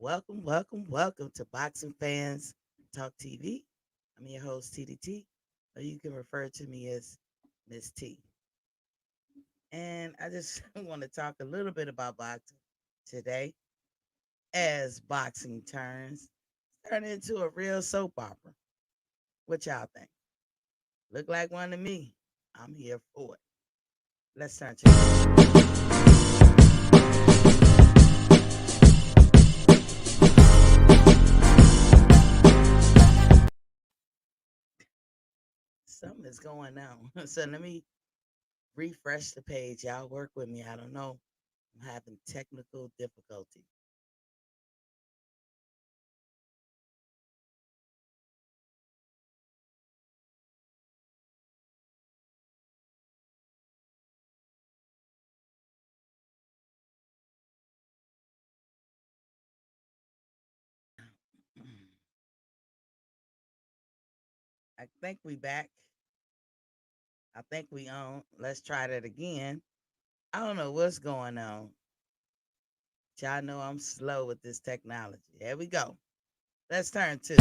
Welcome to Boxing Fans Talk TV. I'm your host, TDT, or you can refer to me as Miss T. And I just want to talk a little bit about boxing today as boxing turn into a real soap opera. What y'all think? Look like one to me. I'm here for it. Let's turn to it. Something is going on. So let me refresh the page. Y'all work with me. I don't know. I'm having technical difficulty. I think we back. I think we on. Let's try that again. I don't know what's going on. Y'all know I'm slow with this technology. Here we go. Let's turn to.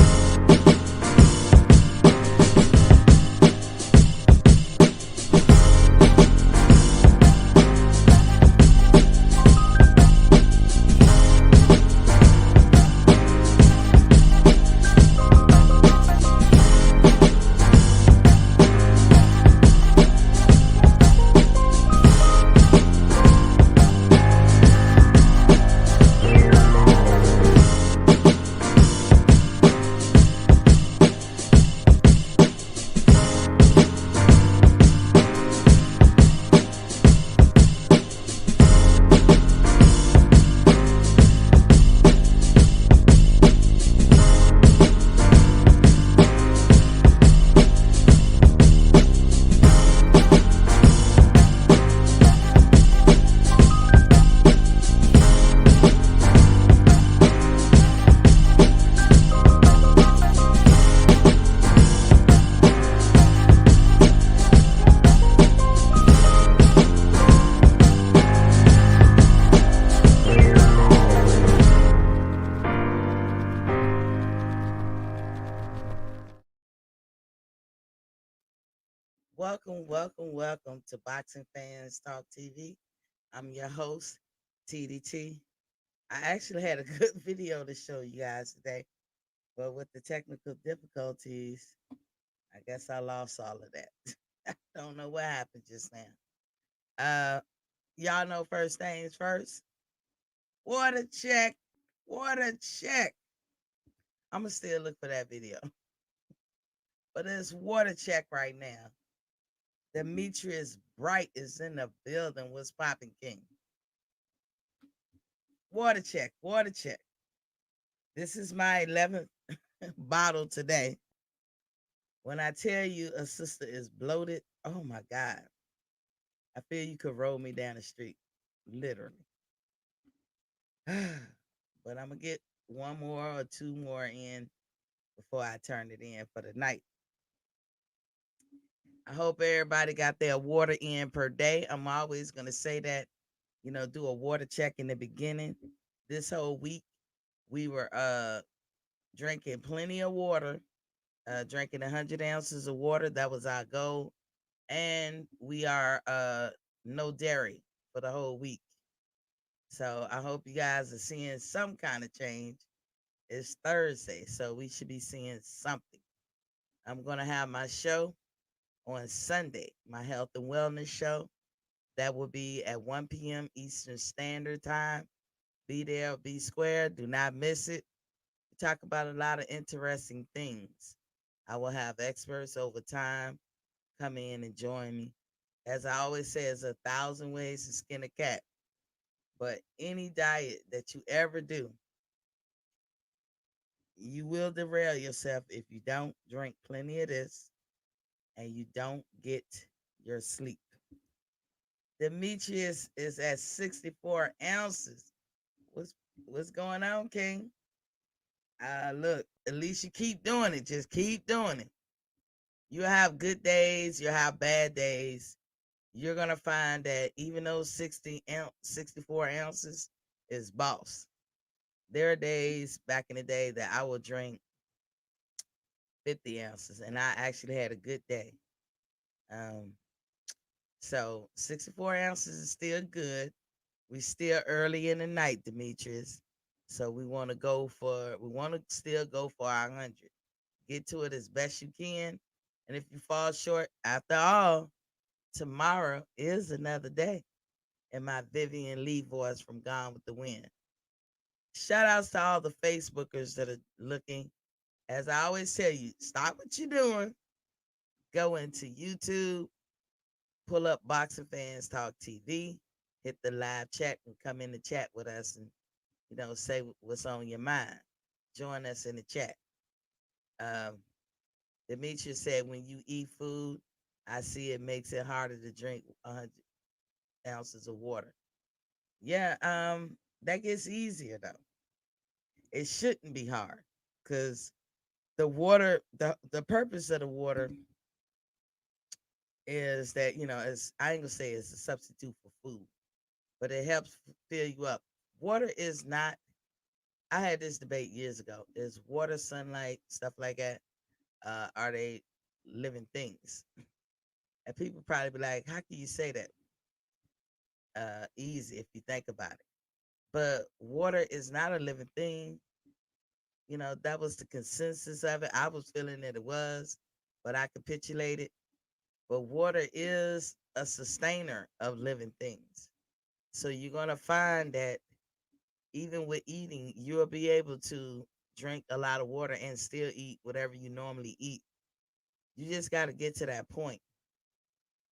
Welcome to Boxing Fans Talk TV. I'm your host, TDT. I actually had a good video to show you guys today, but with the technical difficulties, I guess I lost all of that. Don't know what happened just now. Y'all know first things first. Water check, water check. I'ma still look for that video, but it's water check right now. Demetrius Bright is in the building. What's popping, King? Water check, water check. This is my 11th bottle today. When I tell you a sister is bloated, oh my God. I feel you could roll me down the street, literally. But I'm going to get one more or two more in before I turn it in for the night. I hope everybody got their water in per day. I'm always going to say that, do a water check in the beginning. This whole week, we were drinking plenty of water, drinking 100 ounces of water. That was our goal. And we are no dairy for the whole week. So I hope you guys are seeing some kind of change. It's Thursday, so we should be seeing something. I'm going to have my show on Sunday, my health and wellness show. That will be at 1 p.m. Eastern Standard Time. Be there, be square. Do not miss it. We talk about a lot of interesting things. I will have experts over time come in and join me. As I always say, there's 1,000 ways to skin a cat. But any diet that you ever do, you will derail yourself if you don't drink plenty of this and you don't get your sleep. Demetrius is at 64 ounces. What's what's going on, King? Look, at least you keep doing it. Just keep doing it. You have good days, you have bad days. You're gonna find that even though 64 ounces is boss. There are days back in the day that I will drink 50 ounces, and I actually had a good day. Um, so 64 ounces is still good. We still early in the night, Demetrius. So we want to still go for our 100. Get to it as best you can. And if you fall short, after all, tomorrow is another day. And my Vivian Lee voice from Gone with the Wind. Shout outs to all the Facebookers that are looking. As I always tell you, stop what you're doing. Go into YouTube, pull up Boxing Fans Talk TV, hit the live chat and come in the chat with us and say what's on your mind. Join us in the chat. Um, Demetrius said, when you eat food, I see it makes it harder to drink 100 ounces of water. Yeah, that gets easier though. It shouldn't be hard because the purpose of the water is that it's I ain't gonna say it's a substitute for food, but it helps fill you up. Water is not. I had this debate years ago. Is water, sunlight, stuff like that? Are they living things? And people probably be like, "How can you say that?" Easy if you think about it. But water is not a living thing. That was the consensus of it. I was feeling that it was, but I capitulated. But water is a sustainer of living things. So you're going to find that even with eating, you'll be able to drink a lot of water and still eat whatever you normally eat. You just got to get to that point.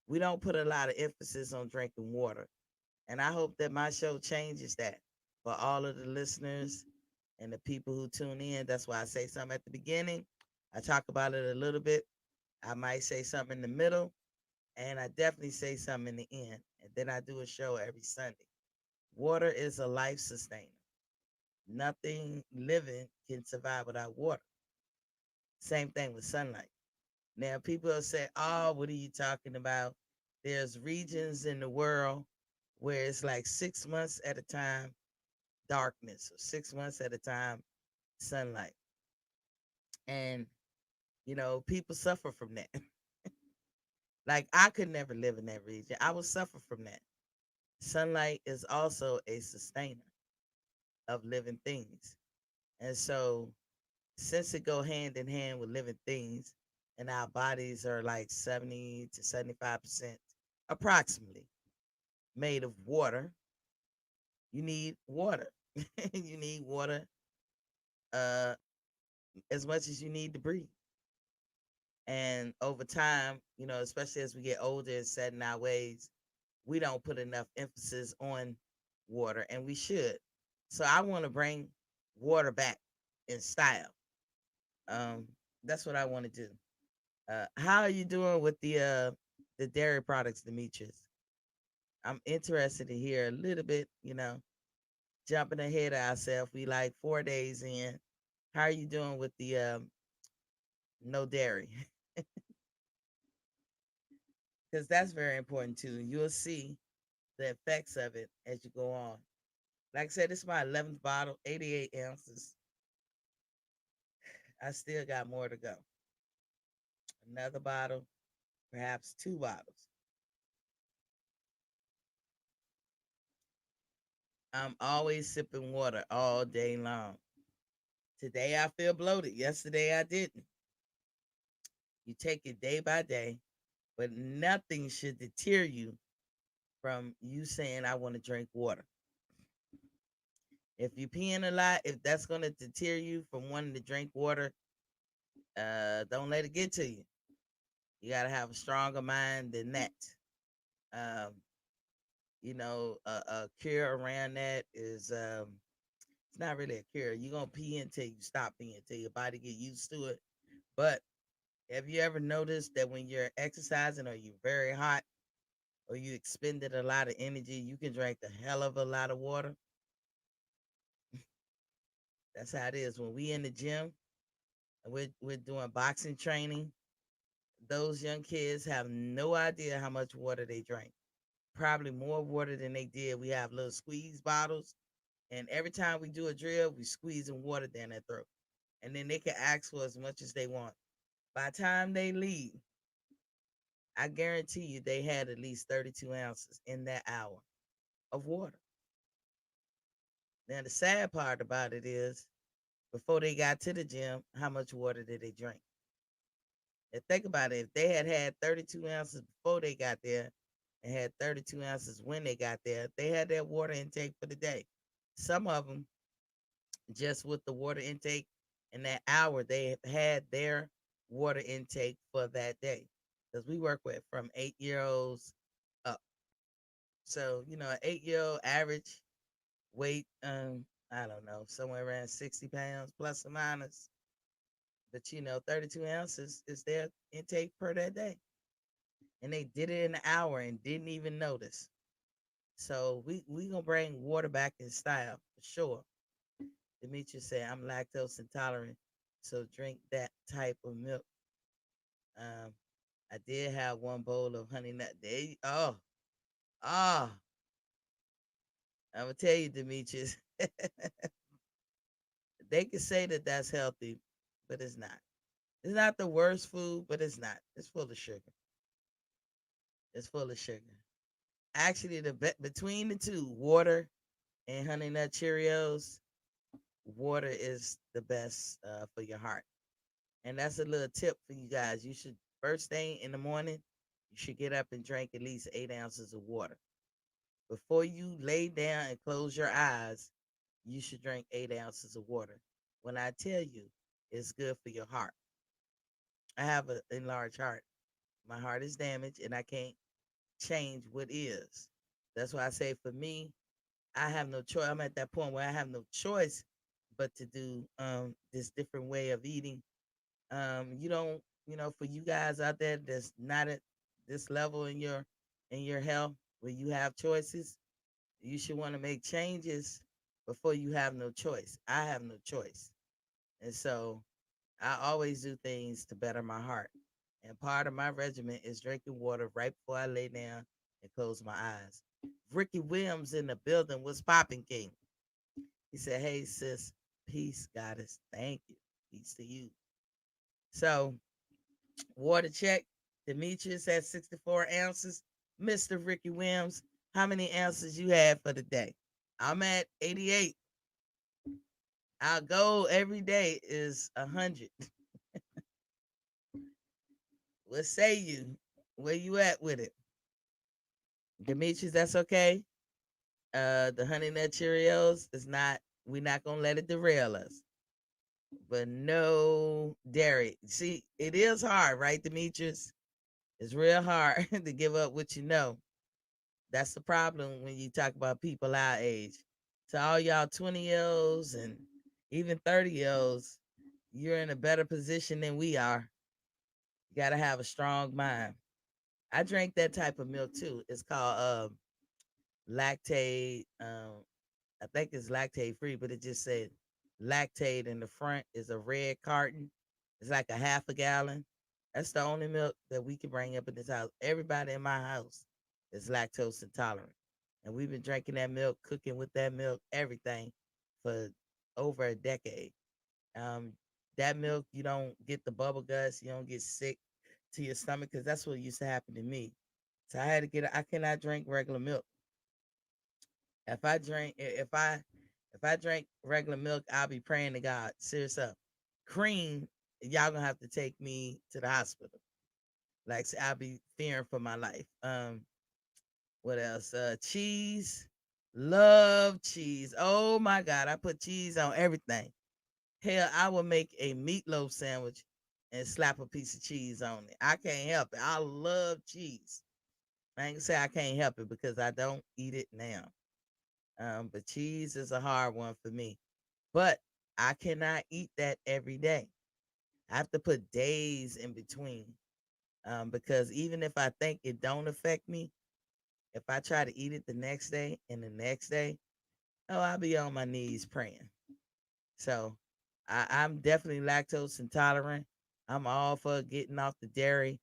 We don't put a lot of emphasis on drinking water. And I hope that my show changes that for all of the listeners and the people who tune in. That's why I say something at the beginning. I talk about it a little bit. I might say something in the middle, and I definitely say something in the end. And then I do a show every Sunday. Water is a life sustainer. Nothing living can survive without water. Same thing with sunlight. Now, people will say, "Oh, what are you talking about?" There's regions in the world where it's like 6 months at a time darkness, or 6 months at a time sunlight. And, people suffer from that. Like, I could never live in that region. I would suffer from that. Sunlight is also a sustainer of living things. And so, since it go hand in hand with living things, and our bodies are like 70 to 75% approximately made of water, you need water. You need water uh, as much as you need to breathe. And over time, especially as we get older and set in our ways, we don't put enough emphasis on water, and we should. So I want to bring water back in style. Um, that's what I want to do. How are you doing with the dairy products, Demetrius? I'm interested to hear a little bit. Jumping ahead of ourselves. We like 4 days in. How are you doing with the no dairy? Because that's very important too. You'll see the effects of it as you go on. Like I said, this is my 11th bottle, 88 ounces. I still got more to go. Another bottle, perhaps two bottles. I'm always sipping water all day long. Today I feel bloated. Yesterday I didn't. You take it day by day, but nothing should deter you from you saying, I want to drink water. If you're peeing a lot, if that's going to deter you from wanting to drink water, don't let it get to you. You got to have a stronger mind than that. Um, a cure around that is it's not really a cure. You're gonna pee until you stop peeing, until your body get used to it. But have you ever noticed that when you're exercising or you're very hot or you expended a lot of energy, you can drink a hell of a lot of water? That's how it is. When we in the gym and we're doing boxing training, those young kids have no idea how much water they drink. Probably more water than they did. We have little squeeze bottles. And every time we do a drill, we squeezing water down their throat. And then they can ask for as much as they want. By the time they leave, I guarantee you they had at least 32 ounces in that hour of water. Now, the sad part about it is before they got to the gym, how much water did they drink? And think about it. If they had 32 ounces before they got there and had 32 ounces when they got there, they had their water intake for the day. Some of them, just with the water intake in that hour, they had their water intake for that day. Because we work with from 8 year olds up. So, an 8 year old average weight, I don't know, somewhere around 60 pounds plus or minus. But 32 ounces is their intake per that day. And they did it in an hour and didn't even notice. So we gonna bring water back in style for sure. Demetrius said I'm lactose intolerant, so drink that type of milk. Um, I did have one bowl of honey nut. Oh, I'm gonna tell you, Demetrius, they can say that that's healthy, but it's not. It's not the worst food, but it's not. It's full of sugar. It's full of sugar. Actually, between the two, water and honey nut Cheerios, water is the best for your heart. And that's a little tip for you guys. You should first thing in the morning, you should get up and drink at least 8 ounces of water. Before you lay down and close your eyes, you should drink 8 ounces of water. When I tell you it's good for your heart, I have an enlarged heart. My heart is damaged and I can't change what is. That's why I say for me, I have no choice. I'm at that point where I have no choice but to do this different way of eating. You don't, for you guys out there that's not at this level in your health where you have choices, you should want to make changes before you have no choice. I have no choice. And so I always do things to better my heart. And part of my regimen is drinking water right before I lay down and close my eyes. Ricky Williams in the building was popping king. He said, "Hey sis, peace, goddess. Thank you. Peace to you." So water check. Demetrius at 64 ounces. Mr. Ricky Williams, how many ounces you had for the day? I'm at 88. Our goal every day is 100. What say you? Where you at with it? Demetrius, that's okay. The Honey Nut Cheerios is not, we're not gonna let it derail us. But no dairy. See, it is hard, right, Demetrius? It's real hard to give up what you know. That's the problem when you talk about people our age. To all y'all 20-year olds and even 30-year olds, you're in a better position than we are. You gotta have a strong mind. I drink that type of milk too. It's called lactate. I think it's lactate free, but it just said lactate in the front is a red carton. It's like a half a gallon. That's the only milk that we can bring up in this house. Everybody in my house is lactose intolerant. And we've been drinking that milk, cooking with that milk, everything for over a decade. Um, that milk, you don't get the bubble guts, you don't get sick to your stomach because that's what used to happen to me. So I had to I cannot drink regular milk. If I drink regular milk, I'll be praying to God. Serious up. Cream, y'all gonna have to take me to the hospital. Like I'll be fearing for my life. What else? Cheese. Love cheese. Oh my God. I put cheese on everything. Hell, I will make a meatloaf sandwich and slap a piece of cheese on it. I can't help it. I love cheese. I ain't gonna say I can't help it because I don't eat it now. But cheese is a hard one for me. But I cannot eat that every day. I have to put days in between. Because even if I think it don't affect me, if I try to eat it the next day and the next day, oh, I'll be on my knees praying. So I'm definitely lactose intolerant. I'm all for getting off the dairy.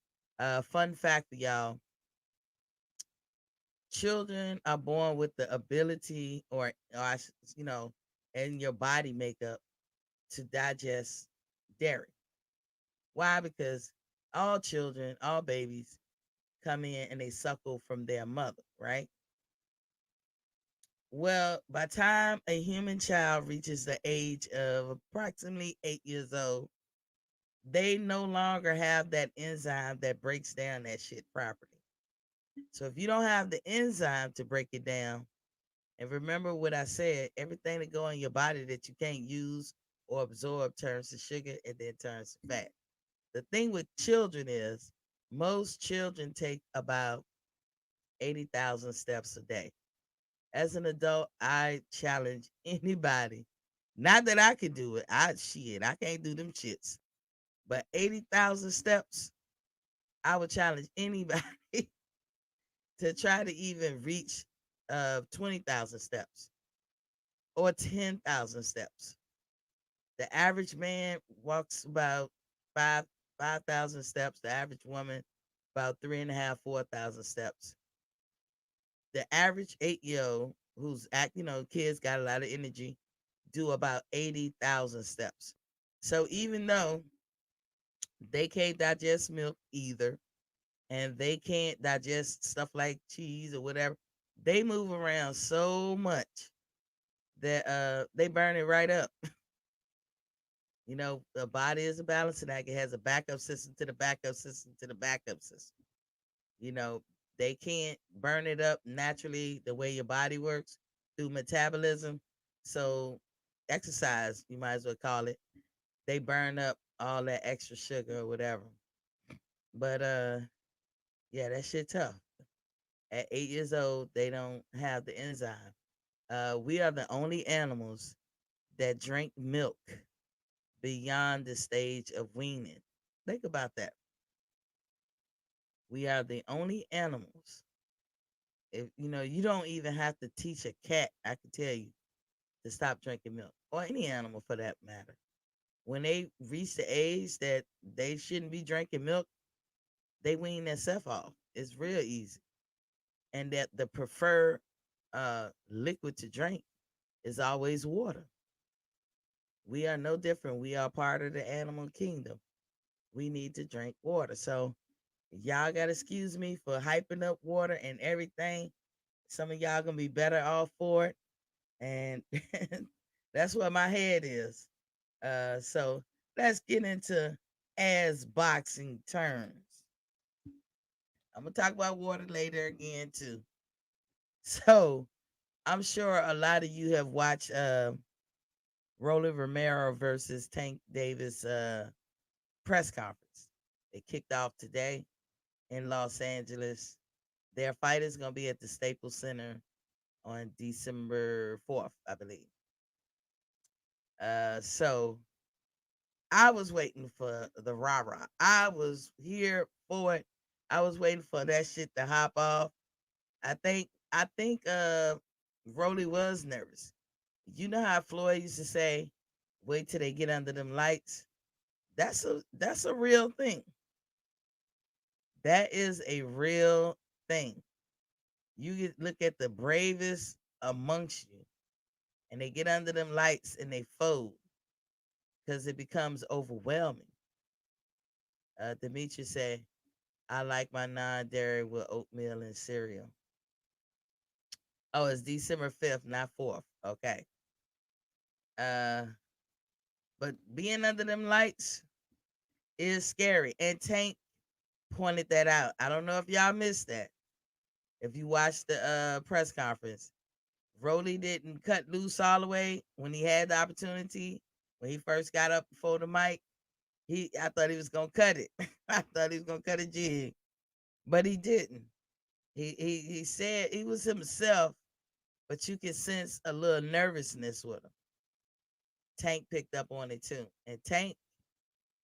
Fun fact for y'all, Children are born with the ability, you know, and your body makeup to digest dairy. Why? Because all children, all babies come in and they suckle from their mother, right? Well, by the time a human child reaches the age of approximately 8 years old, they no longer have that enzyme that breaks down that shit properly. So if you don't have the enzyme to break it down, and remember what I said, everything that go in your body that you can't use or absorb turns to sugar and then turns to fat. The thing with children is most children take about 80,000 steps a day. As an adult, I challenge anybody. Not that I can do it. I can't do them shits. But 80,000 steps, I would challenge anybody to try to even reach 20,000 steps or 10,000 steps. The average man walks about five 5,000 steps. The average woman about three and a half, 4,000 steps. The average 8-year old who's kids got a lot of energy, do about 80,000 steps. So even though they can't digest milk either, and they can't digest stuff like cheese or whatever, they move around so much that they burn it right up. The body is a balancing act. It has a backup system to the backup system to the backup system. You know, they can't burn it up naturally the way your body works through metabolism. So exercise, you might as well call it. They burn up all that extra sugar or whatever. But yeah, that shit tough. At 8 years old, they don't have the enzyme. We are the only animals that drink milk beyond the stage of weaning. Think about that. We are the only animals. If you don't even have to teach a cat, I can tell you, to stop drinking milk, or any animal for that matter. When they reach the age that they shouldn't be drinking milk, they wean themselves off. It's real easy. And that the preferred liquid to drink is always water. We are no different. We are part of the animal kingdom. We need to drink water. So y'all gotta excuse me for hyping up water and everything. Some of y'all gonna be better off for it. And that's where my head is. So let's get into as boxing terms. I'm gonna talk about water later again too. So I'm sure a lot of you have watched Rolly Romero versus Tank Davis press conference. It kicked off today in Los Angeles. Their fight is gonna be at the Staples Center on December 4th, I believe. So I was waiting for the rah rah. I was here for it. I was waiting for that shit to hop off. I think Rolly was nervous. You know how Floyd used to say, "Wait till they get under them lights." That's a real thing. That is a real thing. Look at the bravest amongst you, and they get under them lights and they fold because it becomes overwhelming. Demetri said, "I like my non-dairy with oatmeal and cereal." Oh, it's December 5th, not 4th. Okay. Uh, but being under them lights is scary. And Tank pointed that out. I don't know if y'all missed that. If you watched the press conference, Rolly didn't cut loose all the way when he had the opportunity. When he first got up before the mic, I thought he was gonna cut it. I thought he was gonna cut a jig, but he didn't. He said he was himself, but you could sense a little nervousness with him. Tank picked up on it too, and Tank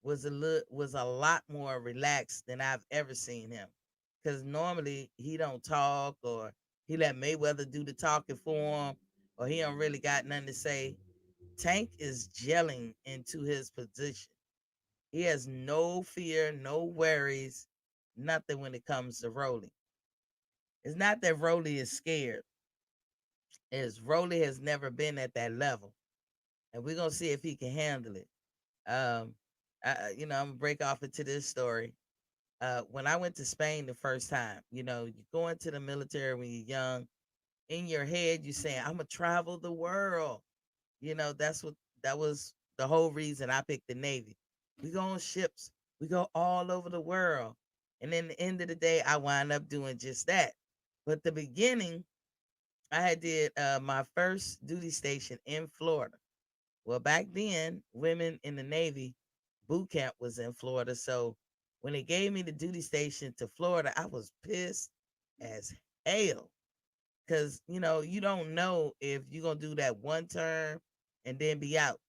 was a lot more relaxed than I've ever seen him. Because normally he don't talk, or he let Mayweather do the talking for him, or he don't really got nothing to say. Tank is gelling into his position. He has no fear, no worries, nothing when it comes to rolling. It's not that Rolly is scared. It's Rolly has never been at that level, and we're gonna see if he can handle it. Um, I'm gonna break off into this story. When I went to Spain the first time, you go into the military when you're young. In your head, you saying, "I'm gonna travel the world." That was the whole reason I picked the Navy. We go on ships, we go all over the world, and then the end of the day, I wind up doing just that. But the beginning, I had did my first duty station in Florida. Well, back then, women in the Navy boot camp was in Florida. So when they gave me the duty station to Florida, I was pissed as hell. Cause you don't know if you're gonna do that one term and then be out.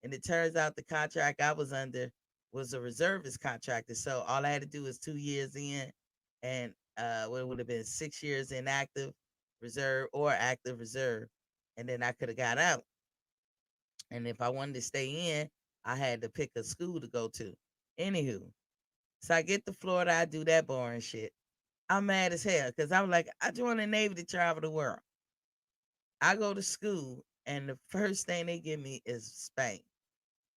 And it turns out the contract I was under was a reservist contractor. So all I had to do was 2 years in, and it would have been 6 years in active reserve or active reserve. And then I could have got out. And if I wanted to stay in, I had to pick a school to go to. Anywho, so I get to Florida, I do that boring shit. I'm mad as hell because I'm like, I joined the Navy to travel the world. I go to school, and the first thing they give me is Spain.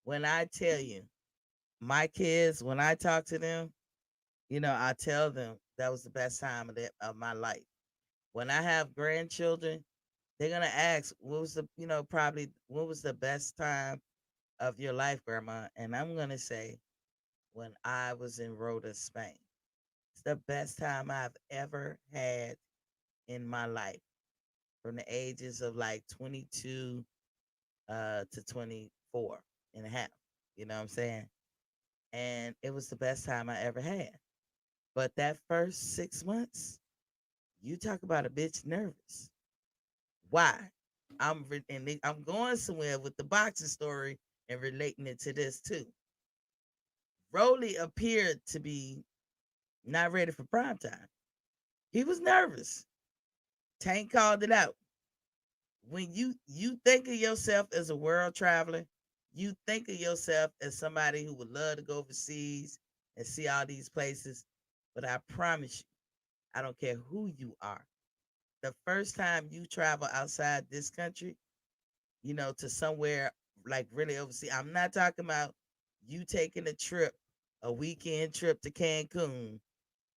When I tell you, my kids, when I talk to them, I tell them that was the best time of my life. When I have grandchildren, they're gonna ask, what was probably what was the best time of your life, grandma? And I'm gonna say, when I was in Rota, Spain. It's the best time I've ever had in my life, from the ages of like 22 to 24 and a half. You know what I'm saying? And it was the best time I ever had. But that first 6 months, you talk about a bitch nervous. Why? I'm going somewhere with the boxing story and relating it to this too. Rolly appeared to be not ready for prime time. He was nervous. Tank called it out. When you think of yourself as a world traveler, you think of yourself as somebody who would love to go overseas and see all these places. But I promise you, I don't care who you are. The first time you travel outside this country, to somewhere like really overseas, I'm not talking about you taking a trip, a weekend trip to Cancun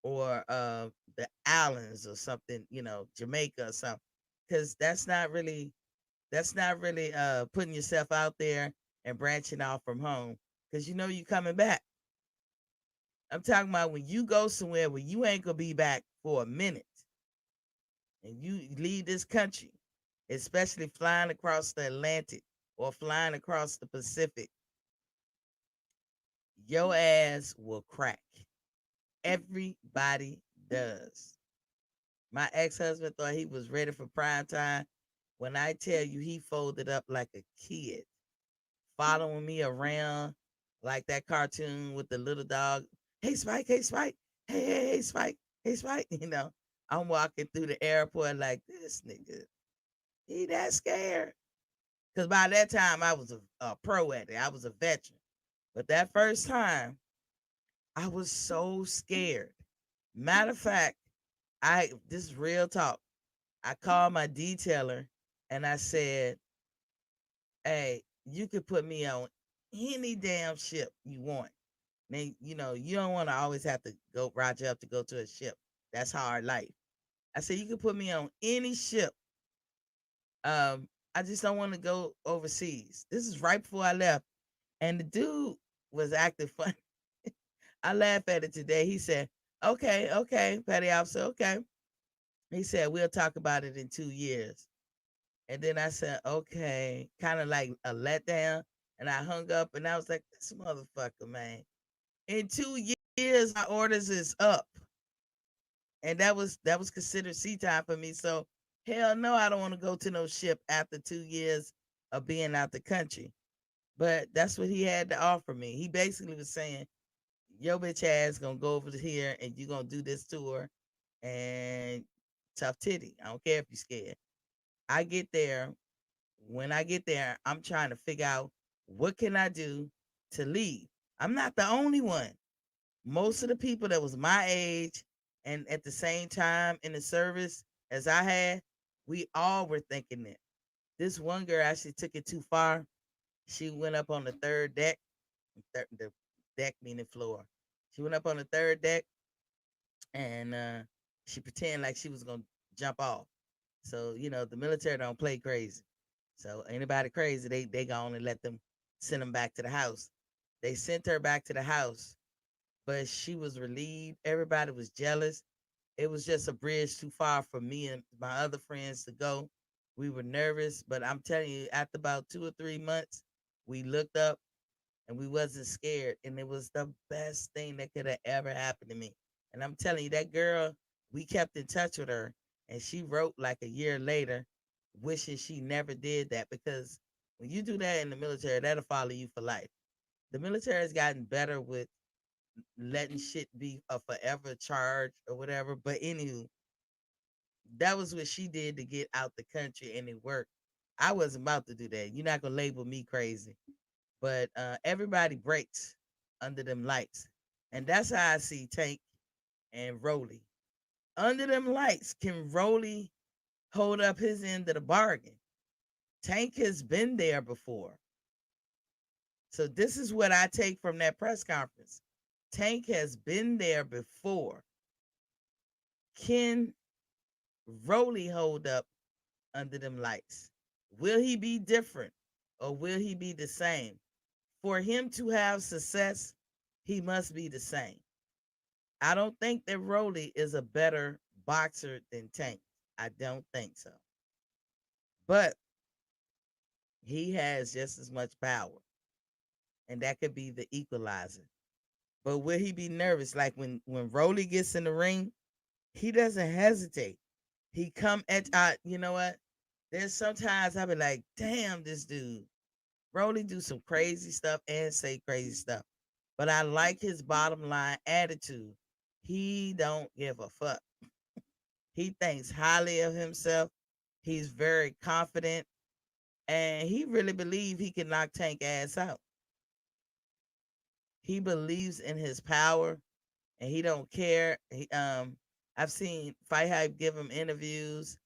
or the islands or something, Jamaica or something. Because that's not really putting yourself out there and branching off from home, because you coming back. I'm talking about when you go somewhere where you ain't gonna be back for a minute, and you leave this country, especially flying across the Atlantic or flying across the Pacific. Your ass will crack. Everybody does. My ex-husband thought he was ready for prime time. When I tell you, he folded up like a kid, following me around like that cartoon with the little dog. Hey Spike, hey Spike, hey Spike, hey Spike. I'm walking through the airport like, this nigga, he that scared. Because by that time I was a pro at it. I was a veteran. But that first time, I was so scared. Matter of fact, this is real talk. I called my detailer and I said, hey, you could put me on any damn ship you want. Now, you don't want to always have to go Roger up to go to a ship. That's hard life. I said, you can put me on any ship. I just don't want to go overseas. This is right before I left. And the dude was acting funny. I laugh at it today. He said, okay, petty officer, okay. He said, we'll talk about it in 2 years. And then I said, okay, kind of like a letdown. And I hung up and I was like, this motherfucker, man. In 2 years, my orders is up. And that was considered sea time for me. So hell no, I don't want to go to no ship after 2 years of being out the country. But that's what he had to offer me. He basically was saying, your bitch ass gonna go over here and you gonna do this tour and tough titty. I don't care if you're scared. I get there. When I get there, I'm trying to figure out what can I do to leave. I'm not the only one. Most of the people that was my age And at the same time in the service as I had, we all were thinking it. This one girl actually took it too far. She went up on the third deck, the deck meaning floor. She went up on the third deck and she pretended like she was gonna jump off. So the military don't play crazy. So anybody crazy, they gonna let them send them back to the house. They sent her back to the house, but she was relieved. Everybody was jealous. It was just a bridge too far for me and my other friends to go. We were nervous, but I'm telling you, after about 2 or 3 months, we looked up and we wasn't scared, and it was the best thing that could have ever happened to me. And I'm telling you, that girl, we kept in touch with her, and she wrote like a year later, wishing she never did that, because when you do that in the military, that'll follow you for life. The military has gotten better with letting shit be a forever charge or whatever. But anywho, that was what she did to get out the country, and it worked. I wasn't about to do that. You're not gonna label me crazy, but everybody breaks under them lights, and that's how I see Tank and Rolly. Under them lights, can Rolly hold up his end of the bargain? Tank has been there before, so this is what I take from that press conference. Tank has been there before. Can Rolly hold up under them lights? Will he be different or will he be the same? For him to have success, he must be the same. I don't think that Rolly is a better boxer than Tank. I don't think so. But he has just as much power, and that could be the equalizer. But will he be nervous? Like when Rolly gets in the ring, he doesn't hesitate. He come at you know what? There's sometimes I be like, damn, this dude. Rolly do some crazy stuff and say crazy stuff. But I like his bottom line attitude. He don't give a fuck. He thinks highly of himself. He's very confident. And he really believes he can knock Tank ass out. He believes in his power and he don't care. I've seen Fight Hype give him interviews,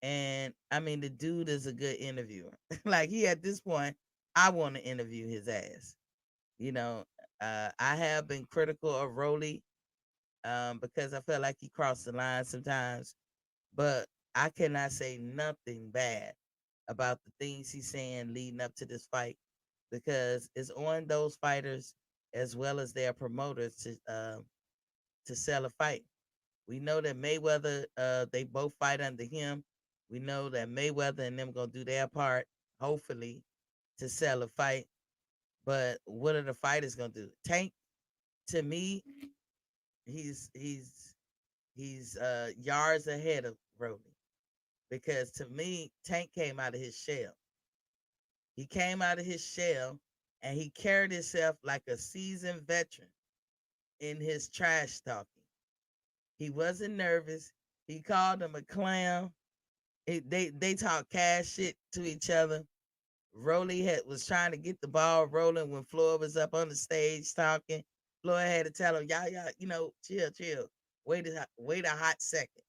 and I mean the dude is a good interviewer. Like he at this point, I want to interview his ass. You know, I have been critical of Rolly because I felt like he crossed the line sometimes, but I cannot say nothing bad about the things he's saying leading up to this fight because it's on those fighters as well as their promoters to sell a fight. We know that Mayweather, they both fight under him. We know that Mayweather and them gonna do their part, hopefully, to sell a fight. But what are the fighters gonna do? Tank, to me, he's he's he's yards ahead of Rolly because to me, Tank came out of his shell. He came out of his shell and he carried himself like a seasoned veteran in his trash talking. He wasn't nervous. He called him a clown. They talk cash shit to each other. Rolly was trying to get the ball rolling when Floyd was up on the stage talking. Floyd had to tell him, y'all, chill, chill. Wait a hot second.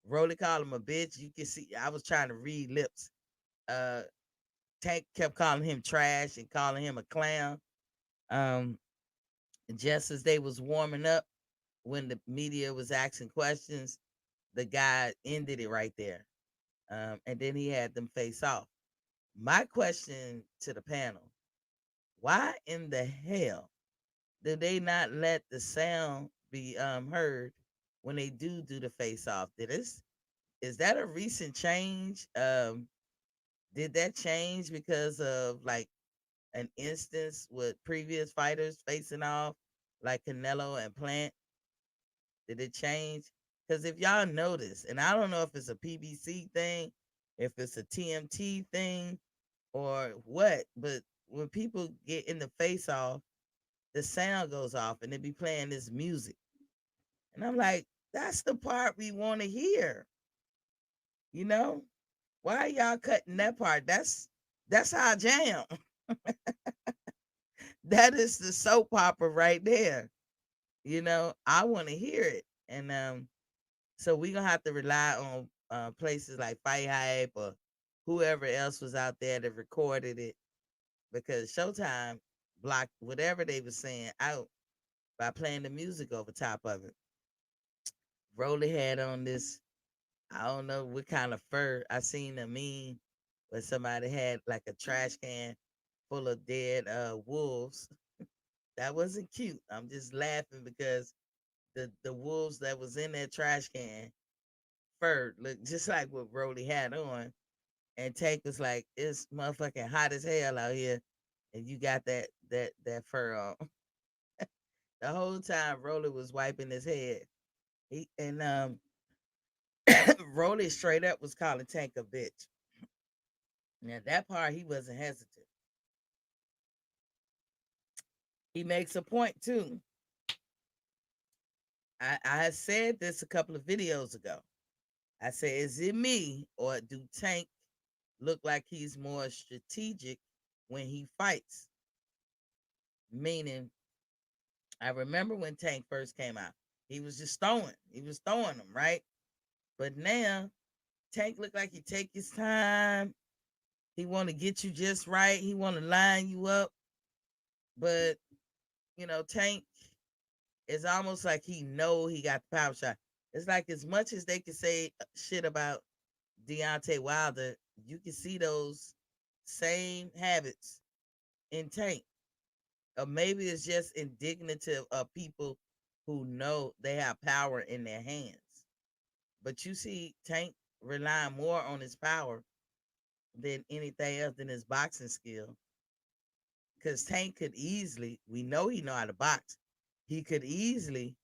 Rolly called him a bitch. You can see I was trying to read lips. Uh Tank kept calling him trash and calling him a clown. Um, just as they was warming up, when the media was asking questions, the guy ended it right there. And then he had them face off. My question to the panel: why in the hell did they not let the sound be heard when they do the face off? Is that a recent change? Did that change because of like an instance with previous fighters facing off, like Canelo and Plant? Did it change? Because if y'all notice, and I don't know if it's a PBC thing, if it's a TMT thing, or what, but when people get in the face off, the sound goes off and they be playing this music. And I'm like, that's the part we want to hear. You know? Why are y'all cutting that part? That's our jam. That is the soap opera right there. I want to hear it. And so we gonna have to rely on places like Fight Hype or whoever else was out there that recorded it, because Showtime blocked whatever they were saying out by playing the music over top of it. Rolly had on this, I don't know what kind of fur. I seen a meme where somebody had like a trash can full of dead wolves. That wasn't cute. I'm just laughing because the wolves that was in that trash can fur looked just like what Rolly had on. And Tank was like, "It's motherfucking hot as hell out here, and you got that fur on." The whole time Rolly was wiping his head. He and Rolly straight up was calling Tank a bitch. Now that part he wasn't hesitant. He makes a point too. I had said this a couple of videos ago. I said, is it me or do Tank look like he's more strategic when he fights? Meaning, I remember when Tank first came out, he was just throwing. He was throwing them, right? But now Tank look like he take his time. He want to get you just right. He want to line you up. But Tank is almost like he know he got the power shot. It's like as much as they can say shit about Deontay Wilder, you can see those same habits in Tank. Or maybe it's just indicative of people who know they have power in their hands. But you see Tank relying more on his power than anything else than his boxing skill. Because Tank could easily, we know how to box. He could easily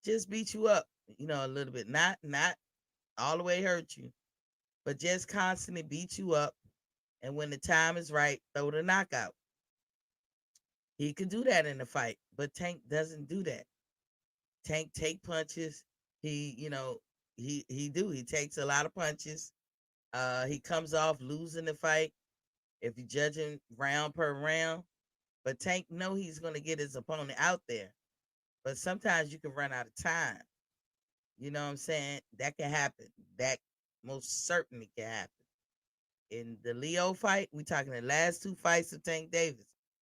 just beat you up, a little bit. Not all the way hurt you, but just constantly beat you up. And when the time is right, throw the knockout. He could do that in a fight, but Tank doesn't do that. Tank take punches. He takes a lot of punches. He comes off losing the fight if you judge him round per round. But Tank know he's gonna get his opponent out there. But sometimes you can run out of time. You know what I'm saying? That can happen. That most certainly can happen. In the Leo fight, we talking the last two fights of Tank Davis.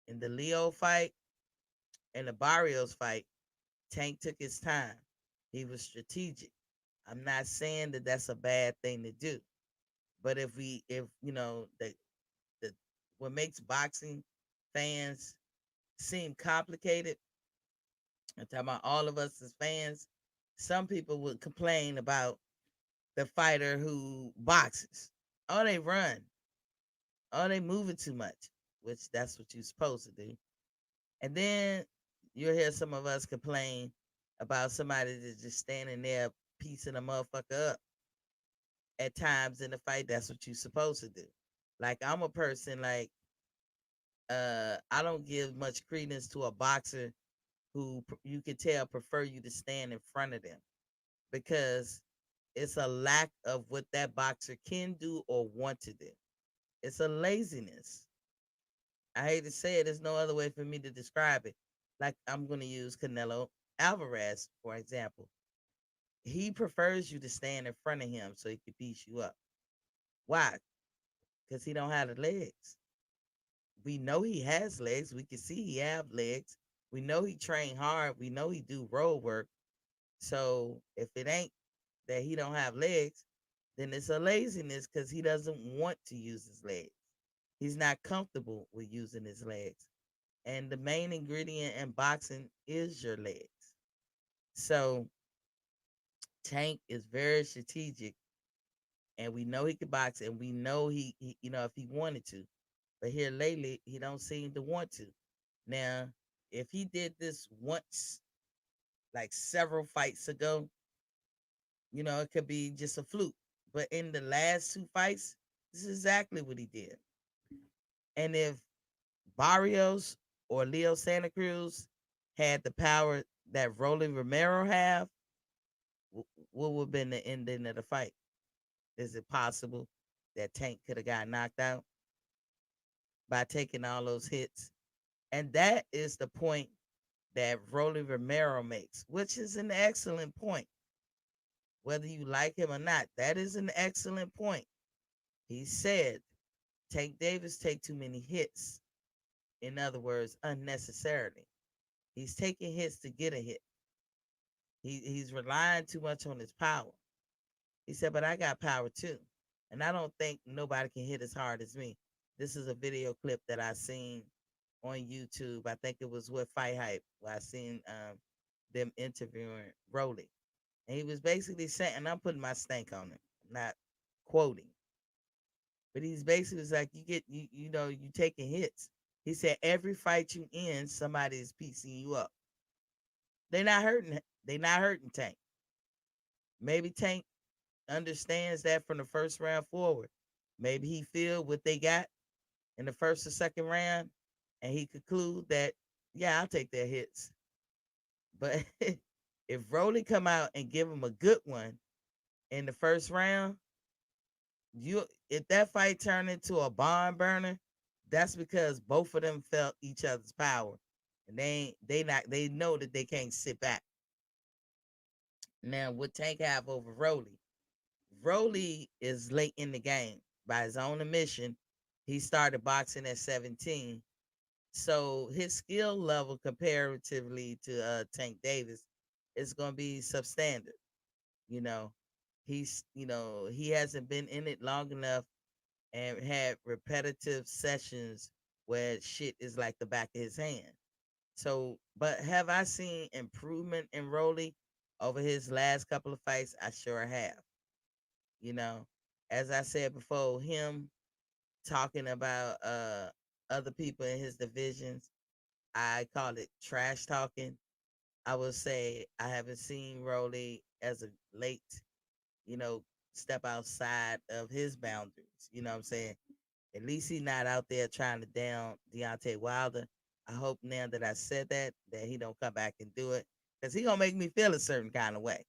In the Leo fight and the Barrios fight, Tank took his time. He was strategic. I'm not saying that that's a bad thing to do, but if the what makes boxing fans seem complicated, I'm talking about all of us as fans. Some people would complain about the fighter who boxes. Oh, they run. Oh, they moving too much, which that's what you're supposed to do. And then you'll hear some of us complain about somebody that's just standing there piecing a motherfucker up at times in the fight. That's what you're supposed to do. Like I'm a person like I don't give much credence to a boxer who you can tell prefer you to stand in front of them, because it's a lack of what that boxer can do or want to do. It's a laziness. I hate to say it, there's no other way for me to describe it. Like I'm going to use Canelo Alvarez, for example. He prefers you to stand in front of him so he can beat you up. Why? Because he don't have the legs. We know he has legs. We can see he have legs. We know he train hard. We know he do road work. So if it ain't that he don't have legs, then it's a laziness because he doesn't want to use his legs. He's not comfortable with using his legs. And the main ingredient in boxing is your legs. So Tank is very strategic, and we know he can box, and we know he if he wanted to. But here lately, he don't seem to want to. Now, if he did this once, like several fights ago, it could be just a fluke. But in the last two fights, this is exactly what he did. And if Barrios or Leo Santa Cruz had the power that Rolly Romero have, what would have been the ending of the fight? Is it possible that Tank could have got knocked out by taking all those hits? And that is the point that Rolly Romero makes, which is an excellent point. whether you like him or not. That is an excellent point. He said Tank Davis take too many hits. In other words, unnecessarily. He's taking hits to get a hit. He's relying too much on his power. He said, but I got power too. And I don't think nobody can hit as hard as me. This is a video clip that I seen on YouTube. I think it was with Fight Hype, where I seen them interviewing Rolly. And he was basically saying, and I'm putting my stank on him, not quoting, but he's basically was like, you taking hits. He said every fight you in, somebody is piecing you up. They're not hurting. They not hurting Tank. Maybe Tank understands that from the first round forward. Maybe he feel what they got in the first or second round, and he conclude that, yeah, I'll take their hits. But if Rolly come out and give him a good one in the first round, if that fight turned into a barn burner, that's because both of them felt each other's power, and they know that they can't sit back. Now, what Tank have over Rolly? Rolly is late in the game by his own admission. He started boxing at 17, so his skill level comparatively to Tank Davis is going to be substandard. You know, he hasn't been in it long enough and had repetitive sessions where shit is like the back of his hand. So, but have I seen improvement in Rolly over his last couple of fights? I sure have. You know, as I said before, him talking about other people in his divisions, I call it trash talking. I would say I haven't seen Rolly as a late, you know, step outside of his boundaries. You know what I'm saying? At least he's not out there trying to down Deontay Wilder. I hope now that I said that he don't come back and do it, because he gonna make me feel a certain kind of way.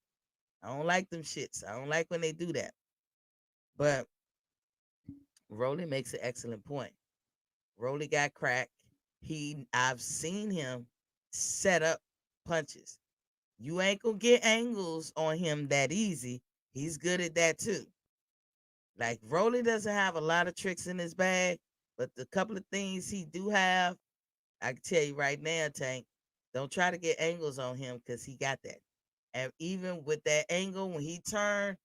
I don't like them shits. I don't like when they do that. But Rolly makes an excellent point. Rolly got cracked. I've seen him set up punches. You ain't gonna get angles on him that easy. He's good at that too. Like Rolly doesn't have a lot of tricks in his bag, but the couple of things he do have, I can tell you right now, Tank, don't try to get angles on him because he got that. And even with that angle, when he turned,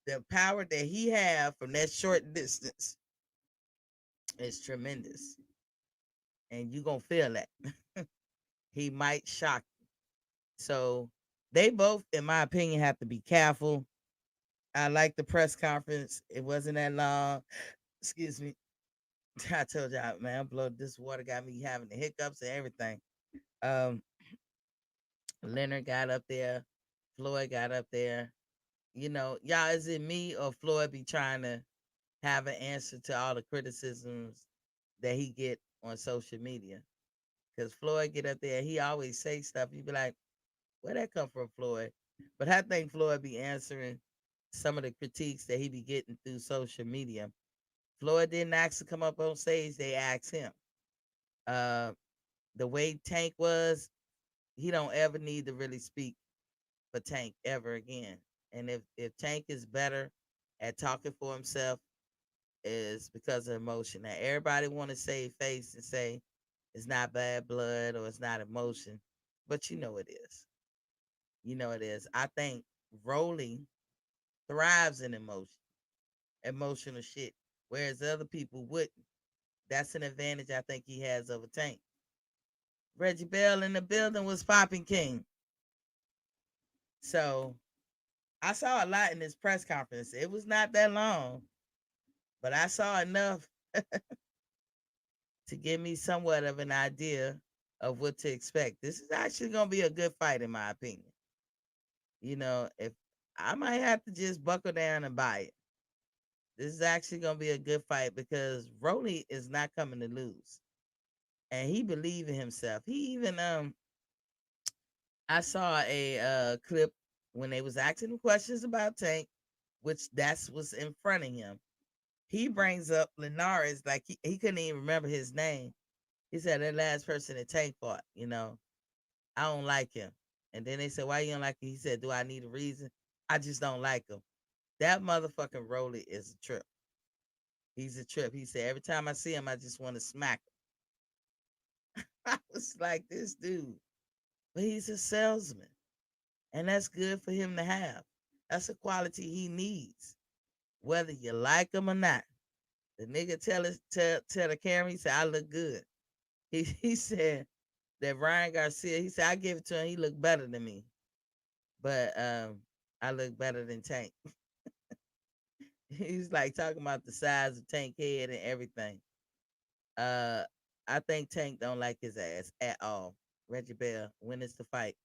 the power that he have from that short distance is tremendous. And you gonna feel that. He might shock you. So they both, in my opinion, have to be careful. I like the press conference. It wasn't that long. Excuse me. I told y'all, man, this water got me having the hiccups and everything. Um, Leonard got up there, Floyd got up there. You know, y'all, is it me or Floyd be trying to have an answer to all the criticisms that he get on social media? Because Floyd get up there, he always say stuff. You be like, where that come from, Floyd? But I think Floyd be answering some of the critiques that he be getting through social media. Floyd didn't ask to come up on stage; they asked him. Uh, the way Tank was, he don't ever need to really speak for Tank ever again. And if Tank is better at talking for himself, is because of emotion. Now everybody want to save face and say it's not bad blood or it's not emotion, but you know it is. You know it is. I think Rolling thrives in emotional shit, whereas other people wouldn't. That's an advantage I think he has over Tank. Reggie Bell in the building was popping king. So I saw a lot in this press conference. It was not that long, but I saw enough to give me somewhat of an idea of what to expect. This is actually going to be a good fight, in my opinion. You know, if I might have to just buckle down and buy it. This is actually going to be a good fight because Rolly is not coming to lose. And he believe in himself. He even I saw a clip when they was asking him questions about Tank, which that's what's in front of him. He brings up Linares like he couldn't even remember his name. He said that last person that Tank fought, I don't like him. And then they said, why you don't like him? He said, do I need a reason? I just don't like him. That motherfucking Rolly is a trip. He's a trip. He said every time I see him, I just want to smack him. I was like, this dude, but he's a salesman, and that's good for him to have. That's a quality he needs, whether you like him or not. The nigga tell the camera, he said, I look good. He said that Ryan Garcia, he said, I give it to him, he looked better than me. But I look better than Tank. He's like talking about the size of Tank head and everything. Uh I think Tank don't like his ass at all. Reggie Bell, when is the fight?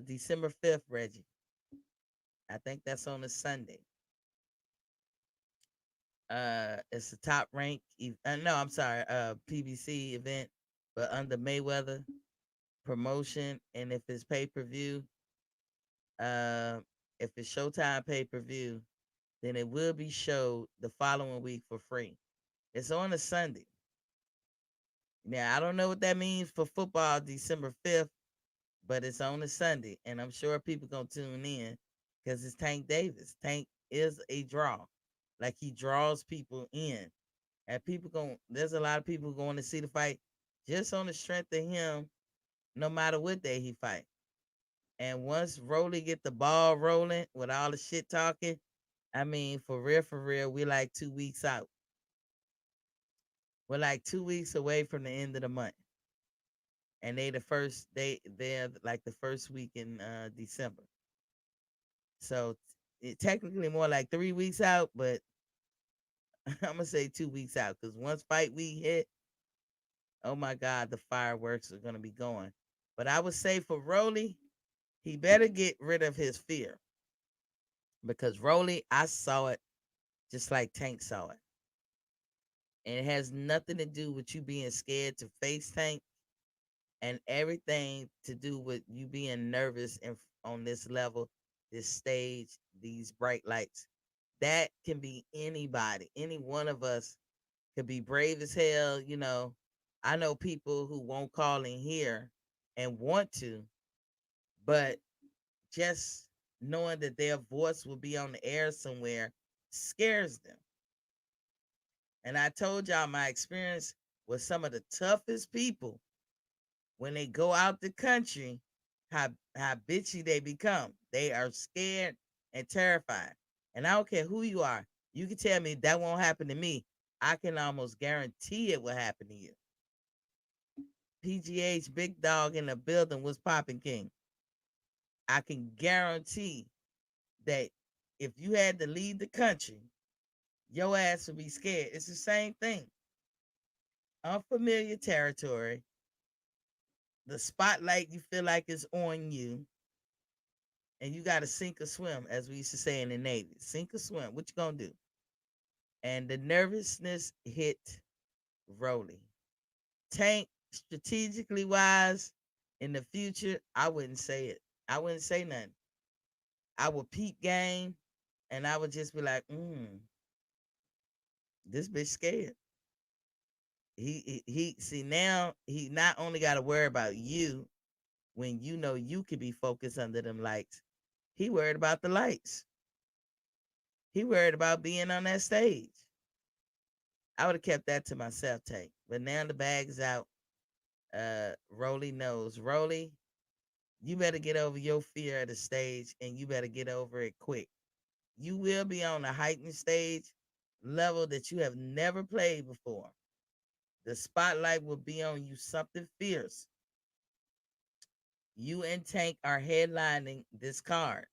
December 5th, Reggie. I think that's on a Sunday. It's a top rank no, I'm sorry, PBC event, but under Mayweather promotion. And if it's pay-per-view, uh if it's Showtime pay-per-view, then it will be showed the following week for free. It's on a Sunday. Now I don't know what that means for football December 5th, but it's on a Sunday, and I'm sure people gonna tune in because it's Tank Davis. Tank is a draw. Like, he draws people in. And people going there's a lot of people going to see the fight just on the strength of him, no matter what day he fight. And once Rolly get the ball rolling with all the shit talking, I mean, for real, we like 2 weeks out. We're like 2 weeks away from the end of the month. And they're like the first week in December. So it technically more like 3 weeks out, but I'm gonna say 2 weeks out because once fight week hit, oh my God, the fireworks are gonna be going. But I would say for Rolly, he better get rid of his fear because Rolly, I saw it just like Tank saw it, and it has nothing to do with you being scared to face Tank, and everything to do with you being nervous and on this level, this stage, these bright lights. That can be anybody. Any one of us could be brave as hell. I know people who won't call in here and want to, but just knowing that their voice will be on the air somewhere scares them. And I told y'all my experience with some of the toughest people when they go out the country, how bitchy they become. They are scared and terrified. And I don't care who you are. You can tell me that won't happen to me. I can almost guarantee it will happen to you. PGH big dog in the building was popping king. I can guarantee that if you had to leave the country, your ass would be scared. It's the same thing. Unfamiliar territory. The spotlight you feel like is on you, and you got to sink or swim, as we used to say in the Navy. Sink or swim. What you gonna do? And the nervousness hit Rolly. Tank, strategically wise, in the future, I wouldn't say it. I wouldn't say nothing. I would peep game, and I would just be like, this bitch scared. He see now he not only got to worry about you when you know you could be focused under them lights. He worried about the lights. He worried about being on that stage. I would have kept that to myself, Tank. But now the bag's out. Rolly knows. Rolly, you better get over your fear of the stage, and you better get over it quick. You will be on a heightened stage level that you have never played before. The spotlight will be on you, something fierce. You and Tank are headlining this card.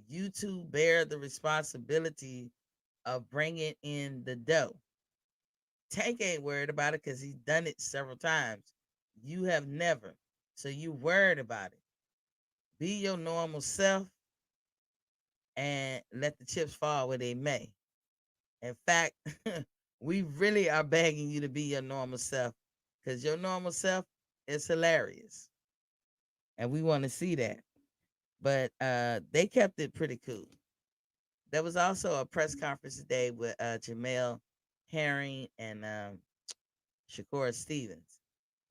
You two bear the responsibility of bringing in the dough. Tank ain't worried about it because he's done it several times. You have never. So you worried about it. Be your normal self and let the chips fall where they may. In fact, we really are begging you to be your normal self because your normal self is hilarious. And we want to see that. But they kept it pretty cool. There was also a press conference today with Jamel Herring and Shakur Stevens.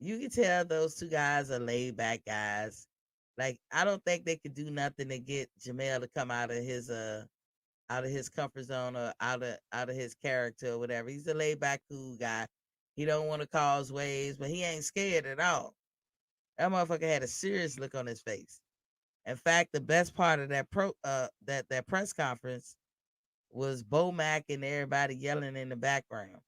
You can tell those two guys are laid back guys. Like I don't think they could do nothing to get Jamel to come out of his comfort zone or out of his character or whatever. He's a laid back, cool guy. He don't want to cause waves, but he ain't scared at all. That motherfucker had a serious look on his face. In fact, the best part of that press conference was Bo Mack and everybody yelling in the background.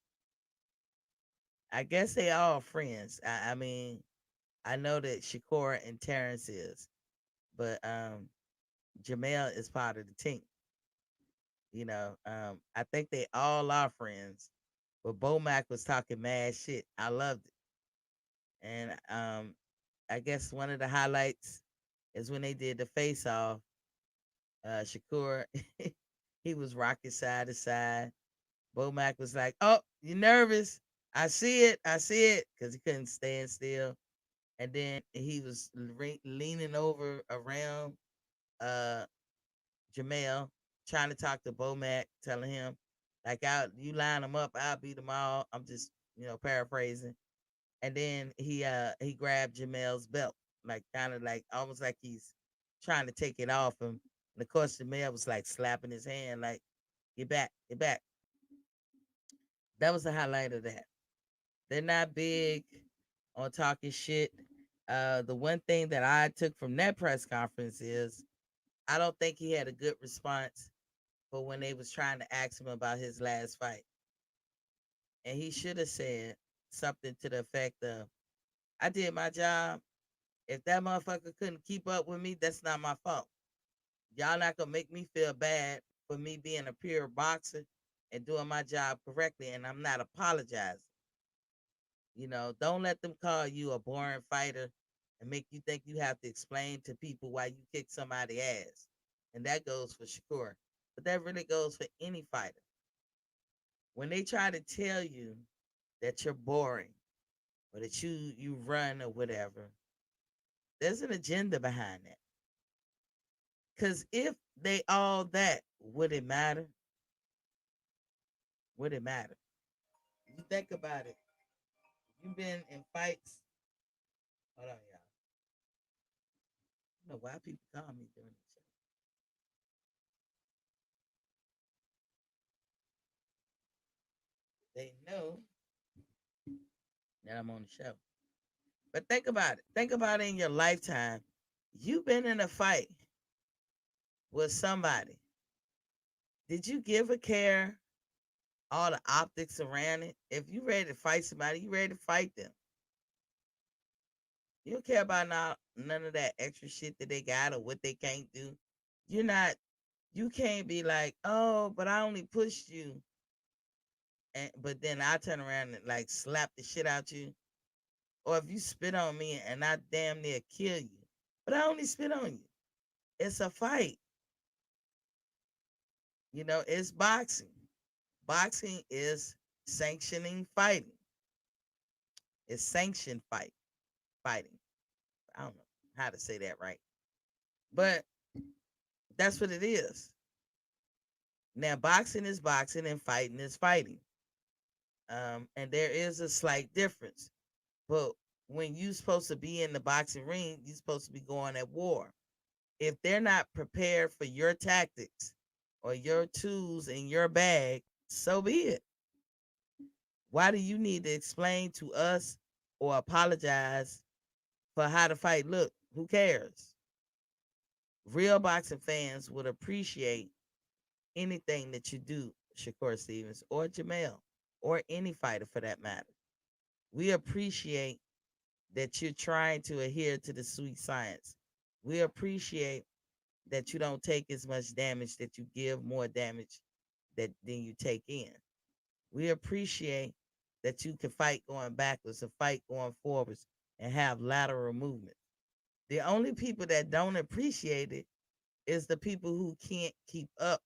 I guess they all friends. I mean, I know that Shakur and Terrence is, but Jamel is part of the team. I think they all are friends. But Bo Mack was talking mad shit. I loved it. And I guess one of the highlights is when they did the face off. Shakur, he was rocking side to side. Bo Mack was like, "Oh, you nervous? I see it. I see it," because he couldn't stand still. And then he was leaning over around uh Jamel, trying to talk to Bo Mack, telling him, like, you line them up, I'll beat them all. I'm just, paraphrasing. And then he grabbed Jamel's belt, like kind of like almost like he's trying to take it off him. And of course Jamel was like slapping his hand, like, get back, get back. That was the highlight of that. They're not big on talking shit. The one thing that I took from that press conference is I don't think he had a good response for when they was trying to ask him about his last fight. And he should have said something to the effect of, I did my job. If that motherfucker couldn't keep up with me, that's not my fault. Y'all not gonna make me feel bad for me being a pure boxer and doing my job correctly, and I'm not apologizing. Don't let them call you a boring fighter and make you think you have to explain to people why you kick somebody's ass. And that goes for Shakur. But that really goes for any fighter. When they try to tell you that you're boring or that you run or whatever, there's an agenda behind that. Because if they all that, would it matter? Would it matter? You think about it. You've been in fights. Hold on, y'all. I don't know why people call me during the show. They know that I'm on the show. But think about it. Think about it in your lifetime. You've been in a fight with somebody. Did you give a care all the optics around it? If you ready to fight somebody, you ready to fight them. You don't care about none of that extra shit that they got or what they can't do. You're not. You can't be like, oh, but I only pushed you, but then I turn around and like slap the shit out you. Or if you spit on me and I damn near kill you, but I only spit on you. It's a fight. It's boxing. Boxing is sanctioning fighting. It's sanctioned fighting. I don't know how to say that right. But that's what it is. Now, boxing is boxing and fighting is fighting. And there is a slight difference. But when you're supposed to be in the boxing ring, you're supposed to be going at war. If they're not prepared for your tactics or your tools in your bag, so be it. Why do you need to explain to us or apologize for how to fight? Look, who cares? Real boxing fans would appreciate anything that you do, Shakur Stevens or Jamel or any fighter for that matter. We appreciate that you're trying to adhere to the sweet science. We appreciate that you don't take as much damage, that you give more damage than you take in. We appreciate that you can fight going backwards and fight going forwards and have lateral movement. The only people that don't appreciate it is the people who can't keep up.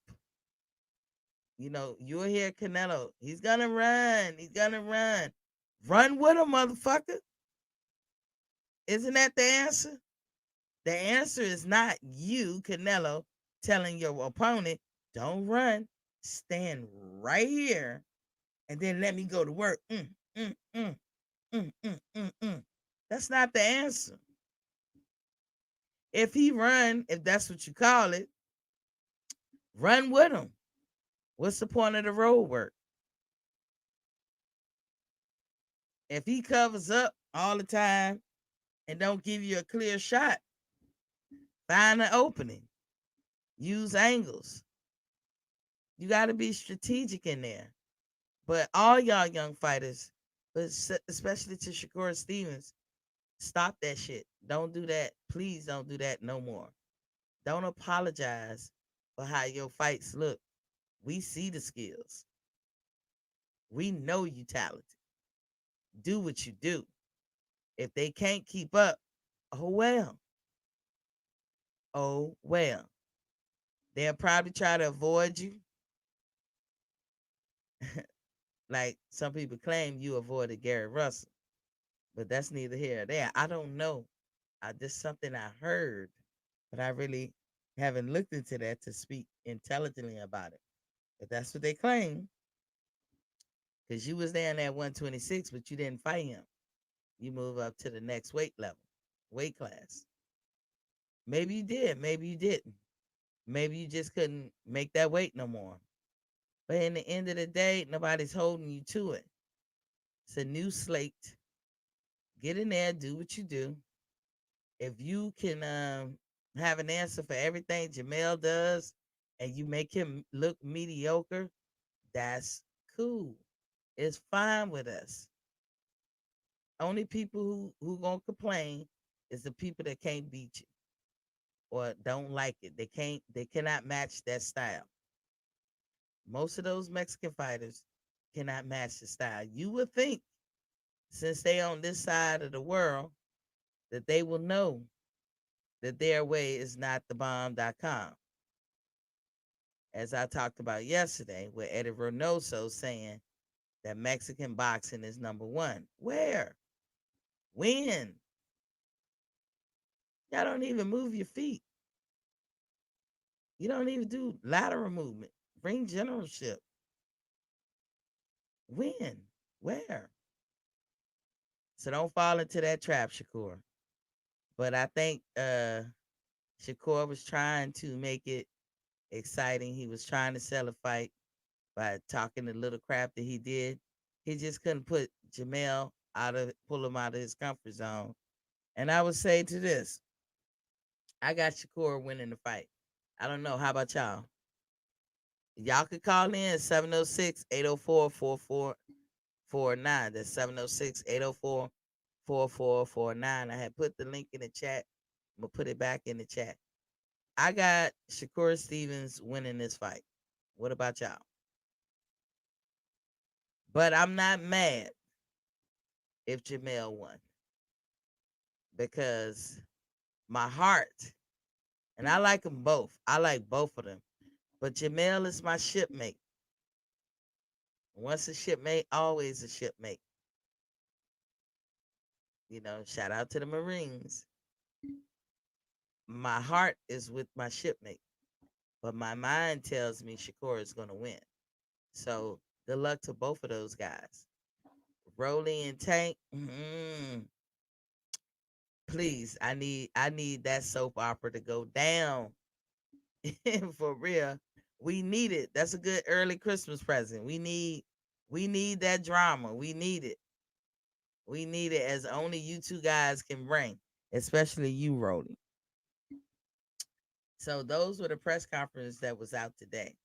You'll hear Canelo. He's gonna run. He's gonna run. Run with him, motherfucker. Isn't that the answer? The answer is not you, Canelo, telling your opponent, don't run. Stand right here and then let me go to work. Mm, mm. That's not the answer. If he run, if that's what you call it, run with him. What's the point of the road work? If he covers up all the time and don't give you a clear shot, find an opening. Use angles. You got to be strategic in there. But all y'all young fighters, but especially to Shakur Stevens, stop that shit. Don't do that. Please don't do that no more. Don't apologize for how your fights look. We see the skills. We know you talented. Do what you do. If they can't keep up, oh well. Oh well. They'll probably try to avoid you. Like some people claim you avoided Gary Russell, but that's neither here or there. I don't know. Just something I heard, but I really haven't looked into that to speak intelligently about it. But that's what they claim. Because you was there in that 126, but you didn't fight him. You move up to the next weight level, weight class. Maybe you did, maybe you didn't. Maybe you just couldn't make that weight no more. But in the end of the day, nobody's holding you to it. It's a new slate. Get in there, do what you do. If you can have an answer for everything Jamel does and you make him look mediocre, that's cool. It's fine with us. Only people who gonna complain is the people that can't beat you or don't like it. They cannot match that style. Most of those Mexican fighters cannot match the style. You would think, since they on this side of the world, that they will know that their way is not the bomb.com. As I talked about yesterday, with Eddie Reynoso saying that Mexican boxing is number one. Where? When? Y'all don't even move your feet. You don't even do lateral movement. Bring generalship. When? Where? So don't fall into that trap, Shakur. But I think Shakur was trying to make it exciting. He was trying to sell a fight by talking the little crap that he did. He just couldn't put Jamel pull him out of his comfort zone. And I would say to this, I got Shakur winning the fight. I don't know. How about y'all? Y'all could call in 706-804-4449. That's 706-804-4449. I had put the link in the chat. I'm going to put it back in the chat. I got Shakur Stevens winning this fight. What about y'all? But I'm not mad if Jamel won because my heart, and I like them both. I like both of them. But Jamel is my shipmate. Once a shipmate, always a shipmate. You know, shout out to the Marines. My heart is with my shipmate, but my mind tells me Shakur is going to win. So good luck to both of those guys. Rolly and Tank, please, I need that soap opera to go down. For real. We need it. That's a good early Christmas present. We need that drama. We need it. We need it as only you two guys can bring, especially you, Rolly. So those were the press conference that was out today.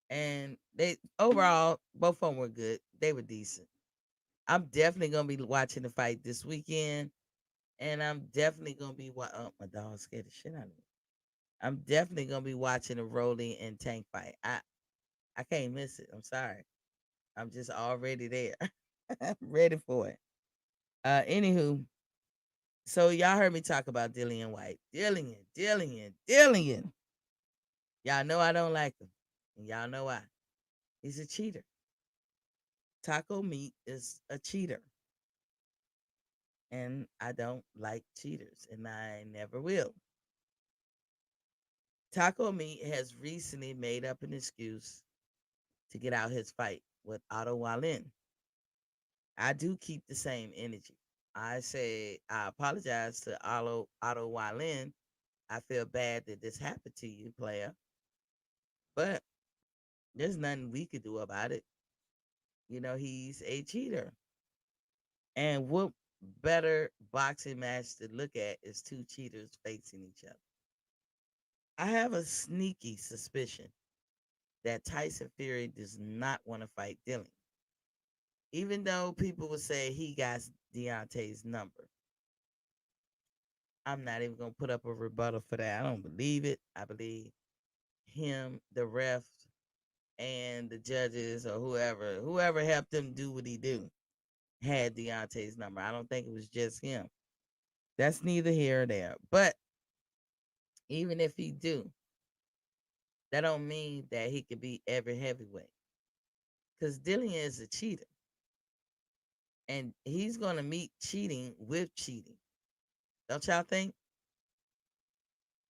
And they overall both of them were good. They were decent. I'm definitely gonna be watching the fight this weekend, and I'm definitely gonna be oh, my dog scared the shit out of me. I'm definitely gonna be watching the Rolling and Tank fight. I can't miss it. I'm sorry. I'm just already there. I'm ready for it. Anywho, so y'all heard me talk about Dillian White. Dillian. Y'all know I don't like him. And y'all know why. He's a cheater. Taco meat is a cheater. And I don't like cheaters, and I never will. Taco meat has recently made up an excuse to get out his fight with Otto Wallin. I do keep the same energy. I say I apologize to Otto Wylin. I feel bad that this happened to you, player. But there's nothing we could do about it. He's a cheater. And what better boxing match to look at is two cheaters facing each other? I have a sneaky suspicion that Tyson Fury does not want to fight Dillian. Even though people would say he got Deontay's number. I'm not even gonna put up a rebuttal for that. I don't believe it. I believe him, the ref, and the judges or whoever helped him do what he do, had Deontay's number. I don't think it was just him. That's neither here or there. But even if he do, that don't mean that he could beat every heavyweight. Because Dillian is a cheater. And he's gonna meet cheating with cheating. Don't y'all think?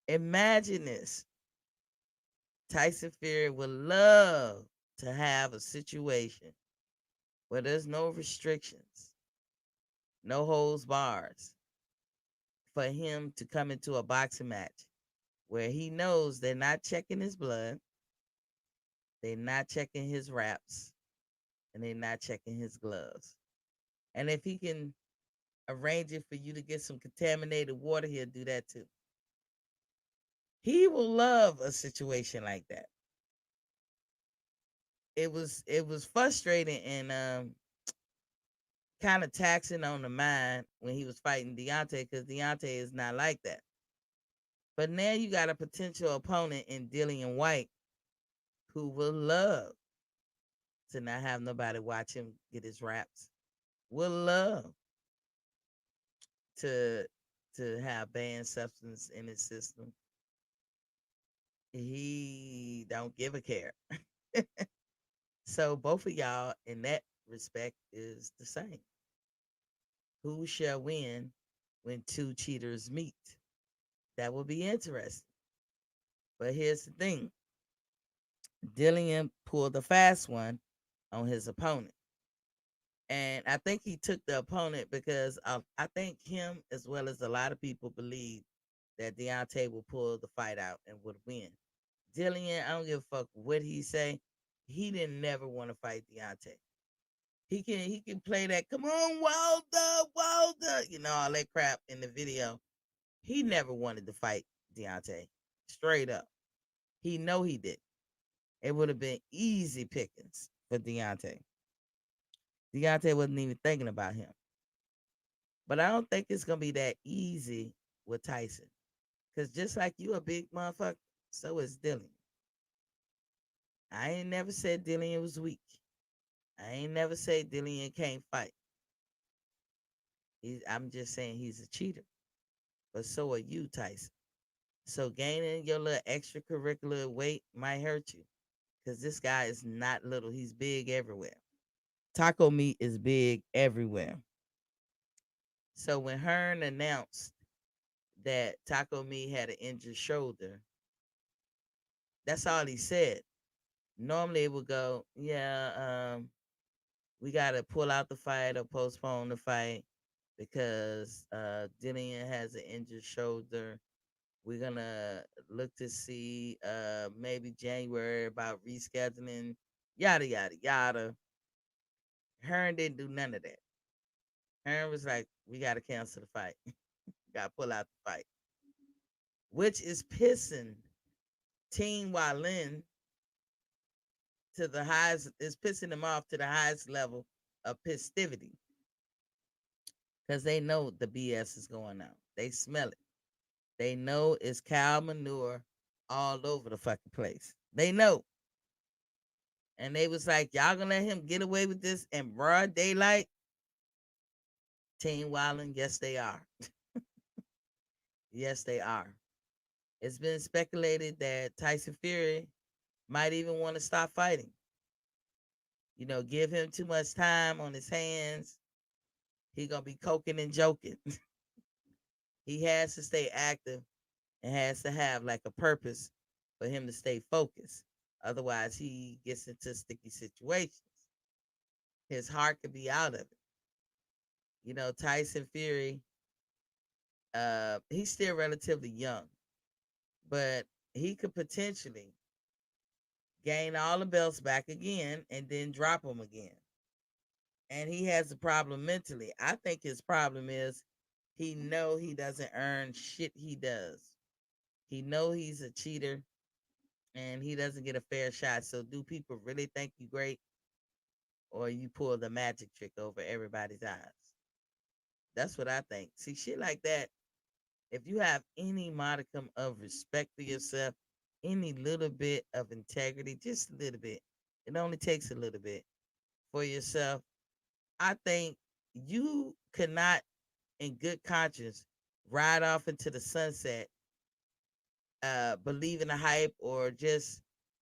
Imagine this. Tyson Fury would love to have a situation where there's no restrictions, no holds bars, for him to come into a boxing match where he knows they're not checking his blood, they're not checking his wraps, and they're not checking his gloves. And if he can arrange it for you to get some contaminated water, he'll do that too. He will love a situation like that. It was frustrating and kind of taxing on the mind when he was fighting Deontay, because Deontay is not like that. But now you got a potential opponent in Dillian White who will love to not have nobody watch him get his raps. Will love to have banned substance in his system. He don't give a care. So both of y'all in that respect is the same. Who shall win when two cheaters meet? That will be interesting. But here's the thing. Dillian pulled a fast one on his opponent. And I think he took the opponent because I think him, as well as a lot of people, believe that Deontay will pull the fight out and would win. Dillian, I don't give a fuck what he say. He didn't never want to fight Deontay. He can play that, come on, Wilder, all that crap in the video. He never wanted to fight Deontay. Straight up. He know he did. It would have been easy pickings for Deontay. Deontay wasn't even thinking about him. But I don't think it's gonna be that easy with Tyson. Cause just like you a big motherfucker, so is Dillian. I ain't never said Dillian was weak. I ain't never said Dillian can't fight. I'm just saying he's a cheater. But so are you, Tyson. So gaining your little extracurricular weight might hurt you. Cause this guy is not little. He's big everywhere. Taco meat is big everywhere. So when Hearn announced that Taco meat had an injured shoulder, that's all he said. Normally it would go, yeah, we gotta pull out the fight or postpone the fight because Dillian has an injured shoulder. We're gonna look to see maybe January about rescheduling, yada yada yada. Hearn didn't do none of that. Hearn was like, we gotta cancel the fight. Gotta pull out the fight. Which is pissing Team Wylin to the highest, is pissing them off to the highest level of festivity. Because they know the BS is going on. They smell it. They know it's cow manure all over the fucking place. They know. And they was like, y'all gonna let him get away with this in broad daylight? Team Wildin', yes they are. Yes they are. It's been speculated that Tyson Fury might even want to stop fighting. Give him too much time on his hands. He gonna be coking and joking. He has to stay active and has to have like a purpose for him to stay focused. Otherwise, he gets into sticky situations. His heart could be out of it. Tyson Fury, he's still relatively young, but he could potentially gain all the belts back again and then drop them again. And he has a problem mentally. I think his problem is he doesn't earn shit he does. He know he's a cheater and he doesn't get a fair shot. So do people really think you great, or you pull the magic trick over everybody's eyes? That's what I think. See, shit like that, if you have any modicum of respect for yourself, any little bit of integrity, just a little bit, it only takes a little bit for yourself. I think you cannot, in good conscience, ride off into the sunset, believing the hype or just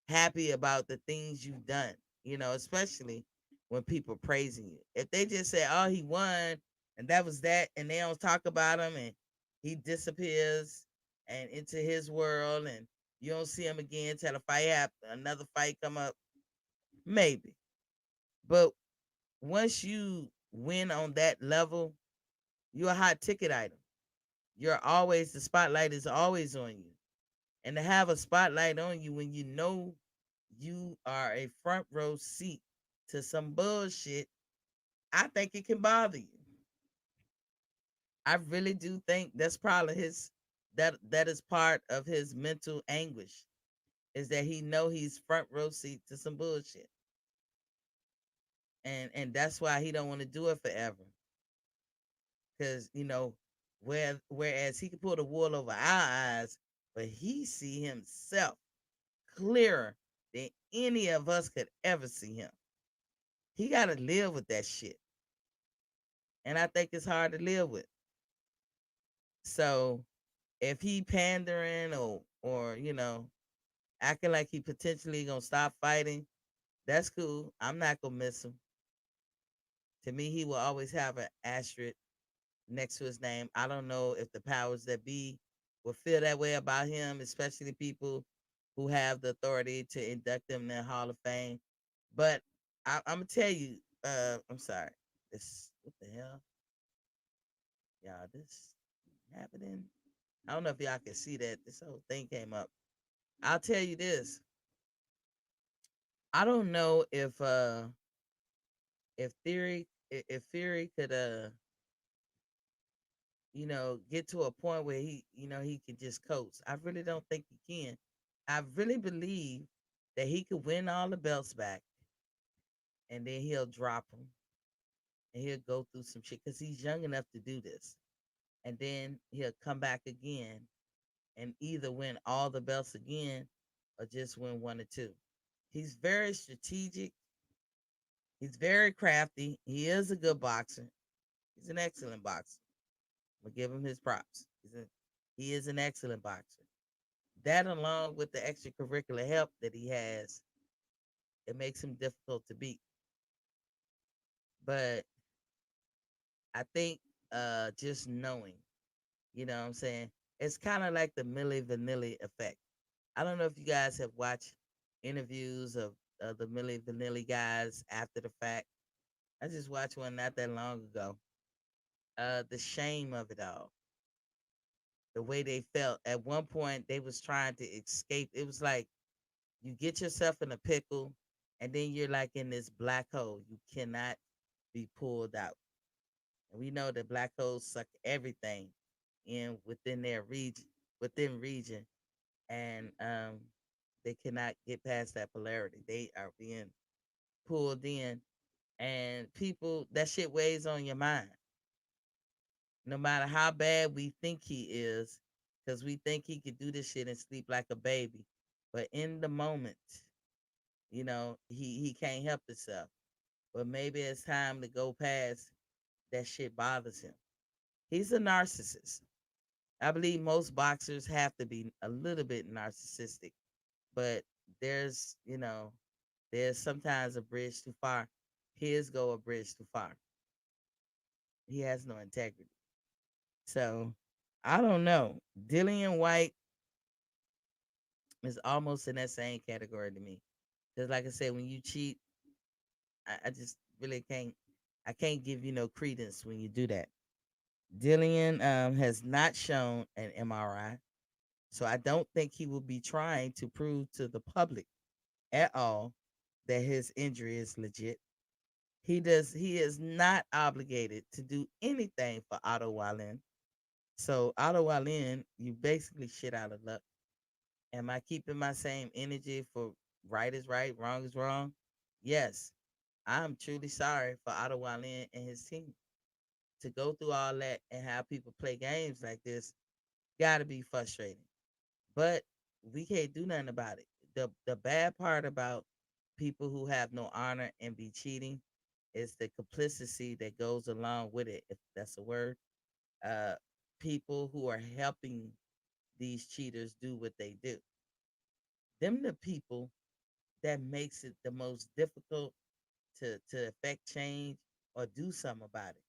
happy about the things you've done, especially when people praising you. If they just say, oh, he won and that was that, and they don't talk about him and he disappears and into his world and you don't see him again till the fight happen, another fight come up, maybe. But once you win on that level, you're a hot ticket item. The spotlight is always on you. And to have a spotlight on you when you know you are a front row seat to some bullshit, I think it can bother you. I really do think that's probably that is part of his mental anguish, is that he know he's front row seat to some bullshit. And that's why he don't want to do it forever. Cause whereas he could pull the wool over our eyes, but he see himself clearer than any of us could ever see him. He got to live with that shit. And I think it's hard to live with. So if he pandering or acting like he potentially gonna stop fighting, that's cool. I'm not gonna miss him. To me, he will always have an asterisk next to his name. I don't know if the powers that be will feel that way about him, especially people who have the authority to induct him in the Hall of Fame. But I'm gonna tell you, I'm sorry. This what the hell, y'all? This happening? I don't know if y'all can see that. This whole thing came up. I'll tell you this. I don't know if Theory could get to a point where he can just coast. I really don't think he can. I really believe that he could win all the belts back and then he'll drop them and he'll go through some shit because he's young enough to do this. And then he'll come back again and either win all the belts again or just win one or two. He's very strategic. He's very crafty. He is a good boxer. He's an excellent boxer. I'm gonna give him his props. He is an excellent boxer. That, along with the extracurricular help that he has, it makes him difficult to beat. But I think just knowing, what I'm saying, it's kind of like the Milli Vanilli effect. I don't know if you guys have watched interviews of the Milli Vanilli guys after the fact. I just watched one not that long ago. The shame of it all, the way they felt. At one point, they was trying to escape. It was like you get yourself in a pickle, and then you're like in this black hole. You cannot be pulled out. And we know that black holes suck everything in within region, and they cannot get past that polarity. They are being pulled in, and people, that shit weighs on your mind. No matter how bad we think he is, because we think he could do this shit and sleep like a baby, but in the moment, he can't help himself. But maybe it's time to go past that shit bothers him. He's a narcissist. I believe most boxers have to be a little bit narcissistic, but there's sometimes a bridge too far. His go a bridge too far. He has no integrity. So I don't know. Dillian White is almost in that same category to me. Because like I said, when you cheat, I just really can't. I can't give you no credence when you do that. Dillian has not shown an MRI, so I don't think he will be trying to prove to the public at all that his injury is legit. He is not obligated to do anything for Otto Wallin. So Otto Wallin, you basically shit out of luck. Am I keeping my same energy for right is right, wrong is wrong? Yes. I'm truly sorry for Otto Wallin and his team. To go through all that and have people play games like this gotta be frustrating. But we can't do nothing about it. The bad part about people who have no honor and be cheating is the complicity that goes along with it, if that's a word. Uh People who are helping these cheaters do what they do. Them the people that makes it the most difficult to affect change or do something about it.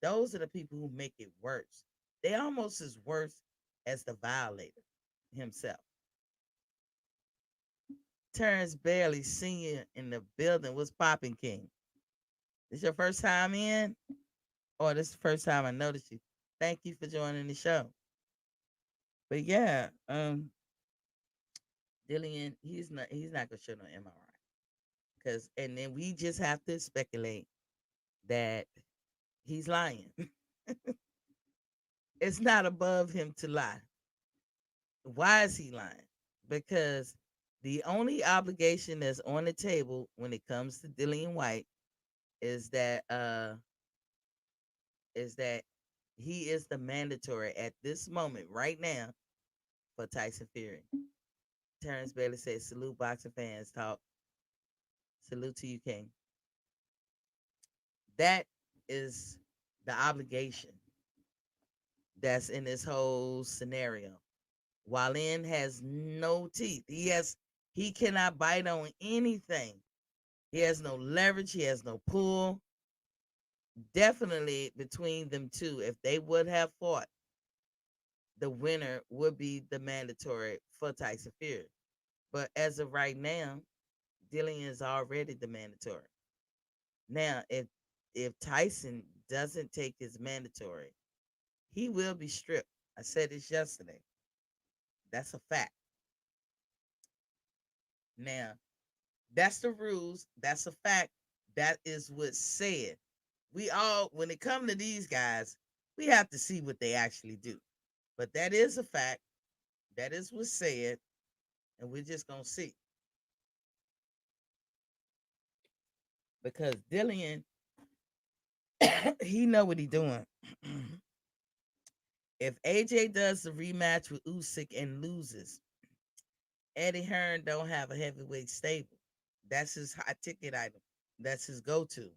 Those are the people who make it worse. They almost as worse as the violator himself. Terrence Bailey Sr. in the building. What's popping, King? This your first time in? Or this is the first time I noticed you? Thank you for joining the show. But yeah, Dillian, he's not gonna show no MRI. Cause and then we just have to speculate that he's lying. It's not above him to lie. Why is he lying? Because the only obligation that's on the table when it comes to Dillian White is that he is the mandatory at this moment right now for Tyson Fury. Terrence Bailey says, "Salute boxing fans. Talk. Salute to you, King." That is the obligation that's in this whole scenario. Wallin has no teeth. He cannot bite on anything. He has no leverage. He has no pull. Definitely between them two, if they would have fought, the winner would be the mandatory for Tyson Fury. But as of right now, Dillian is already the mandatory. Now, if Tyson doesn't take his mandatory, he will be stripped. I said this yesterday. That's a fact. Now, that's the rules. That's a fact. That is what's said. We all, when it comes to these guys, we have to see what they actually do. But that is a fact. That is what's said, and we're just gonna see because Dillian, he know what he doing. If AJ does the rematch with Usyk and loses, Eddie Hearn don't have a heavyweight stable. That's his hot ticket item. That's his go-to.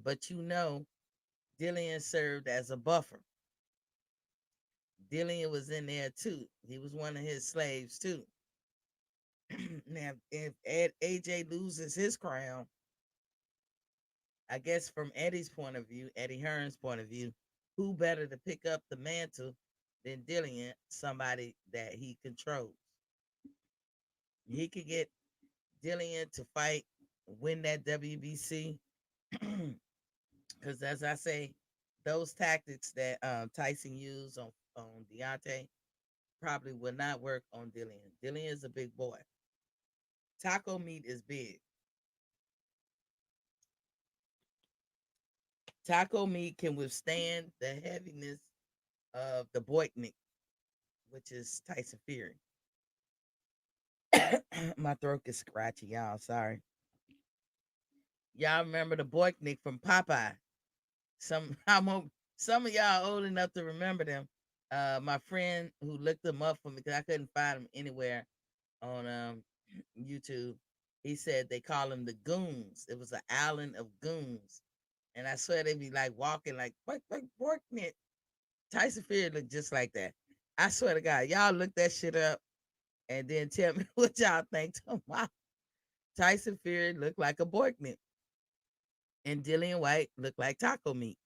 But Dillian served as a buffer. Dillian was in there too. He was one of his slaves too. Now, if AJ loses his crown, I guess from Eddie's point of view, Eddie Hearn's point of view, who better to pick up the mantle than Dillian, somebody that he controls? He could get Dillian to fight, win that WBC, because as I say, those tactics that Tyson used on Deontay probably would not work on Dillian. Dillian is a big boy. Taco meat is big. Taco meat can withstand the heaviness of the Boyknik, which is Tyson Fury. My throat is scratchy, y'all. Sorry. Y'all remember the Boyknik from Popeye? Some some of y'all old enough to remember them. My friend who looked them up for me because I couldn't find them anywhere on YouTube. He said they call them the goons. It was an island of goons, and I swear they be like walking like Boyknik. Tyson Fury looked just like that. I swear to God, y'all look that shit up and then tell me what y'all think. Wow, Tyson Fury looked like a Boyknik, and Dillian White looked like taco meat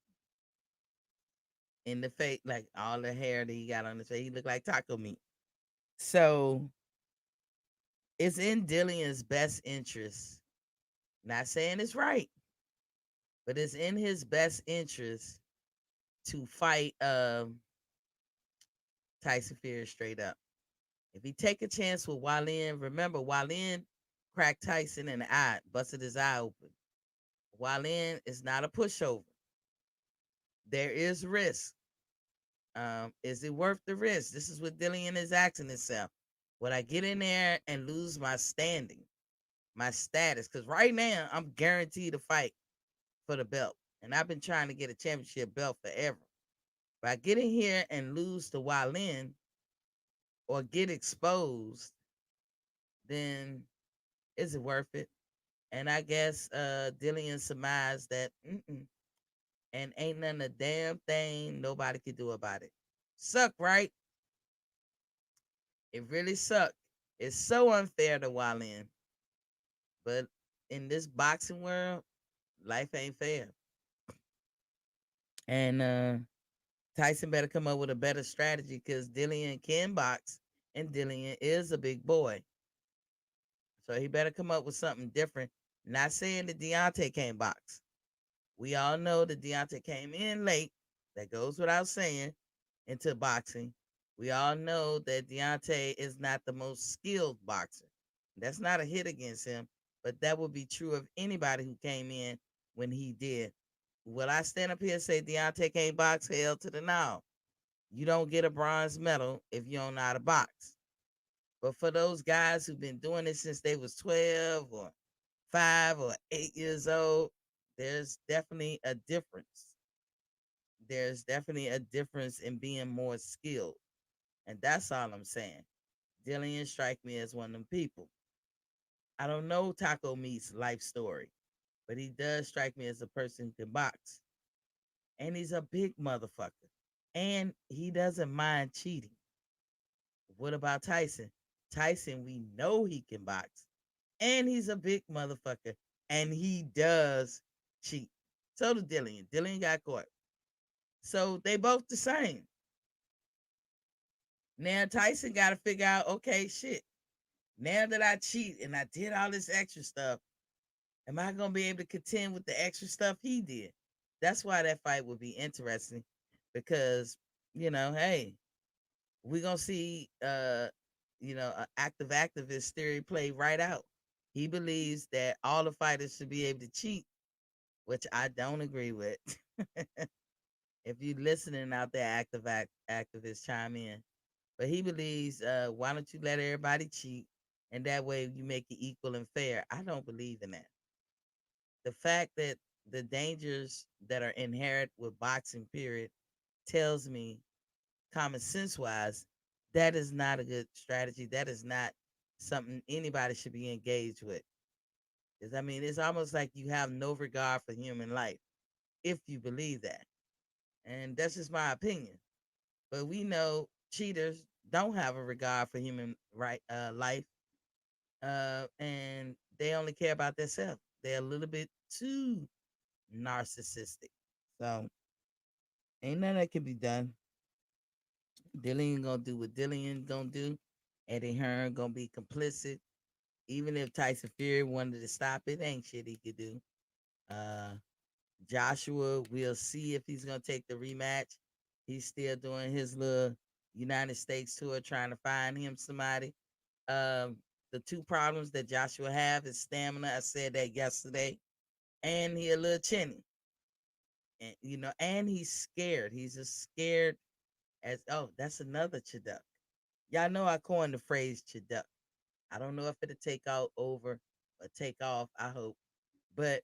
in the face, like all the hair that he got on his face. He looked like taco meat. So it's in Dillian's best interest. Not saying it's right, but it's in his best interest to fight Tyson Fury straight up. If he take a chance with Wallin, remember Wallin cracked Tyson in the eye, busted his eye open. Wallin is not a pushover. There is risk. Is it worth the risk? This is what Dillian is asking himself. Would I get in there and lose my standing, my status? Because right now I'm guaranteed to fight for the belt, and I've been trying to get a championship belt forever. If I get in here and lose to Wallin or get exposed, then is it worth it? And I guess Dillian surmised that, and ain't nothing a damn thing nobody could do about it. Suck, right? It really sucked. It's so unfair to Wallin, but in this boxing world, life ain't fair. And Tyson better come up with a better strategy because Dillian can box, and Dillian is a big boy. So he better come up with something different. Not saying that Deontay can't box. We all know that Deontay came in late. That goes without saying into boxing. We all know that Deontay is not the most skilled boxer. That's not a hit against him, but that would be true of anybody who came in when he did. Will I stand up here and say Deontay can't box? Hell to the no. You don't get a bronze medal if you don't know how to box. But for those guys who've been doing it since they was 12 or 5 or 8 years old, there's definitely a difference. There's definitely a difference in being more skilled. And that's all I'm saying. Dillian strike me as one of them people. I don't know Taco Meat's life story, but he does strike me as a person who can box. And he's a big motherfucker. And he doesn't mind cheating. What about Tyson? Tyson, we know he can box. And he's a big motherfucker. And he does cheat. So does Dillian. Dillian got caught. So they both the same. Now Tyson got to figure out, okay, shit. Now that I cheat and I did all this extra stuff, am I gonna be able to contend with the extra stuff he did? That's why that fight would be interesting, because hey, we're gonna see active activist theory play right out. He believes that all the fighters should be able to cheat, which I don't agree with. If you're listening out there, activists, chime in. But he believes, why don't you let everybody cheat, and that way you make it equal and fair? I don't believe in that. The fact that the dangers that are inherent with boxing, period, tells me, common sense wise, that is not a good strategy. That is not something anybody should be engaged with. Because I mean, it's almost like you have no regard for human life if you believe that. And that's just my opinion. But we know cheaters don't have a regard for human life, and they only care about themselves. They're a little bit too narcissistic. So ain't nothing that can be done. Dillian gonna do what Dillian gonna do. Eddie Hearn gonna be complicit. Even if Tyson Fury wanted to stop it, ain't shit he could do. Uh, Joshua, we'll see if he's gonna take the rematch. He's still doing his little United States tour, trying to find him somebody. Um, the two problems that Joshua have is stamina. I said that yesterday, and he a little chinny, and and he's scared. He's just scared as that's another Chiduk. Y'all know I coined the phrase Chiduk. I don't know if it'll take out over or take off. I hope, but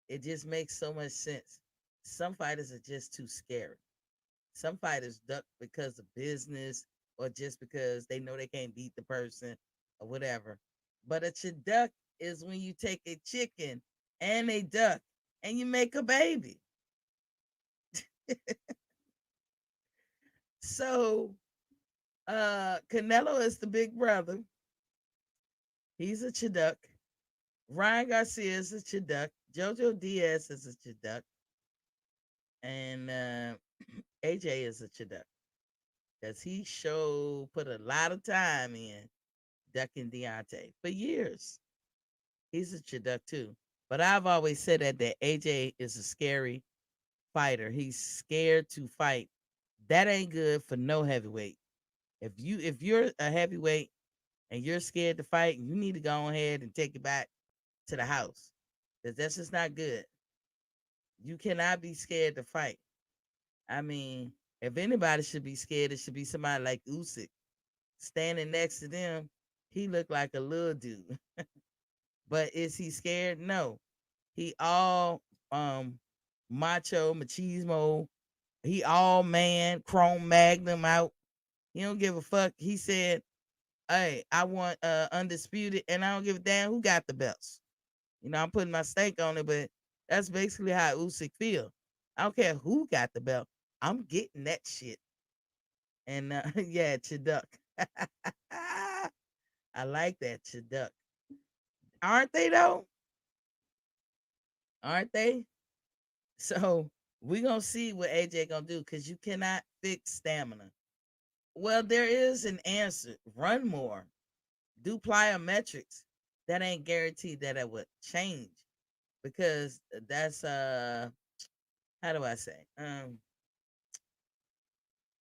it just makes so much sense. Some fighters are just too scary. Some fighters duck because of business or just because they know they can't beat the person or whatever. But a Chiduk is when you take a chicken and a duck and you make a baby. So Canelo is the big brother. He's a Chiduk. Ryan Garcia is a Chiduk. Jojo Diaz is a Chiduk. And AJ is a Chiduk. Because he put a lot of time in ducking Deontay for years. He's a Chiduk too. But I've always said that AJ is a scary fighter. He's scared to fight. That ain't good for no heavyweight. If you're a heavyweight and you're scared to fight, you need to go ahead and take it back to the house. Because that's just not good. You cannot be scared to fight. I mean, if anybody should be scared, it should be somebody like Usyk. Standing next to them, he looked like a little dude. But is he scared? No. He all macho, machismo. He all man, chrome magnum out. He don't give a fuck. He said, "Hey, I want undisputed, and I don't give a damn who got the belts. I'm putting my stake on it, but that's basically how Usyk feel. I don't care who got the belt. I'm getting that shit." And yeah, Chiduk. I like that Chiduk. Aren't they though? Aren't they? So we gonna see what AJ gonna do because you cannot fix stamina. Well, there is an answer. Run more. Do plyometrics. That ain't guaranteed that it would change because that's how do I say?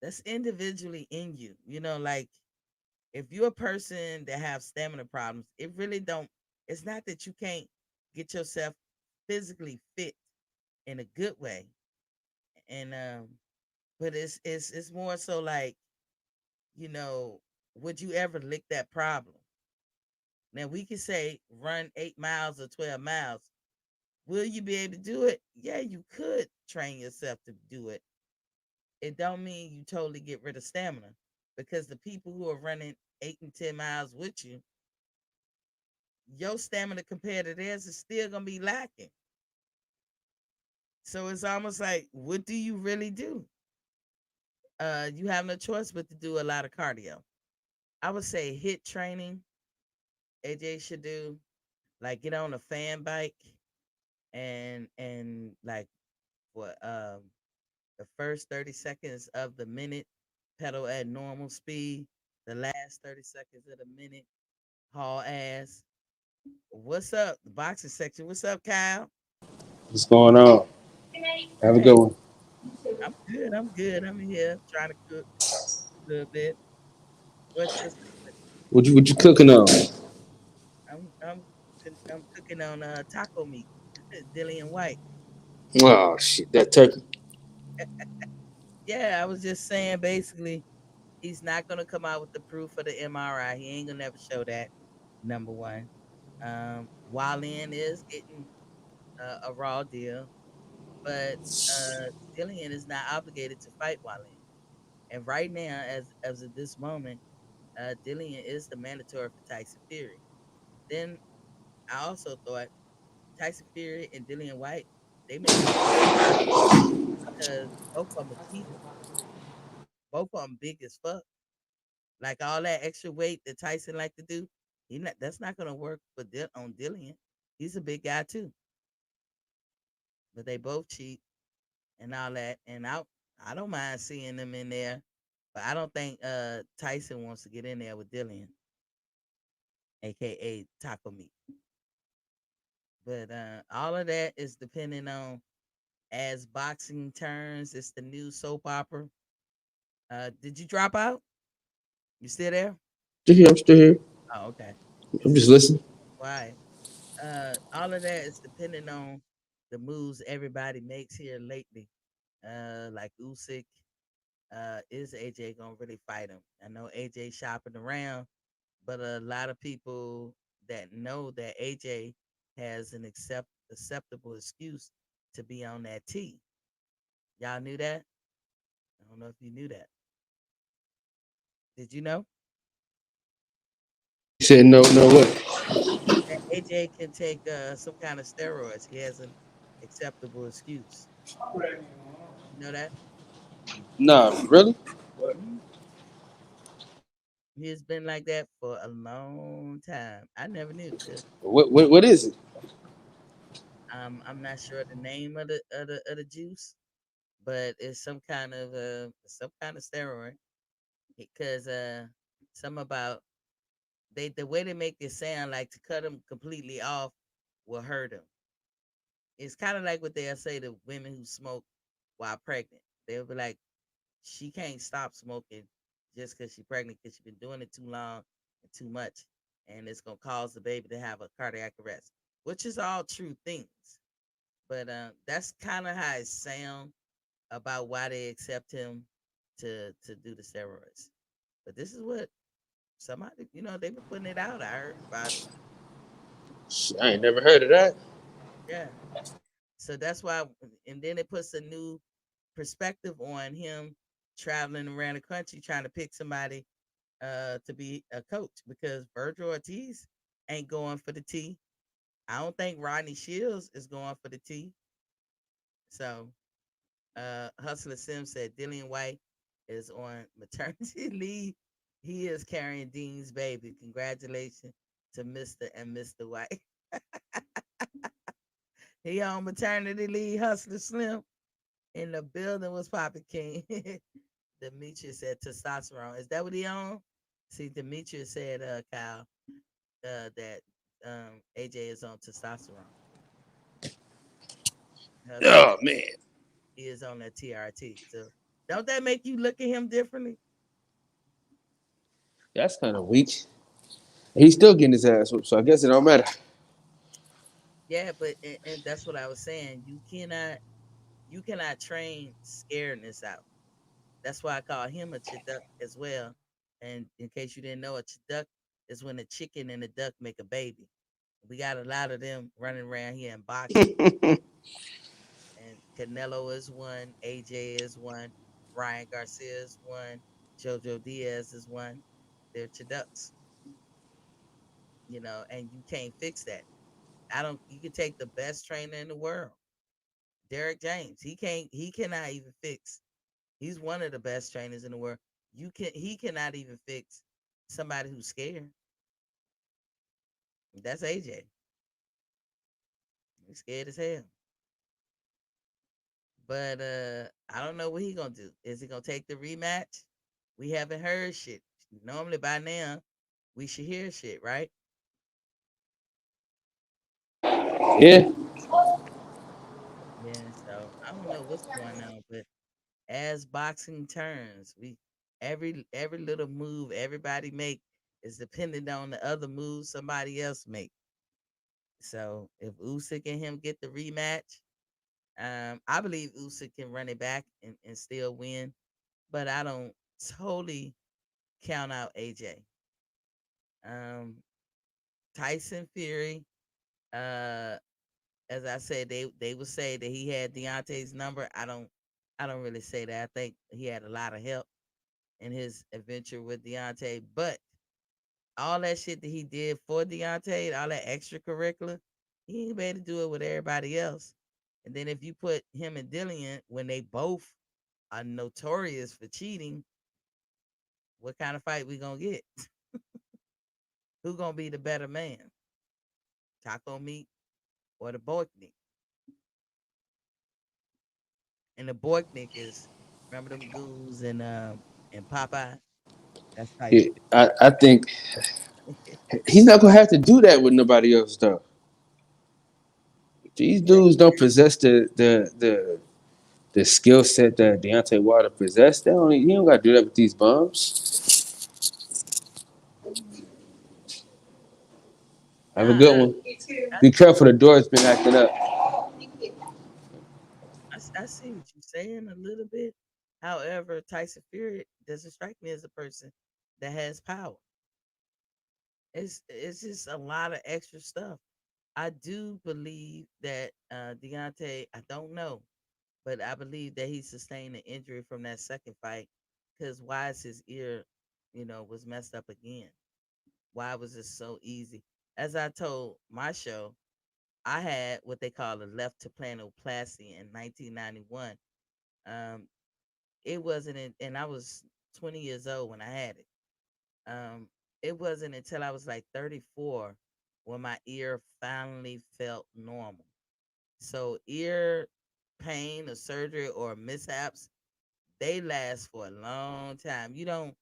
That's individually in you. Like if you're a person that have stamina problems, it really don't. It's not that you can't get yourself physically fit in a good way, and but it's more so like you know, would you ever lick that problem? Now we can say run 8 miles or 12 miles. Will you be able to do it? Yeah, you could train yourself to do it. It don't mean you totally get rid of stamina because the people who are running 8 and 10 miles with you, your stamina compared to theirs is still gonna be lacking. So it's almost like, what do you really do? You have no choice but to do a lot of cardio. I would say hit training. AJ should do like get on a fan bike and like what the first 30 seconds of the minute pedal at normal speed, the last 30 seconds of the minute haul ass. What's up? The boxing section. What's up, Kyle? What's going on? Have a good Hey, one. I'm good. I'm good. I'm here trying to cook a little bit. What's your secret? What you cooking on? I'm cooking on taco meat, Dillian White. Oh shit, that turkey. Yeah, I was just saying basically he's not gonna come out with the proof of the MRI. He ain't gonna never show that. Number one. Wallin is getting a raw deal, but Dillian is not obligated to fight Wallin. And right now, as of this moment, Dillian is the mandatory for Tyson Fury. Then I also thought Tyson Fury and Dillian White they make a good fight because both of them are cheaters. Both of them big as fuck. Like all that extra weight that Tyson like to do, that's not gonna work on Dillian. He's a big guy too, but they both cheat and all that. And I don't mind seeing them in there, but I don't think Tyson wants to get in there with Dillian, aka Taco Meat. But all of that is depending on as boxing turns. It's the new soap opera. Did you drop out? You still there? Still here. I'm still here. Oh, okay. I'm It's just listening. quiet. All of that is depending on the moves everybody makes here lately. Like Usyk, is AJ gonna really fight him? I know AJ shopping around, but a lot of people that know that AJ has an acceptable excuse to be on that T. Y'all knew that? I don't know if you knew that. Did you know You said no, no what? that AJ can take some kind of steroids? He has an acceptable excuse. You know that? Nah, really? Mhm. He's been like that for a long time. I never knew because What is it? I'm not sure the name of the juice, but it's some kind of steroid because some about the way they make it sound like to cut him completely off will hurt him. It's kind of like what they'll say to women who smoke while pregnant. They'll be like, she can't stop smoking just because she's pregnant because she's been doing it too long and too much, and it's gonna cause the baby to have a cardiac arrest, which is all true things. But that's kind of how it sounds about why they accept him to do the steroids. But this is what somebody, they've been putting it out. I heard about it. I ain't never heard of that. Yeah. So that's why, and then it puts a new perspective on him traveling around the country trying to pick somebody to be a coach because Virgil Ortiz ain't going for the T. I don't think Rodney Shields is going for the T. So Hustler Sims said Dillian White is on maternity leave. He is carrying Dean's baby. Congratulations to Mr. and Mr. White. He on maternity leave, Hustler Slim. In the building was Poppy King. Demetrius said testosterone. Is that what he on? See, Demetrius said, Kyle, that AJ is on testosterone. Hustler Oh man, he is on that TRT. So don't that make you look at him differently? that's kind of weak. He's still getting his ass whooped, so I guess it don't matter. Yeah, but and that's what I was saying. You cannot train scaredness out. That's why I call him a chiduck as well. And in case you didn't know, a chiduck is when a chicken and a duck make a baby. We got a lot of them running around here in boxing. And Canelo is one, AJ is one, Ryan Garcia is one, Jojo Diaz is one. They're chiducks, and you can't fix that. I don't. You can take the best trainer in the world, Derek James. He cannot even fix. He's one of the best trainers in the world. He cannot even fix somebody who's scared. That's AJ. He's scared as hell. But I don't know what he gonna do. Is he gonna take the rematch? We haven't heard shit. Normally by now we should hear shit, right? Yeah, Yeah. So I don't know what's going on, but as boxing turns, we every little move everybody make is dependent on the other move somebody else make. So if Usyk and him get the rematch, I believe Usyk can run it back and still win, but I don't totally count out AJ. Um, Tyson Fury, uh, as I said, they would say that he had Deontay's number. I don't really say that. I think he had a lot of help in his adventure with Deontay, but all that shit that he did for Deontay, all that extracurricular, he ain't able to do it with everybody else. And then if you put him and Dillian when they both are notorious for cheating, what kind of fight we gonna get? Who gonna be the better man? Taco meat or the Boyknik? And the Boyknik is remember them goons and Popeye? That's yeah. Tyson. I think he's not gonna have to do that with nobody else though. These Yeah, dudes don't possess the skill set that Deontay Wilder possessed. He don't got to do that with these bums. Have a nah, good one. I, Be careful, the door's been acting up. I see what you're saying a little bit. However, Tyson Fury doesn't strike me as a person that has power. It's just a lot of extra stuff. I do believe that Deontay, I don't know, but I believe that he sustained an injury from that second fight because why is his ear, was messed up again? Why was it so easy? As I told my show, I had what they call a left to planoplasty in 1991. Um, it wasn't, and I was 20 years old when I had it. Um, it wasn't until I was like 34 when my ear finally felt normal. So ear pain or surgery or mishaps, they last for a long time. You don't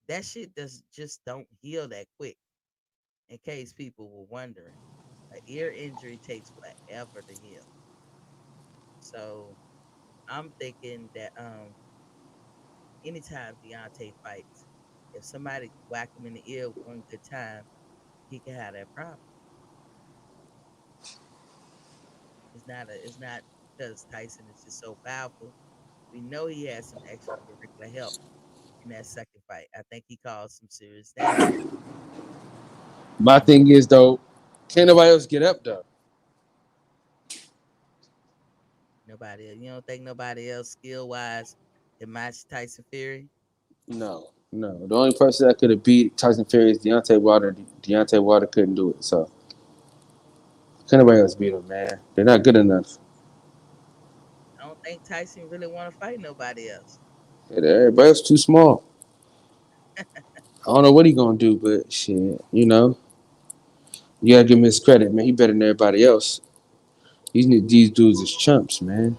that shit does just don't heal that quick. In case people were wondering, an ear injury takes forever to heal. So I'm thinking that anytime Deontay fights, if somebody whack him in the ear one good time, he can have that problem. It's not because Tyson is just so powerful. We know he had some extracurricular help in that second fight. I think he caused some serious damage. My thing is though, can't nobody else get up though. Nobody, you don't think nobody else skill wise can match Tyson Fury? No, no. The only person that could have beat Tyson Fury is Deontay Wilder. Deontay Wilder couldn't do it, so can't nobody else beat him, man. They're not good enough. I don't think Tyson really want to fight nobody else. Everybody else too small. I don't know what he gonna do, but shit, you gotta give him his credit, man. He better than everybody else. These dudes is chumps, man.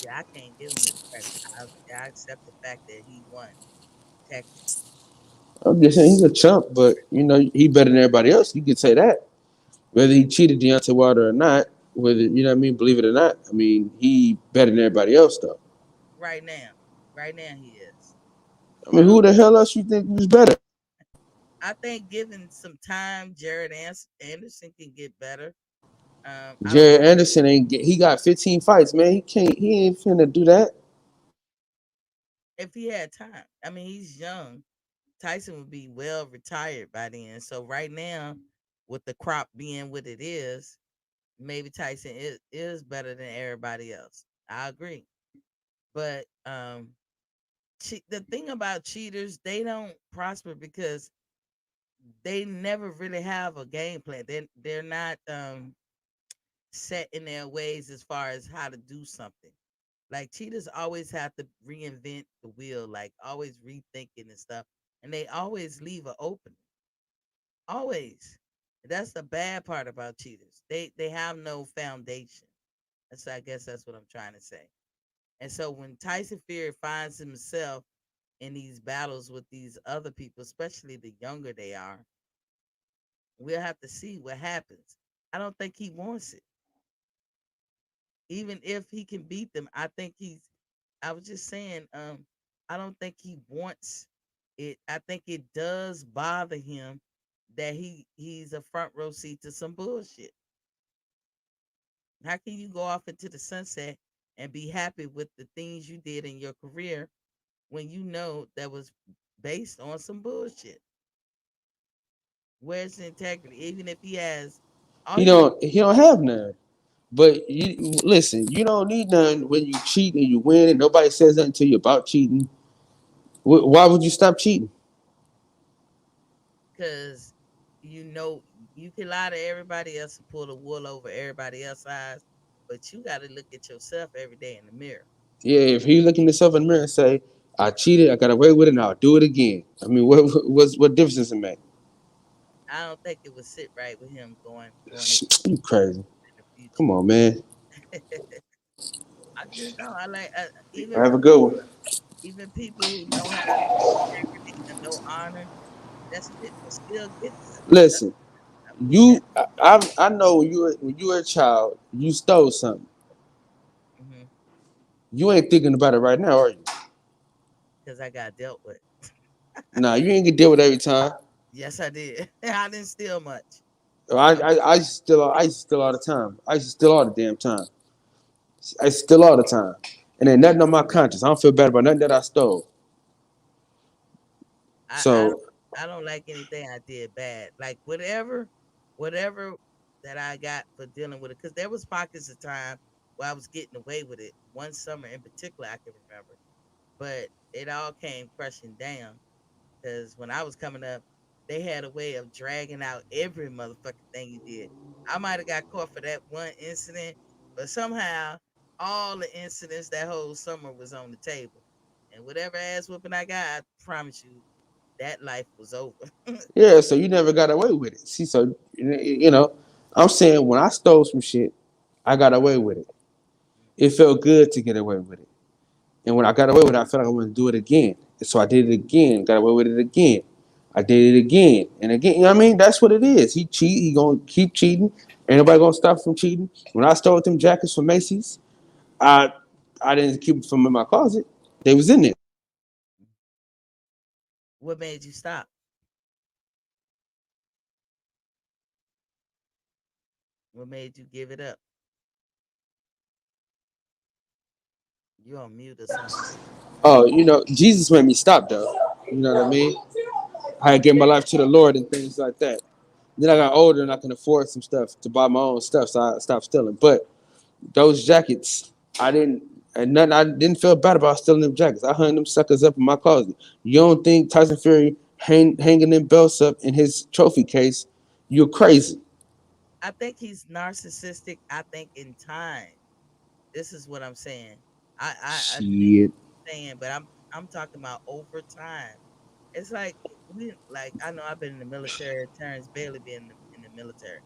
Yeah, I can't give him his credit. I accept the fact that he won technically. I'm just saying he's a chump, but he better than everybody else. You could say that. Whether he cheated Deontay Wilder or not, whether you know what I mean, believe it or not, I mean he better than everybody else though. Right now, right now he is. I mean, who the hell else you think was better? I think given some time, Anderson can get better. I don't Jared Anderson ain't get, he got 15 fights, man. He ain't finna do that. if he had time. I mean, he's young. Tyson would be well retired by then. So right now, with the crop being what it is, maybe Tyson is better than everybody else. I agree. But the thing about cheaters, they don't prosper because they never really have a game plan. They're not set in their ways as far as how to do something. Like cheaters always have to reinvent the wheel, like always rethinking and stuff, and they always leave an opening. Always. That's the bad part about cheaters. They have no foundation. That's I guess that's what I'm trying to say. And so when Tyson Fury finds himself in these battles with these other people, especially the younger they are, we'll have to see what happens. I don't think he wants it. Even if he can beat them, I was just saying, I don't think he wants it. I think it does bother him that he's a front row seat to some bullshit. How can you go off into the sunset and be happy with the things you did in your career when you know that was based on some bullshit? Where's the integrity? Even if he has all He he don't he don't have none. But you listen, you don't need none when you cheat and you win and nobody says nothing to you about cheating. Why would you stop cheating? because you know you can lie to everybody else and pull the wool over everybody else's eyes, but you got to look at yourself every day in the mirror. Yeah, if he look in himself in the mirror and say, "I cheated, I got away with it, and I'll do it again." I mean, what difference does it make? I don't think it would sit right with him going into You crazy? the future. Come on, man. I just don't. I like Have a good one. even people who know how to know integrity and know honor. That shit will still get to them. That's, Listen, I believe that. I know when you were a child, you stole something. Hmm. You ain't thinking about it right now, are you? Because I got dealt with. Nah, you ain't gonna deal with it every time. Yes, I did. I didn't steal much. I used to steal all the time. I used to steal all the damn time. I steal all the time. And ain't nothing on my conscience. I don't feel bad about nothing that I stole. I, I So don't I don't like anything I did bad. Like whatever that I got for dealing with it. Because there was pockets of time where I was getting away with it. One summer in particular, I can remember. But it all came crushing down because when I was coming up, they had a way of dragging out every motherfucking thing you did. I might have got caught for that one incident, but somehow all the incidents that whole summer was on the table. And whatever ass whooping I got, I promise you, that life was over. yeah, so you never got away with it. See, so I'm saying when I stole some shit, I got away with it. It felt good to get away with it. And when I got away with it, I felt like I wanted to do it again. And so I did it again, got away with it again. I did it again and again. You know what I mean? That's what it is. He gonna keep cheating. Ain't nobody gonna stop from cheating. When I stole them jackets from Macy's, I I didn't keep them from in my closet. They was in there. What made you stop? What made you give it up? You on mute or something? Oh, Jesus made me stop though. You know what I mean? I had gave my life to the Lord and things like that. Then I got older and I can afford some stuff to buy my own stuff, so I stopped stealing. But those jackets, I didn't, and nothing. I didn't feel bad about stealing them jackets. I hung them suckers up in my closet. You don't think Tyson Fury hanging them belts up in his trophy case? You're crazy. I think he's narcissistic. I think in time. This is what I'm saying. I see what Shit. you're saying, but I'm talking about over time. It's like like I know I've been in the military. Terrence Bailey being in the military.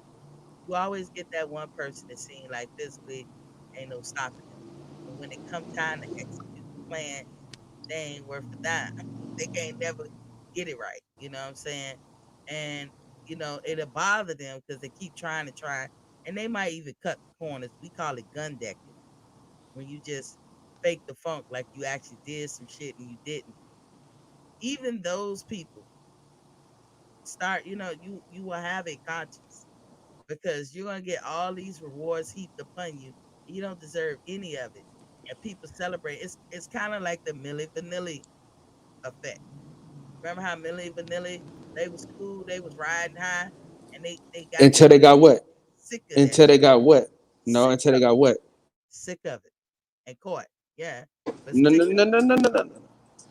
You always get that one person that seems like physically ain't no stopping them, but when it come time to execute the plan, they ain't worth a dime. They can't never get it right. You know what I'm saying? And it'll bother them because they keep trying to try, and they might even cut the corners. We call it gun decking when you just fake the funk like you actually did some shit and you didn't. Even those people start, you will have a conscience because you're gonna get all these rewards heaped upon you. And you don't deserve any of it, and people celebrate. It's kind of like the Milli Vanilli effect. Remember how Milli Vanilli, they was cool, they was riding high, and they got Until they got what? sick of that Until they shit, got what? No, sick until they of got what? sick of it, and caught. Yeah, but No, sick no, of no, no, no, no, no.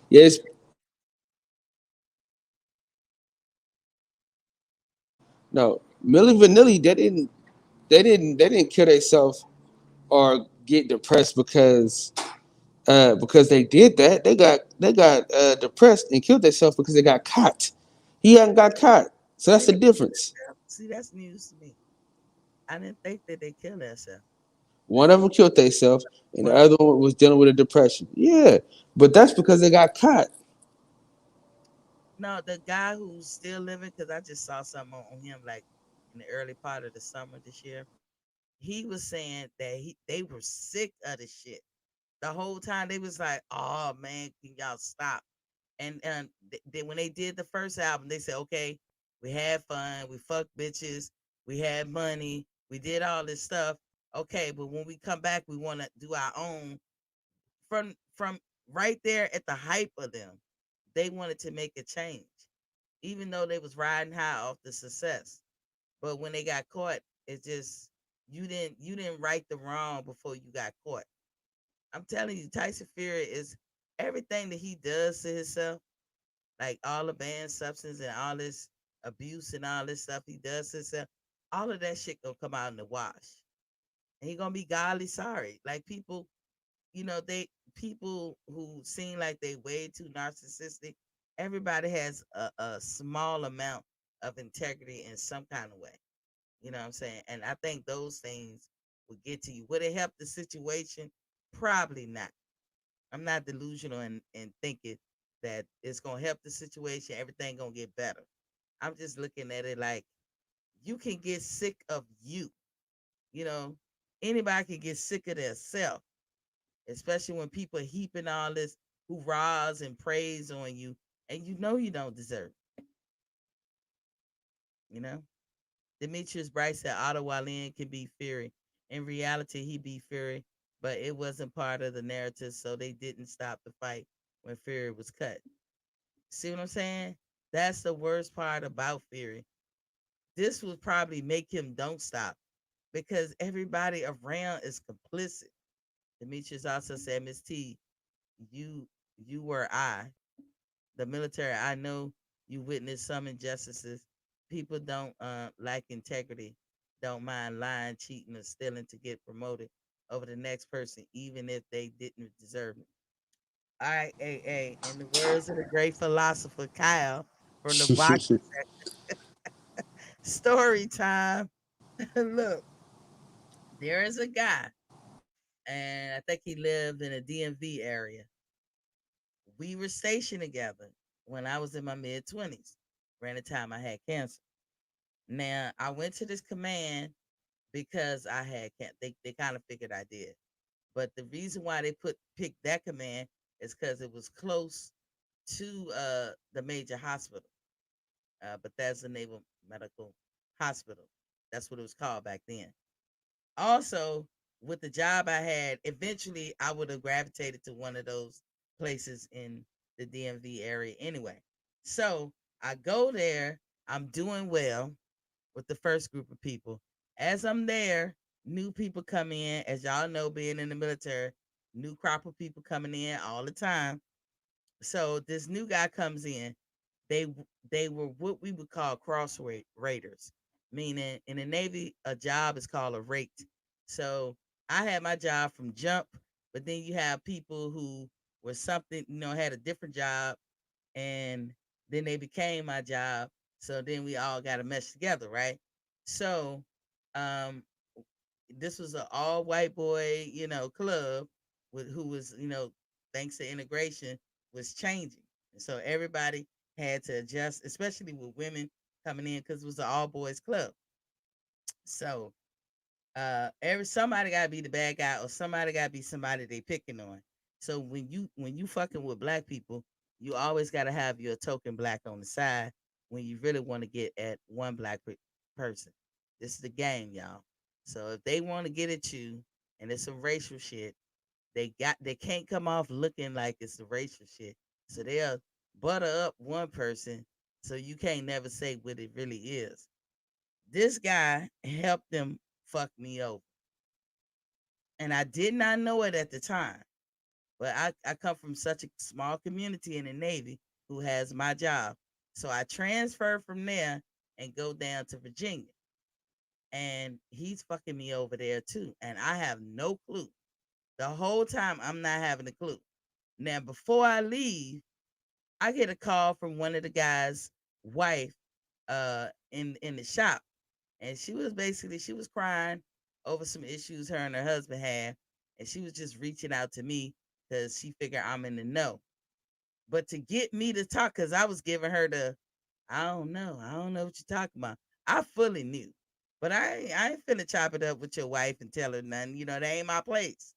Yes, no. Millie Vanilli, they didn't kill themselves or get depressed because they did that. They got depressed and killed themselves because they got caught. He hadn't got caught, so They that's the didn't kill difference. themselves. See, that's news to me. I didn't think that they killed themselves. One of them killed themselves, and the One of them. other one was dealing with a depression. Yeah, but that's because they got caught. No, the guy who's still living, because I just saw something on him like in the early part of the summer this year. He was saying that they were sick of the shit. The whole time they was like, "Oh man, can y'all stop?" And when they did the first album, they said, "Okay, we had fun, we fucked bitches, we had money, we did all this stuff. Okay, but when we come back, we want to do our own." From right there at the hype of them, they wanted to make a change, even though they was riding high off the success. But when they got caught, it just you didn't right the wrong before you got caught. I'm telling you, Tyson Fury is everything that he does to himself, like all the banned substance and all this abuse and all this stuff he does to himself. All of that shit gonna come out in the wash, and he gonna be godly sorry. Like people, they people who seem like they way too narcissistic. Everybody has a small amount of integrity in some kind of way. You know what I'm saying? And I think those things will get to you. Would it help the situation? Probably not. I'm not delusional and thinking that it's gonna help the situation, everything gonna get better. I'm just looking at it like you can get sick of you. You know, anybody can get sick of their self, especially when people heaping all this hoorahs and praise on you, and you don't deserve it, you know? Demetrius Bright said Otto Wallin can be Fury. In reality, he beat Fury, but it wasn't part of the narrative, so they didn't stop the fight when Fury was cut. See what I'm saying? That's the worst part about Fury. This would probably make him don't stop because everybody around is complicit. Demetrius also said, Miss T, you you were the military. I know you witnessed some injustices. People don't like integrity, don't mind lying, cheating, or stealing to get promoted over the next person, even if they didn't deserve it. All right, hey, in the words of the great philosopher Kyle from the box story time. Look, there is a guy, and I think he lived in a DMV area. We were stationed together when I was in my mid 20s, around the time I had cancer. Now, I went to this command because I had cancer. They kind of figured I did. But the reason why they picked that command is because it was close to the major hospital, Bethesda Naval Medical Hospital. That's what it was called back then. Also, with the job I had, eventually I would have gravitated to one of those places in the DMV area anyway. So I go there, I'm doing well with the first group of people. As I'm there, new people come in. As y'all know, being in the military, new crop of people coming in all the time. So this new guy comes in. They they were what we would call cross raiders, meaning in the Navy, a job is called a rate. So I had my job from jump, but then you have people who were something, had a different job, and then they became my job. So then we all got to mesh together, right? So um, this was an all white boy, club with who was, thanks to integration, was changing. And so everybody had to adjust, especially with women coming in because it was an all boys club. So every somebody gotta be the bad guy or somebody gotta be somebody they picking on. So when you fucking with black people, you always gotta have your token black on the side when you really want to get at one black person. This is the game, y'all. So if they want to get at you and it's some racial shit, they can't come off looking like it's the racial shit. So they'll butter up one person so you can't never say what it really is. This guy helped them fuck me over. And I did not know it at the time. But I come from such a small community in the Navy who has my job. So I transferred from there and go down to Virginia. And he's fucking me over there too. And I have no clue. The whole time I'm not having a clue. Now, before I leave, I get a call from one of the guys' wife in the shop. And she was crying over some issues her and her husband had. And she was just reaching out to me because she figured I'm in the know. But to get me to talk, because I was giving her I don't know what you're talking about. I fully knew. But I ain't finna chop it up with your wife and tell her nothing. That ain't my place.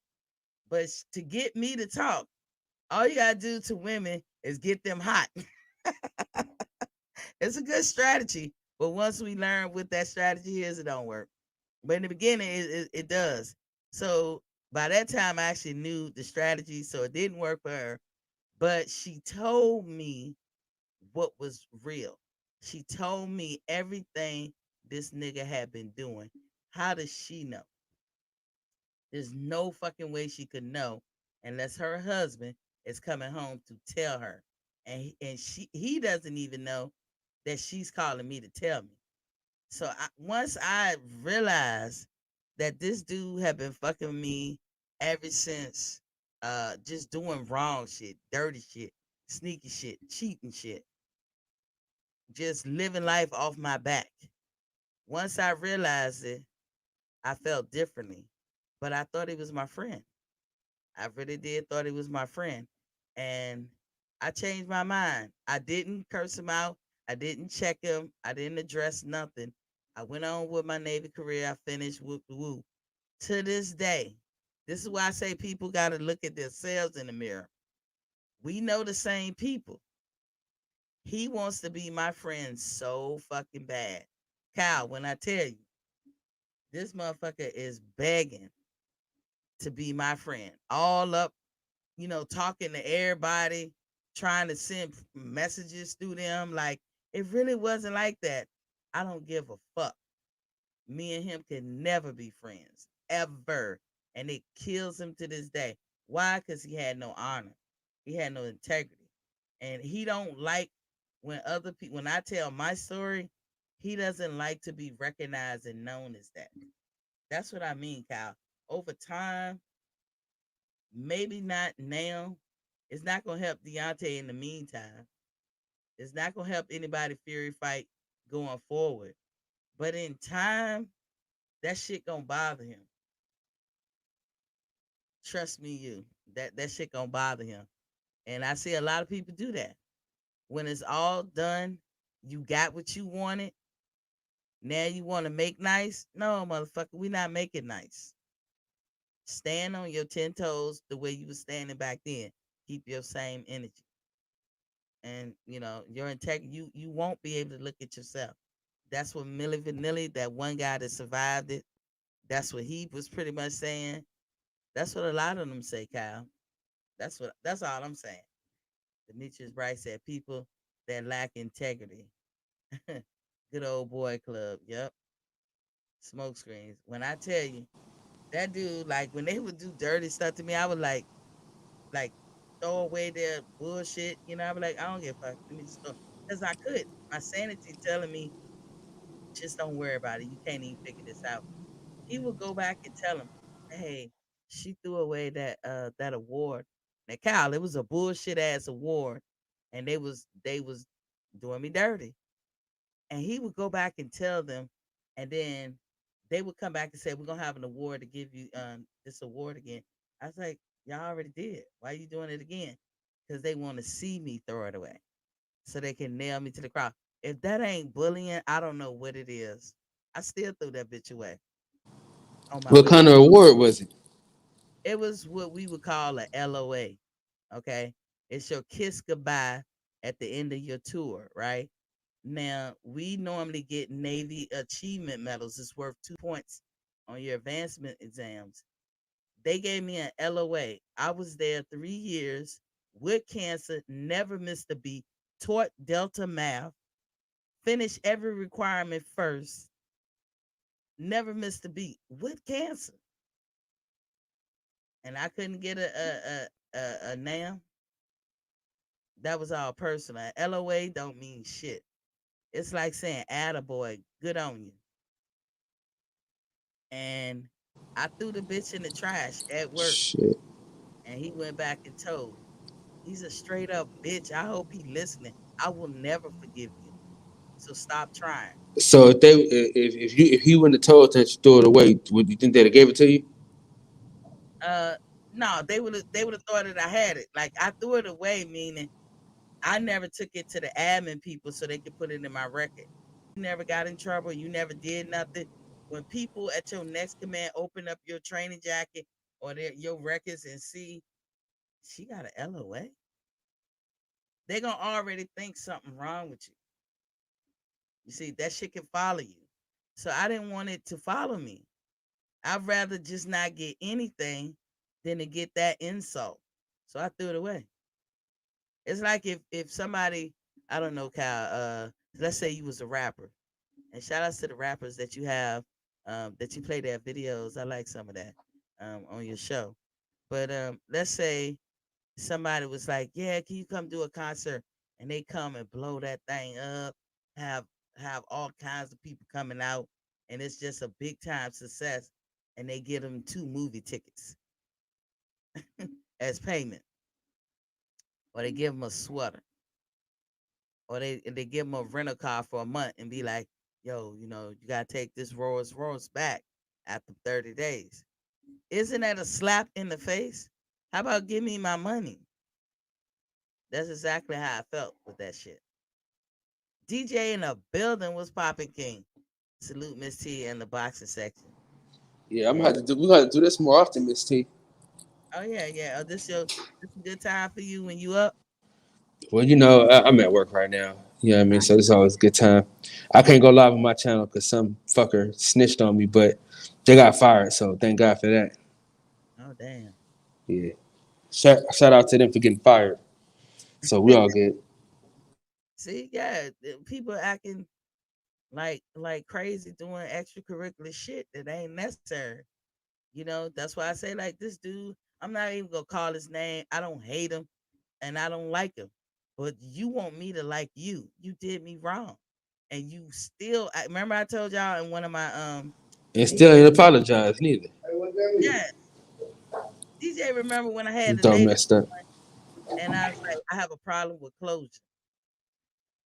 But to get me to talk, all you gotta do to women is get them hot. It's a good strategy. But once we learn what that strategy is, it don't work. But in the beginning, it does. So by that time, I actually knew the strategy, so it didn't work for her. But she told me what was real. She told me everything this nigga had been doing. How does she know? There's no fucking way she could know unless her husband is coming home to tell her. And he doesn't even know that she's calling me to tell me. So once I realized that this dude had been fucking me ever since, just doing wrong shit, dirty shit, sneaky shit, cheating shit, just living life off my back. Once I realized it, I felt differently. But I thought he was my friend. I really did thought he was my friend. And I changed my mind. I didn't curse him out. I didn't check him. I didn't address nothing. I went on with my Navy career. I finished whoop the woo. To this day, this is why I say people got to look at themselves in the mirror. We know the same people. He wants to be my friend so fucking bad. Kyle, when I tell you, this motherfucker is begging to be my friend. All up, talking to everybody, trying to send messages through them. Like, it really wasn't like that. I don't give a fuck. Me and him can never be friends, ever. And it kills him to this day. Why? Because he had no honor. He had no integrity. And he don't like when other people, when I tell my story, he doesn't like to be recognized and known as that. That's what I mean, Kyle. Over time, maybe not now. It's not gonna help Deontay in the meantime. It's not gonna help anybody Fury fight going forward. But in time, that shit gonna bother him. Trust me, that shit gonna bother him. And I see a lot of people do that. When it's all done, you got what you wanted. Now you want to make nice? No, motherfucker, we not making nice. stand on your 10 toes the way you were standing back then. Keep your same energy. And your integrity, you won't be able to look at yourself. That's what Millie Vanilli, that one guy that survived it, that's what he was pretty much saying. That's what a lot of them say, Kyle. That's all I'm saying. Demetrius Bright said people that lack integrity. Good old boy club. Yep. Smoke screens. When I tell you that dude, like when they would do dirty stuff to me, I would like throw away their bullshit. I would like, I don't give a fuck. Let me just go. Because I could. My sanity telling me, just don't worry about it. You can't even figure this out. He would go back and tell him, hey, she threw away that award. Now, Kyle, it was a bullshit ass award, and they was doing me dirty. And he would go back and tell them, and then they would come back and say, we're gonna have an award to give you this award again. I was like, y'all already did. Why are you doing it again? Because they want to see me throw it away so they can nail me to the crowd. If that ain't bullying, I don't know what it is. I still threw that bitch away on my What way kind out. of award was it? It was what we would call a LOA. Okay. It's your kiss goodbye at the end of your tour, right? Now, we normally get Navy achievement medals. It's worth 2 points on your advancement exams. They gave me an LOA. I was there 3 years with cancer, never missed a beat, taught Delta math, finished every requirement first, never missed a beat with cancer. And I couldn't get a NAM. That was all personal. LOA don't mean shit. It's like saying attaboy, good on you. And I threw the bitch in the trash at work, Shit. and he went back and told. He's a straight up bitch. I hope he listening. I will never forgive you. So stop trying. So if he wouldn't have told that you threw it away, would you think they'd have gave it to you? Uh no, they would have thought that I had it. Like I threw it away, meaning I never took it to the admin people so they could put it in my record. You never got in trouble. You never did nothing. When people at your next command open up your training jacket or your records and see she got an LOA, they gonna already think something wrong with you. You see, that shit can follow you. So I didn't want it to follow me. I'd rather just not get anything than to get that insult. So I threw it away. It's like if somebody, I don't know, Kyle, let's say you was a rapper. And shout outs to the rappers that you have, that you play their videos. I like some of that on your show. But let's say somebody was like, "Yeah, can you come do a concert?" And they come and blow that thing up, have have all kinds of people coming out, and it's just a big time success. And they get them 2 movie tickets as payment, or they give them a sweater, or they give them a rental car for a month and be like, "Yo, you gotta take this Rolls Royce back after 30 days." Isn't that a slap in the face? How about give me my money? That's exactly how I felt with that shit. DJ in the building was popping king. Salute Miss T in the boxing section. Yeah, I'm gonna Yeah. have to do. We gotta do this more often, Miss T. Oh yeah, yeah. Oh, this a good time for you when you up. Well, I'm at work right now. You know what I mean? Ah, So it's always a good time. I can't go live on my channel because some fucker snitched on me, but they got fired. So thank God for that. oh damn. Yeah. Shout out to them for getting fired. So we all good. See, yeah, people acting like crazy doing extracurricular shit that ain't necessary. That's why I say like this dude. I'm not even gonna call his name. I don't hate him and I don't like him, but you want me to like you. You did me wrong, and you still. I remember I told y'all in one of my And still DJ. ain't apologize neither. Yeah, DJ. Remember when I You had the thought latest messed up. one, and I was like, I have a problem with closure.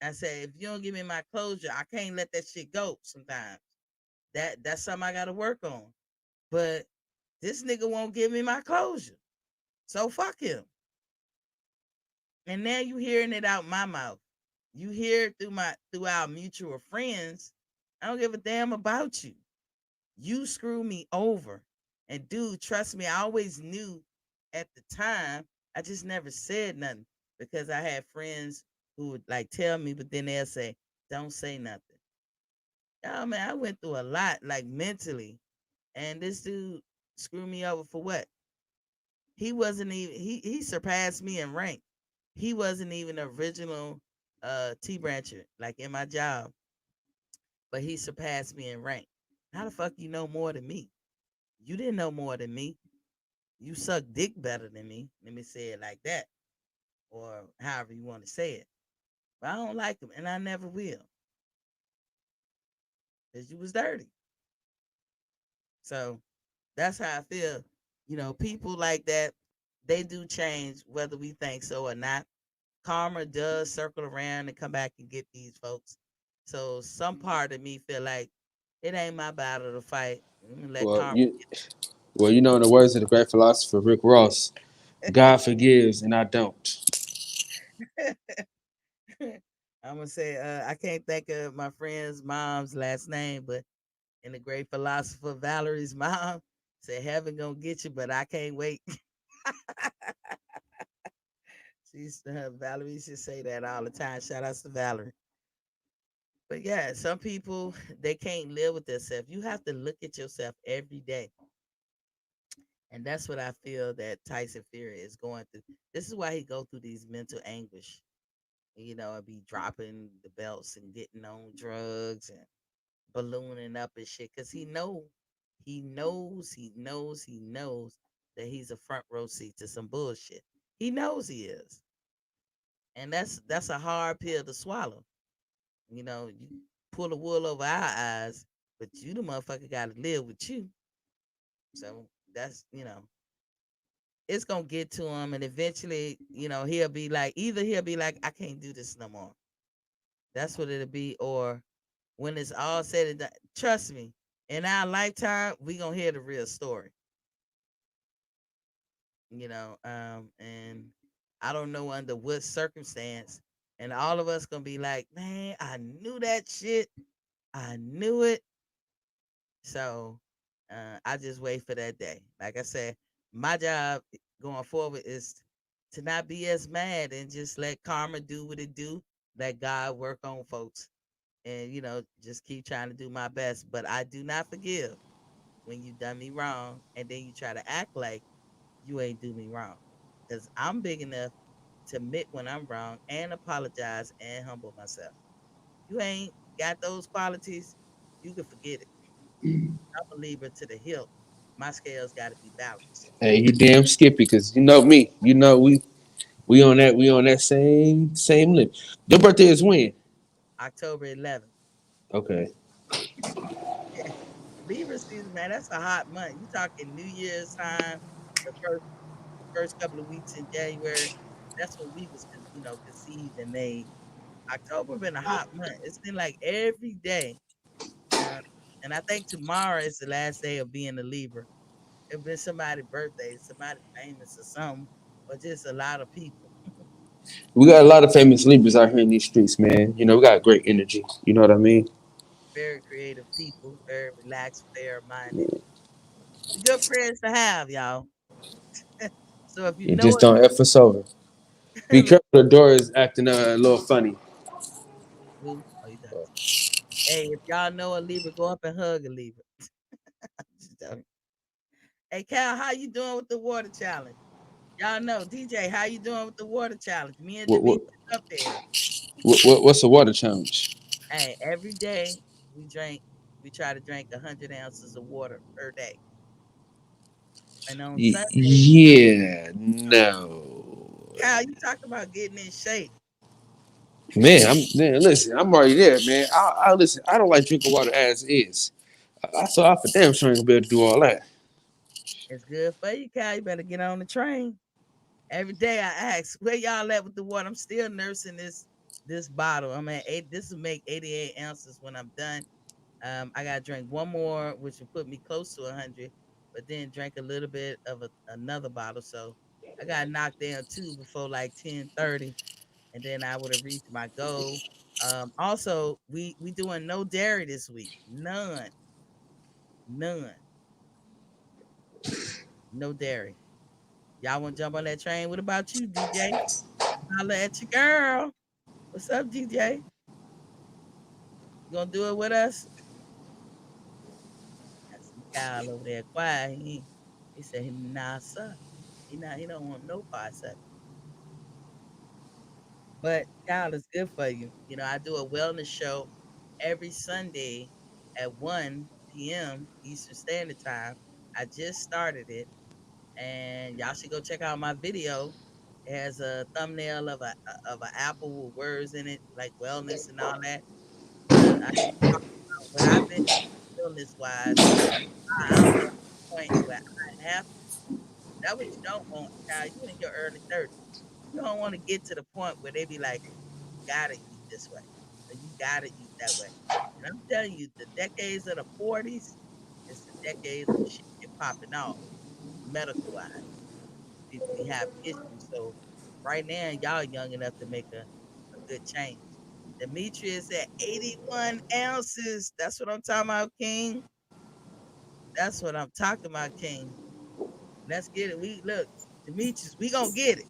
I said, if you don't give me my closure, I can't let that shit go. Sometimes that's something I got to work on. But this nigga won't give me my closure, so fuck him. And now you hearing it out my mouth. You hear it through our mutual friends. I don't give a damn about you. You screw me over. And dude, trust me, I always knew at the time. I just never said nothing because I had friends who would like tell me, but then they'll say, "Don't say nothing." Oh man, I went through a lot, like mentally, and this dude screwed me over for what? He wasn't even he surpassed me in rank. He wasn't even the original T brancher, like in my job, but he surpassed me in rank. How the fuck you know more than me? You didn't know more than me. You suck dick better than me. Let me say it like that, or however you want to say it. But I don't like him, and I never will, because you was dirty. So that's how I feel. People like that, they do change, whether we think so or not. Karma does circle around and come back and get these folks. So some part of me feel like it ain't my battle to fight. Let Well, karma in the words of the great philosopher Rick Ross, God forgives and I don't. get I'm gonna say I can't think of my friend's mom's last name, but in the great philosopher Valerie's mom said heaven gonna get you, but I can't wait. Valerie used to say that all the time. Shout outs to Valerie. But yeah, some people they can't live with themselves. You have to look at yourself every day. And that's what I feel that Tyson Fury is going through. This is why he go through these mental anguish. And be dropping the belts and getting on drugs and ballooning up and shit. Cause he knows that he's a front row seat to some bullshit. He knows he is. And that's a hard pill to swallow. You pull the wool over our eyes, but you the motherfucker gotta live with you. So that's it's gonna get to him, and eventually, he'll be like, either he'll be like, I can't do this no more. That's what it'll be, or when it's all said and done, trust me, in our lifetime, we gonna hear the real story. And I don't know under what circumstance, and all of us gonna be like, man, I knew that shit. I knew it. So I just wait for that day. Like I said, my job going forward is to not be as mad and just let karma do what it do. Let God work on folks, and just keep trying to do my best. But I do not forgive when you done me wrong, and then you try to act like you ain't do me wrong, because I'm big enough to admit when I'm wrong and apologize and humble myself. You ain't got those qualities, you can forget it. I'm a Libra to the hilt. My scales got to be balanced. Hey, you damn skippy, because you know me. You know we on that same limit. Your birthday is when? October 11th. Okay. Libra season, man, that's a hot month. You talking New Year's time, the first couple of weeks in January. That's when we was conceived and made. October been a hot month. It's been like every day. Uh, and I think tomorrow is the last day of being a Libra. It been somebody's birthday, somebody famous or something, or just a lot of people. We got a lot of famous Libras out here in these streets, man. We got great energy. You know what I mean? Very creative people, very relaxed, fair minded. Good friends to have, y'all. So if you You know just don't F us over. Be it, careful, the door is acting a little funny. who? Oh, you done. Hey, if y'all know a Libra, go up and hug a Libra. Just joking. Hey, Cal, how you doing with the water challenge? Y'all know, DJ, how you doing with the water challenge? Me and What, what, Demetrius up there. what's the water challenge? Hey, every day we drink, we try to drink 100 ounces of water per day. And on Sunday, Yeah, no. Cal, you talk about getting in shape. Man, listen, I'm already there, man. I listen. I don't like drinking water as is. I saw I for damn sure ain't gonna be able to do all that. It's good for you, Cal. You better get on the train. Every day I ask, where y'all at with the water? I'm still nursing this bottle. I'm at eight. This will make 88 ounces when I'm done. I gotta drink one more, which will put me close to 100, but then drink a little bit of another bottle. So I got knocked down two before like 10:30, and then I would have reached my goal. Also, we doing no dairy this week. None. No dairy. Y'all want to jump on that train? What about you, DJ? Holla at your girl. What's up, DJ? You gonna do it with us? I see Kyle over there quiet. He said, nah, sir. He don't want no parts of it. But Kyle is good for you. You know, I do a wellness show every Sunday at 1 p.m. Eastern Standard Time. I just started it, and y'all should go check out my video. It has a thumbnail of a apple with words in it, like wellness and all that. I talk about what I've been doing wellness wise. I'm at a point where I have. That what you don't want, child. You in your early 30s. You don't want to get to the point where they be like, you gotta eat this way, or you gotta eat that way. And I'm telling you, the decades of the 40s is the decades when shit get popping off, medical wise. People be having issues. So right now, y'all young enough to make a good change. Demetrius at 81 ounces. That's what I'm talking about, King. That's what I'm talking about, King. Let's get it. We look, Demetrius, we gonna get it.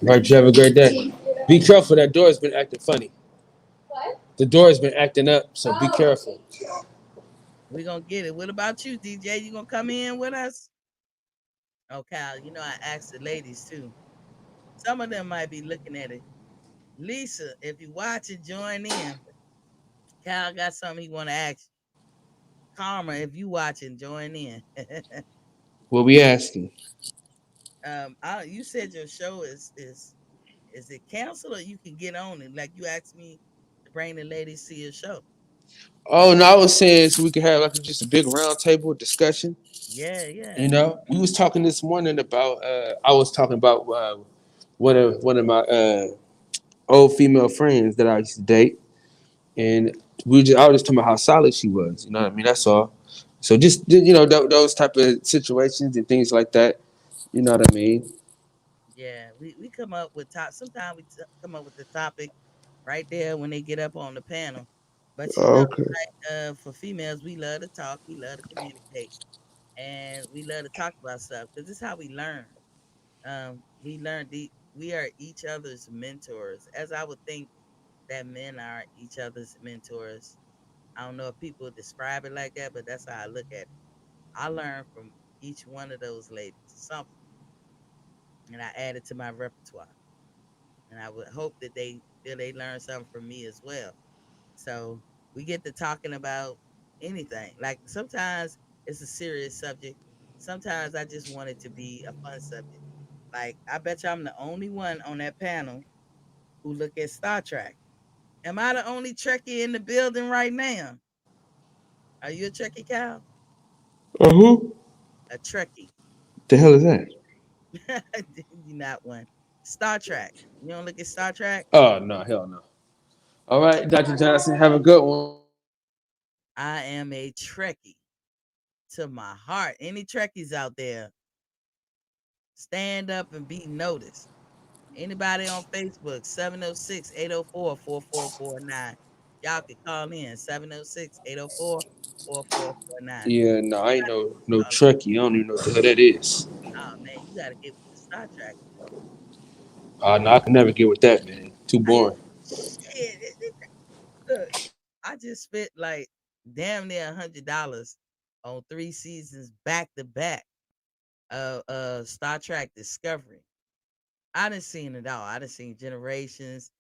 Right, you have a great day. Be careful. That door has been acting funny. The door has been acting up, so be careful. We gonna get it. What about you, DJ? You gonna come in with us? Oh, Kyle, you know I asked the ladies too. Some of them might be looking at it. Lisa, if you watch it, join in. Kyle got something he wanna ask you. Karma, if you watching, join in. What we asking? You said your show is it canceled or you can get on it? Like you asked me to bring the ladies to your show. Oh no, I was saying so we could have like just a big round table discussion. Yeah, yeah, You know, we was talking this morning about. I was talking about one of my old female friends that I used to date, and I was just talking about how solid she was. You know what I mean? That's all. So just those type of situations and things like that. You know what I mean? yeah. We come up with sometimes we come up with the topic right there when they get up on the panel. But you know, Oh, okay. for females, we love to talk, we love to communicate, and we love to talk about stuff because this is how we learn. We are each other's mentors, as I would think that men are each other's mentors. I don't know if people describe it like that, but that's how I look at it. I learn from each one of those ladies something, and I add it to my repertoire. And I would hope that they feel they learn something from me as well. So we get to talking about anything. Like sometimes it's a serious subject. Sometimes I just want it to be a fun subject. Like I bet you I'm the only one on that panel who look at Star Trek. Am I the only Trekkie in the building right now? Are you a Trekkie, Cal? Who? A Trekkie. The hell is that? You not one. Star Trek. You don't look at Star Trek? Oh no, hell no. All right, Dr. Johnson, have a good one. I am a Trekkie to my heart. Any Trekkies out there, stand up and be noticed. Anybody on Facebook, 706-804-4449. Y'all can call in 706-804-4449. Yeah, no, I ain't no Trekkie. I don't even know what the hell that is. Oh man, you gotta get with the Star Trek. No, I can never get with that, man. Too I boring. shit. Look, I just spent like damn near $100 on 3 seasons back to back of Star Trek Discovery. I done seen it all. I done seen Generations,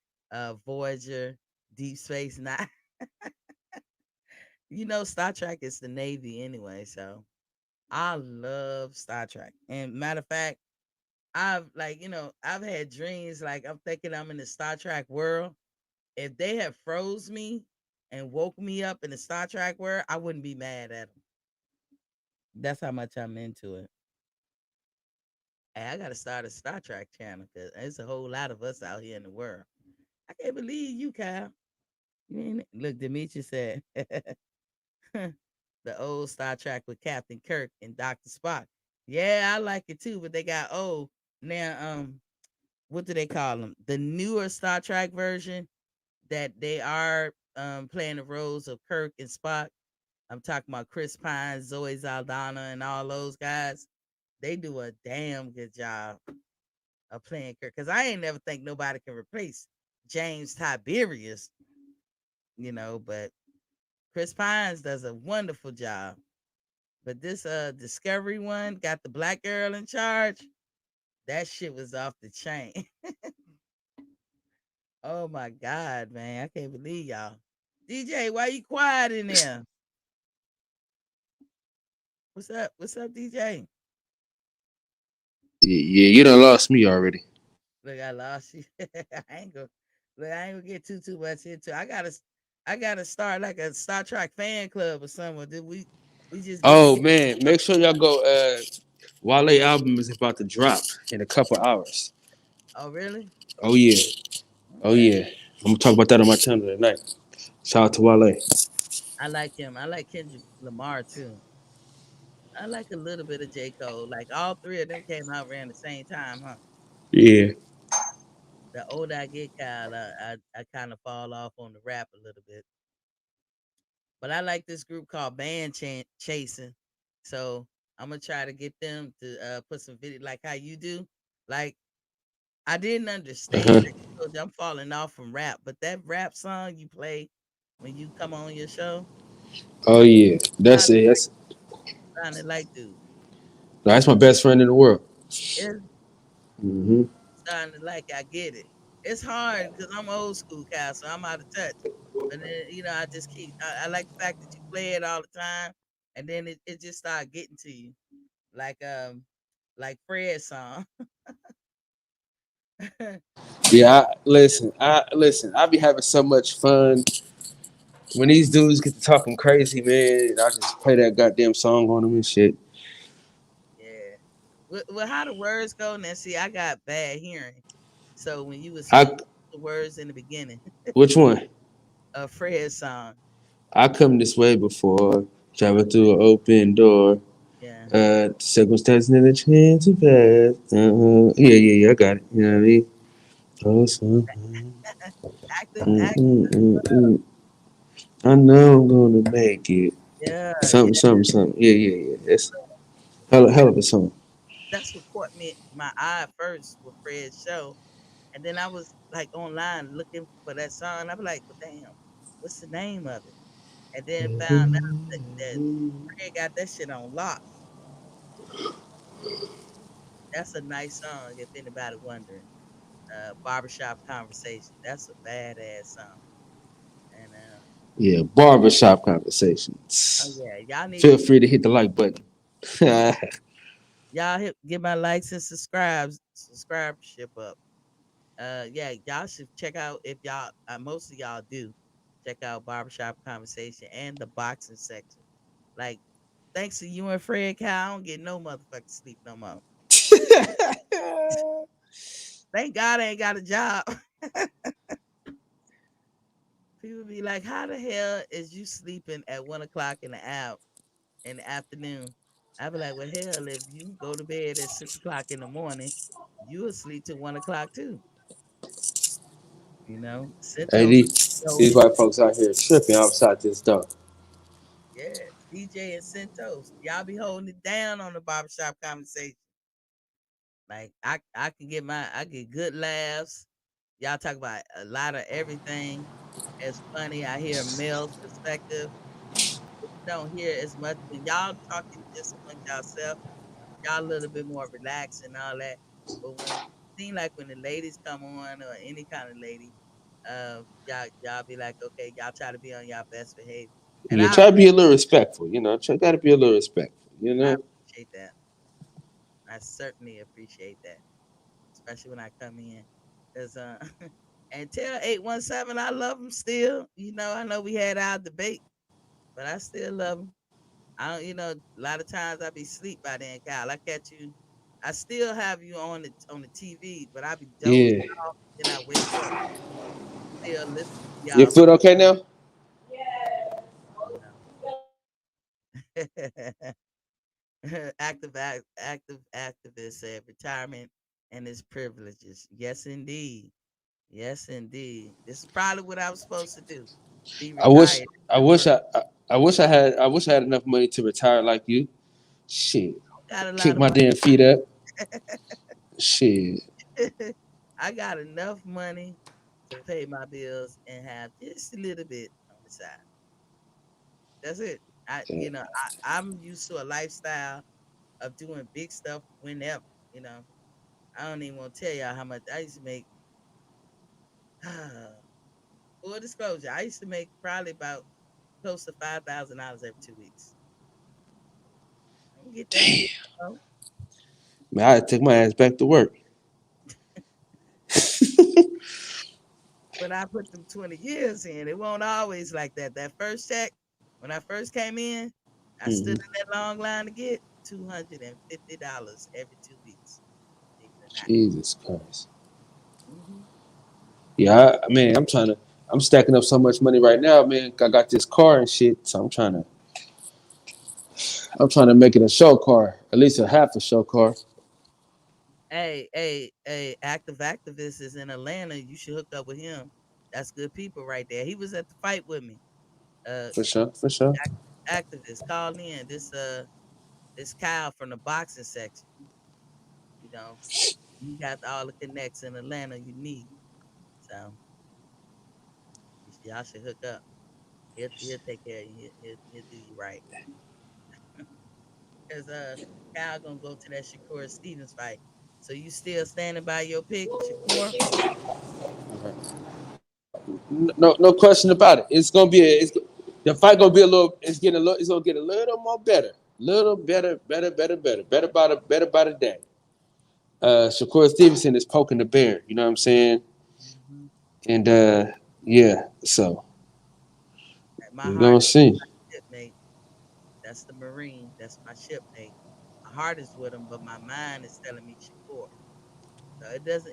Voyager, Deep Space Nine. You know, Star Trek is the Navy anyway, so I love Star Trek. And matter of fact, I've had dreams like I'm thinking I'm in the Star Trek world. If they had froze me and woke me up in the Star Trek world, I wouldn't be mad at them. That's how much I'm into it. Hey, I gotta start a Star Trek channel because there's a whole lot of us out here in the world. I can't believe you, Kyle. You ain't look. Demetri said the old Star Trek with Captain Kirk and Doctor Spock. Yeah, I like it too, but they got old now. What do they call them? The newer Star Trek version that they are playing the roles of Kirk and Spock. I'm talking about Chris Pine, Zoe Saldana, and all those guys. they do a damn good job of playing Kirk. Cause I ain't never think nobody can replace James Tiberius, but Chris Pines does a wonderful job. But this Discovery one got the black girl in charge. That shit was off the chain. Oh my God, man. I can't believe y'all. DJ, why you quiet in there? What's up? What's up, DJ? Yeah, you done lost me already. Look, I lost you. I ain't gonna get too much into. I gotta start like a Star Trek fan club or something. Did we just get Oh together? man, make sure y'all go. Wale album is about to drop in a couple hours. Oh, really? Oh yeah, oh Okay. yeah. I'm gonna talk about that on my channel tonight. Shout out to Wale. I like him. I like Kendrick Lamar too. I like a little bit of J. Cole. Like all three of them came out around the same time, huh? Yeah. The older I get, Kyle, I kind of fall off on the rap a little bit. But I like this group called Chasing. So I'm gonna try to get them to put some video like how you do. Like I didn't understand. Uh-huh. I told you I'm falling off from rap, but that rap song you play when you come on your show, Oh yeah. That's sounded it. like, That's sounded like dude. that's my best friend in the world. It Hmm. sounded like I get it. It's hard because I'm old school, Cal, so I'm out of touch. But then, I just I like the fact that you play it all the time, and then it just start getting to you, like like Fred's song. Yeah. Listen. I be having so much fun when these dudes get to talking crazy, man. I just play that goddamn song on them and shit. Yeah. Well, how the words go? Now, see, I got bad hearing, so when you were I speaking the words in the beginning which one? of Fred's song, I come this way before, travel through an open door. yeah, Circumstances and a chance to pass. Yeah. I got it. You know what I mean? Oh, so, active, mm. I know I'm gonna make it. yeah, Something, yeah. something, something. Yeah. It's hell of a song. That's what caught me my eye first with Fred's show. And then I was like online looking for that song. I was like, well, damn, what's the name of it? And then found out that Fred got that shit on lock. That's a nice song, if anybody wondering. Barbershop Conversation. That's a badass song. And Yeah, barbershop oh conversations. yeah, y'all need to Feel free to hit the like button. get my likes and subscribership up. Yeah, y'all should check out if y'all most of y'all do check out Barbershop Conversation and the boxing section. Like, thanks to you and Fred Cow, I don't get no motherfucking sleep no more. Thank God I ain't got a job. People be like, how the hell is you sleeping at 1 o'clock in the afternoon? I be like, well, hell, if you go to bed at 6 o'clock in the morning, you will sleep till 1 o'clock too. Hey, Centos, these white folks out here tripping outside this door. yeah, DJ and Centos, y'all be holding it down on the barbershop conversation. Like I can get I get good laughs. Y'all talk about a lot of everything. It's funny. I hear male perspective. But you don't hear as much when y'all talking just among yourself. Y'all a little bit more relaxed and all that. But when seem like when the ladies come on or any kind of lady, y'all be like, okay, y'all try to be on y'all best behavior. And Yeah, try to be a little respectful. Try to be a little respectful. I appreciate that. I certainly appreciate that, especially when I come in. Cause and tell 817 I love him still. I know we had our debate, but I still love him. I don't, a lot of times I be sleep by then, Kyle. I catch you. I still have you on the TV, but I be dozing Yeah. off, then I wake up, still listen to Your y'all. foot okay now? Active activist said retirement and its privileges. Yes, indeed. Yes, indeed. This is probably what I was supposed to do. Be I wish retired I at wish work. I wish I had enough money to retire like you. Shit. Got a lot Kick of my damn feet up. Shit. money. I got enough money to pay my bills and have just a little bit on the side. That's it. I'm used to a lifestyle of doing big stuff whenever. You know, I don't even want to tell y'all how much I used to make. Full disclosure, I used to make probably about close to $5,000 every 2 weeks. I don't get that shit. You Man, I had to take my ass back to work. When I put them 20 years in, it won't always like that. That first check, when I first came in, I stood Mm-hmm. in that long line to get $250 every 2 weeks. Believe it or not. Jesus Christ. Hmm. Yeah, man, I'm stacking up so much money right now, man. I got this car and shit, so I'm trying to make it a show car, at least a half a show car. Hey, active activist is in Atlanta. You should hook up with him. That's good people right there. He was at the fight with me. Uh, For sure, for sure. Activist called in. This Kyle from the boxing section. You know, you got all the connects in Atlanta you need. So y'all should hook up. He'll take care of you. He'll do you right. Cause Kyle gonna go to that Shakur Stevens fight. So you still standing by your pick, Shakur? No question about it. It's gonna be the fight gonna be a little. It's gonna get a little more better, little better by the day. Shakur Stevenson is poking the bear. You know what I'm saying? Hmm. And yeah, so My we're heart gonna is see. shipmate. That's the Marine. That's my shipmate. My heart is with him, but my mind is telling me Shakur. So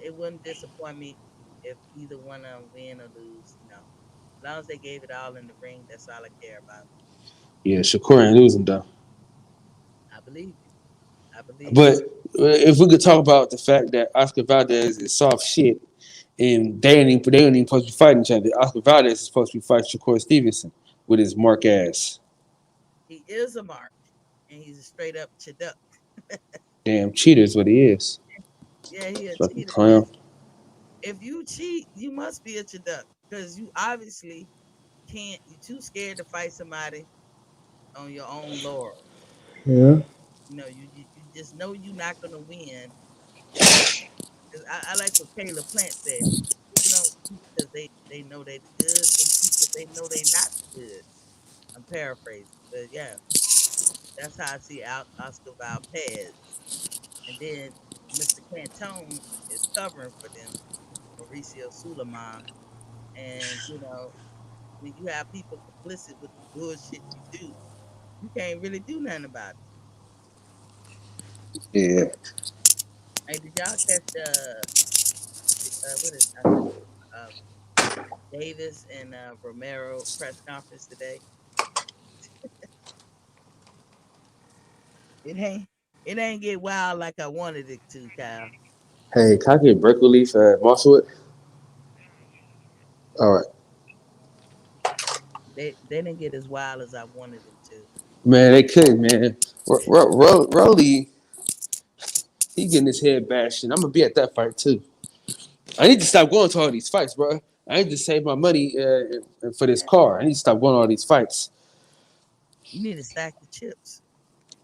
it wouldn't disappoint me if either one of them win or lose. As long as they gave it all in the ring, that's all I care about. Yeah, Shakur ain't losing though. I believe you. I believe you. But if we could talk about the fact that Oscar Valdez is soft shit and they ain't even supposed to be fighting each other. Oscar Valdez is supposed to be fighting Shakur Stevenson with his mark ass. He is a mark, and he's a straight up chaduck. Damn cheater is what he is. Yeah, he a Fucking cheater, man. clown. If you cheat, you must be a chaduck because you obviously can't. You're too scared to fight somebody on your own laurel. Yeah. You just know you're not gonna win. And 'cause I like what Caleb Plant said. People don't cheat because they know they the goods. They cheat because they know they not the goods. I'm paraphrasing, but yeah, that's how I see Oscar Valdez. And then Mr. Cantone is covering for them, Mauricio Suleiman. And when you have people complicit with the bullshit you do, you can't really do nothing about it. Yeah. Hey, did y'all catch what is Davis and Romero press conference today? It ain't it ain't get wild like I wanted it to, Kyle. Hey, can I get Berkeley leaf at Mosswood? All right. They didn't get as wild as I wanted them to. Man, they couldn't, man. Rolly, he getting his head bashed, and I'm gonna be at that fight too. I need to stop going to all these fights, bro. I need to save my money for this car. I need to stop going to all these fights. You need to stack the chips.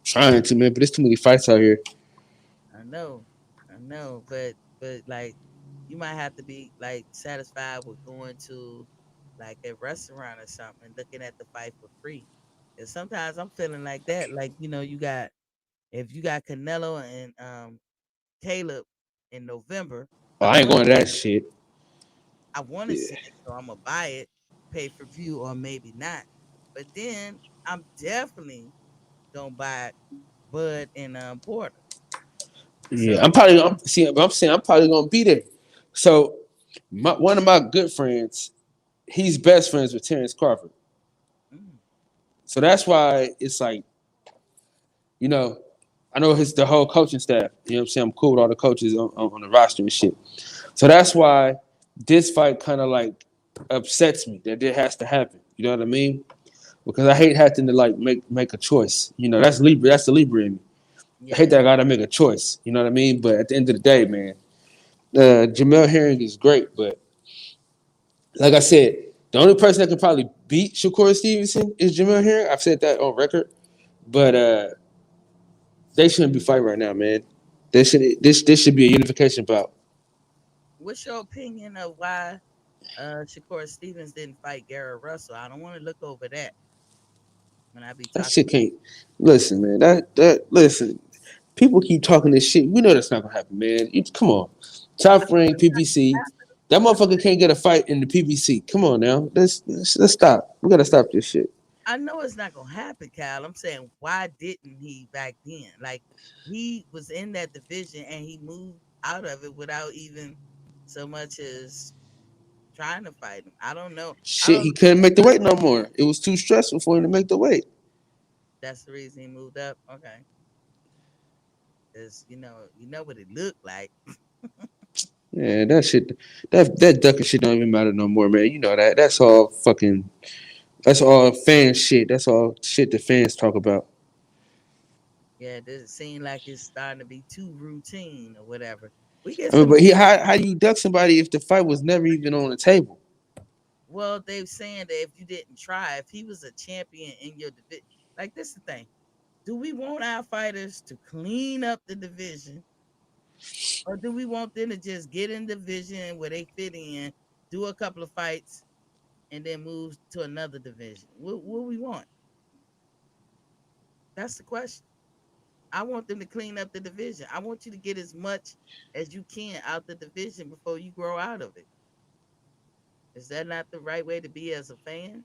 Trying to, man, but there's too many fights out here. I know, I know, but like you might have to be like satisfied with going to like a restaurant or something and looking at the fight for free. And sometimes I'm feeling like that. Like you got if you got Canelo and Caleb in November, Oh, I ain't going to that shit. I want to Yeah, see it, so I'm gonna buy it, pay for view, or maybe not. But then I'm definitely gonna buy Bud and Porter. yeah. So I'm saying I'm probably gonna be there. So, one of my good friends, he's best friends with Terrence Crawford. mm, So that's why it's like, you know, I know the whole coaching staff. You know what I'm saying? I'm cool with all the coaches on the roster and shit. So that's why this fight kind of like upsets me that it has to happen. You know what I mean? Because I hate having to like make a choice. You know, that's Libra. That's the Libra in me. I hate Yeah. that I gotta make a choice. You know what I mean? But at the end of the day, man, Jamel Herring is great, but like I said, the only person that can probably beat Shakur Stevenson is Jamel Herring. I've said that on record, but they shouldn't be fighting right now, man. This should be a unification bout. What's your opinion of why Shakur Stevens didn't fight Garrett Russell? I don't want to look over that when I be That talking. shit can't. Listen, man. That listen. People keep talking this shit. We know that's not gonna happen, man. Come on, top rank PBC. That motherfucker can't get a fight in the PBC. Come on now. Let's stop. We gotta stop this shit. I know it's not gonna happen, Kyle. I'm saying, why didn't he back then? Like, he was in that division and he moved out of it without even so much as trying to fight him. I don't know. I Shit, don't he know. couldn't make the weight no more. It was too stressful for him to make the weight. That's the reason he moved up. Okay, because you know what it looked like. Yeah, that shit, that ducking shit don't even matter no more, man. You know that. That's all fucking. That's all fan shit. That's all shit the fans talk about. Yeah, does it seem like it's starting to be too routine or whatever? We get I mean, some. but how do you duck somebody if the fight was never even on the table? Well, they're saying that if you didn't try, if he was a champion in your division, like this is the thing. Do we want our fighters to clean up the division, or do we want them to just get in the division where they fit in, do a couple of fights, and then move to another division? What we want? That's the question. I want them to clean up the division. I want you to get as much as you can out the division before you grow out of it. Is that not the right way to be as a fan?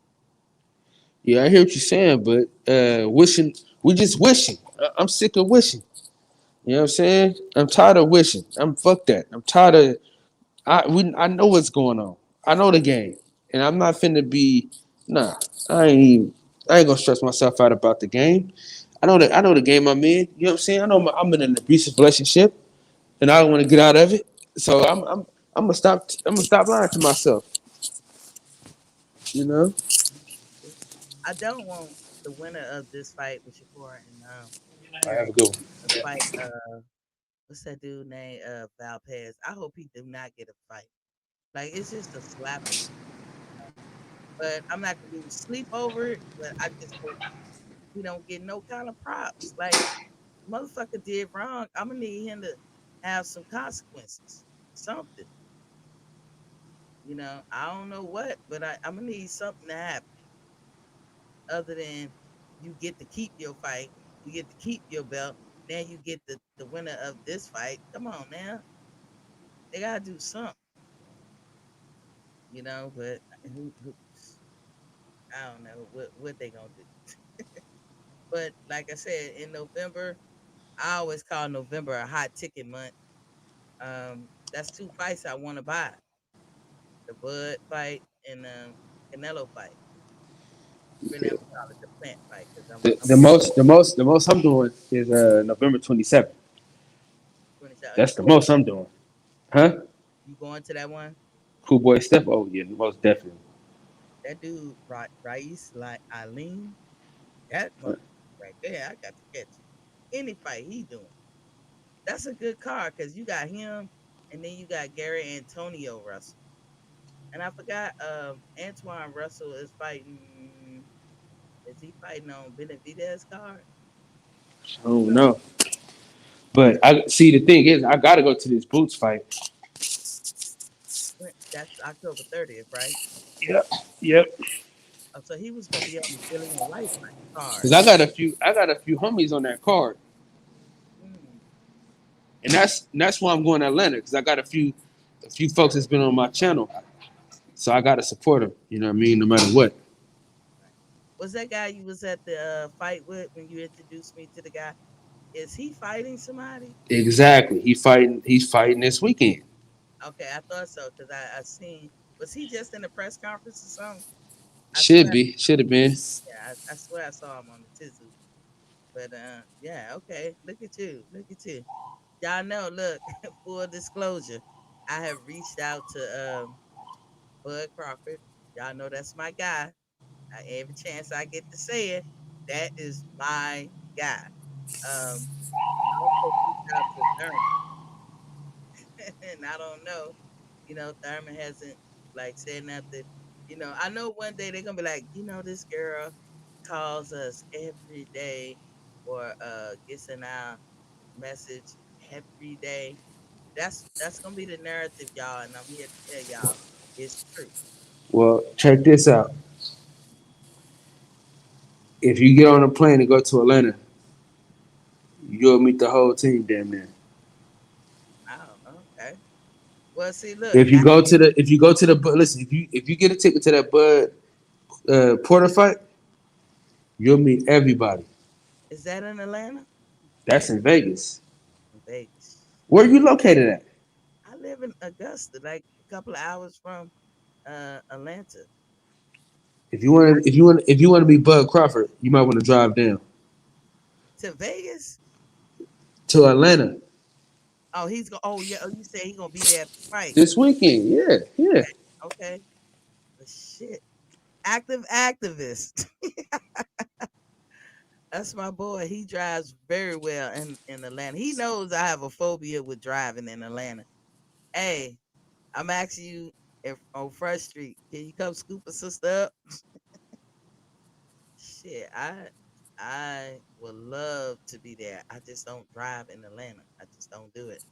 Yeah, I hear what you're saying, but wishing we just wishing. I'm sick of wishing. You know what I'm saying? I'm tired of wishing. I'm fuck that. I'm tired of I know what's going on. I know the game. And I'm not finna be nah. I ain't gonna stress myself out about the game. I know the game I'm in. You know what I'm saying? I'm in an abusive relationship and I don't want to get out of it. So I'm gonna stop lying to myself. You know? I don't want the winner of this fight with Shakur and I have Harry a good one. to fight. What's that dude named Valpez? I hope he do not get a fight. Like, it's just a slap in the but I'm not gonna lose sleep over it. But I just hope he don't get no kind of props. Like, motherfucker did wrong. I'm gonna need him to have some consequences. Something. I don't know what, but I'm gonna need something to happen other than you get to keep your fight, you get to keep your belt, then you get the winner of this fight. Come on now. They gotta do something, but I don't know what they gonna do. But like I said, in November, I always call November a hot ticket month. That's two fights I want to buy: the Bud fight and Canelo fight. Really, I'm gonna call it the Plant fight because I'm The most I'm doing is November 27th. 27. Are you That's the going? most I'm doing. Huh? You going to that one? Cool boy Steph. Oh yeah, most definitely. That dude, Rais like Eileen, that mother right there, I got to catch it. Any fight he doing, that's a good card because you got him, and then you got Gary Antonio Russell, and I forgot Antoine Russell is fighting. Is he fighting on Benavidez card? I don't know. But I see the thing is I gotta go to this Boots fight. That's October 30th, right? Yep. Yep. So he was gonna be on the Dillian White Cause card. I got a few homies on that card. Hmm. And that's why I'm going to Atlanta, because I got a few folks that's been on my channel. So I gotta support them. You know what I mean? No matter what. Right. Was that guy you was at the fight with when you introduced me to the guy? Is he fighting somebody? Exactly. He's fighting this weekend. Okay, I thought so because I seen. Was he just in the press conference or something? I Should swear, be. Should have been. yeah, I swear I saw him on the Tizu. But yeah, okay. Look at you, look at you. Y'all know. Look, full disclosure, I have reached out to Bud Crawford. Y'all know that's my guy. Every chance I get to say it, that is my guy. Um, Thurman. And I don't know. Thurman hasn't like said nothing. I know one day they're gonna be like, this girl calls us every day or gets in our message every day. That's gonna be the narrative, y'all, and I'm here to tell y'all it's true. Well, check this out. If you get on a plane and go to Atlanta, you'll meet the whole team damn near. Oh, okay. Well, see, look, If you go to the listen, if you get a ticket to that Bud Porter fight, you'll meet everybody. is that in Atlanta? That's in Vegas. In Vegas. Where are you located at? I live in Augusta, like a couple of hours from Atlanta. If you want to be Bud Crawford, you might want to drive down To Vegas? to Atlanta Oh, he's going. Oh, yeah. Oh, you say he gonna be there at the fight? this weekend. Yeah, yeah. Okay, okay. But shit, active activist. That's my boy. He drives very well in Atlanta. He knows I have a phobia with driving in Atlanta. Hey, I'm asking you if on Front Street, can you come scoop a sister up? Shit, I would love to be there. I just don't drive in Atlanta. I just don't do it.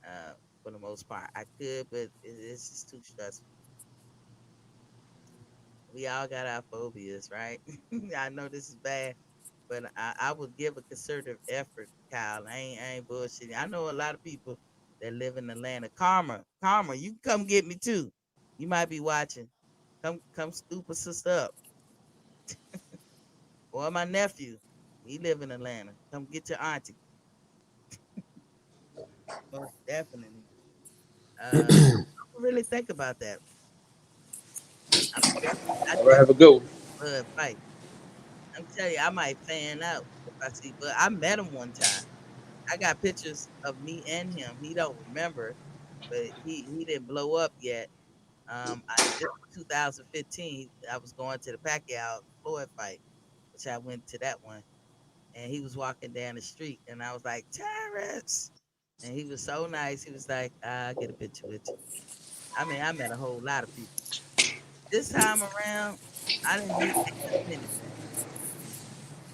Uh, for the most part, I could, but it's just too stressful. We all got our phobias, right? I know this is bad, but I would give a concerted effort, Kyle. I ain't bullshitting. I know a lot of people that live in Atlanta. Karma, you can come get me too. You might be watching. Come scoop a sister up. Or my nephew. He live in Atlanta. Come get your auntie. Most definitely. I really think about that. I'm definitely I All right, have a definitely good one. Bud fight. I'm telling you, I might fan out if I see Bud. I met him one time. I got pictures of me and him. He don't remember, but he didn't blow up yet. This was 2015. I was going to the Pacquiao Floyd fight, which I went to that one, and he was walking down the street, and I was like, Terrence, and he was so nice. He was like, I'll get a picture with you. I mean, I met a whole lot of people. This time around, I didn't meet as many people.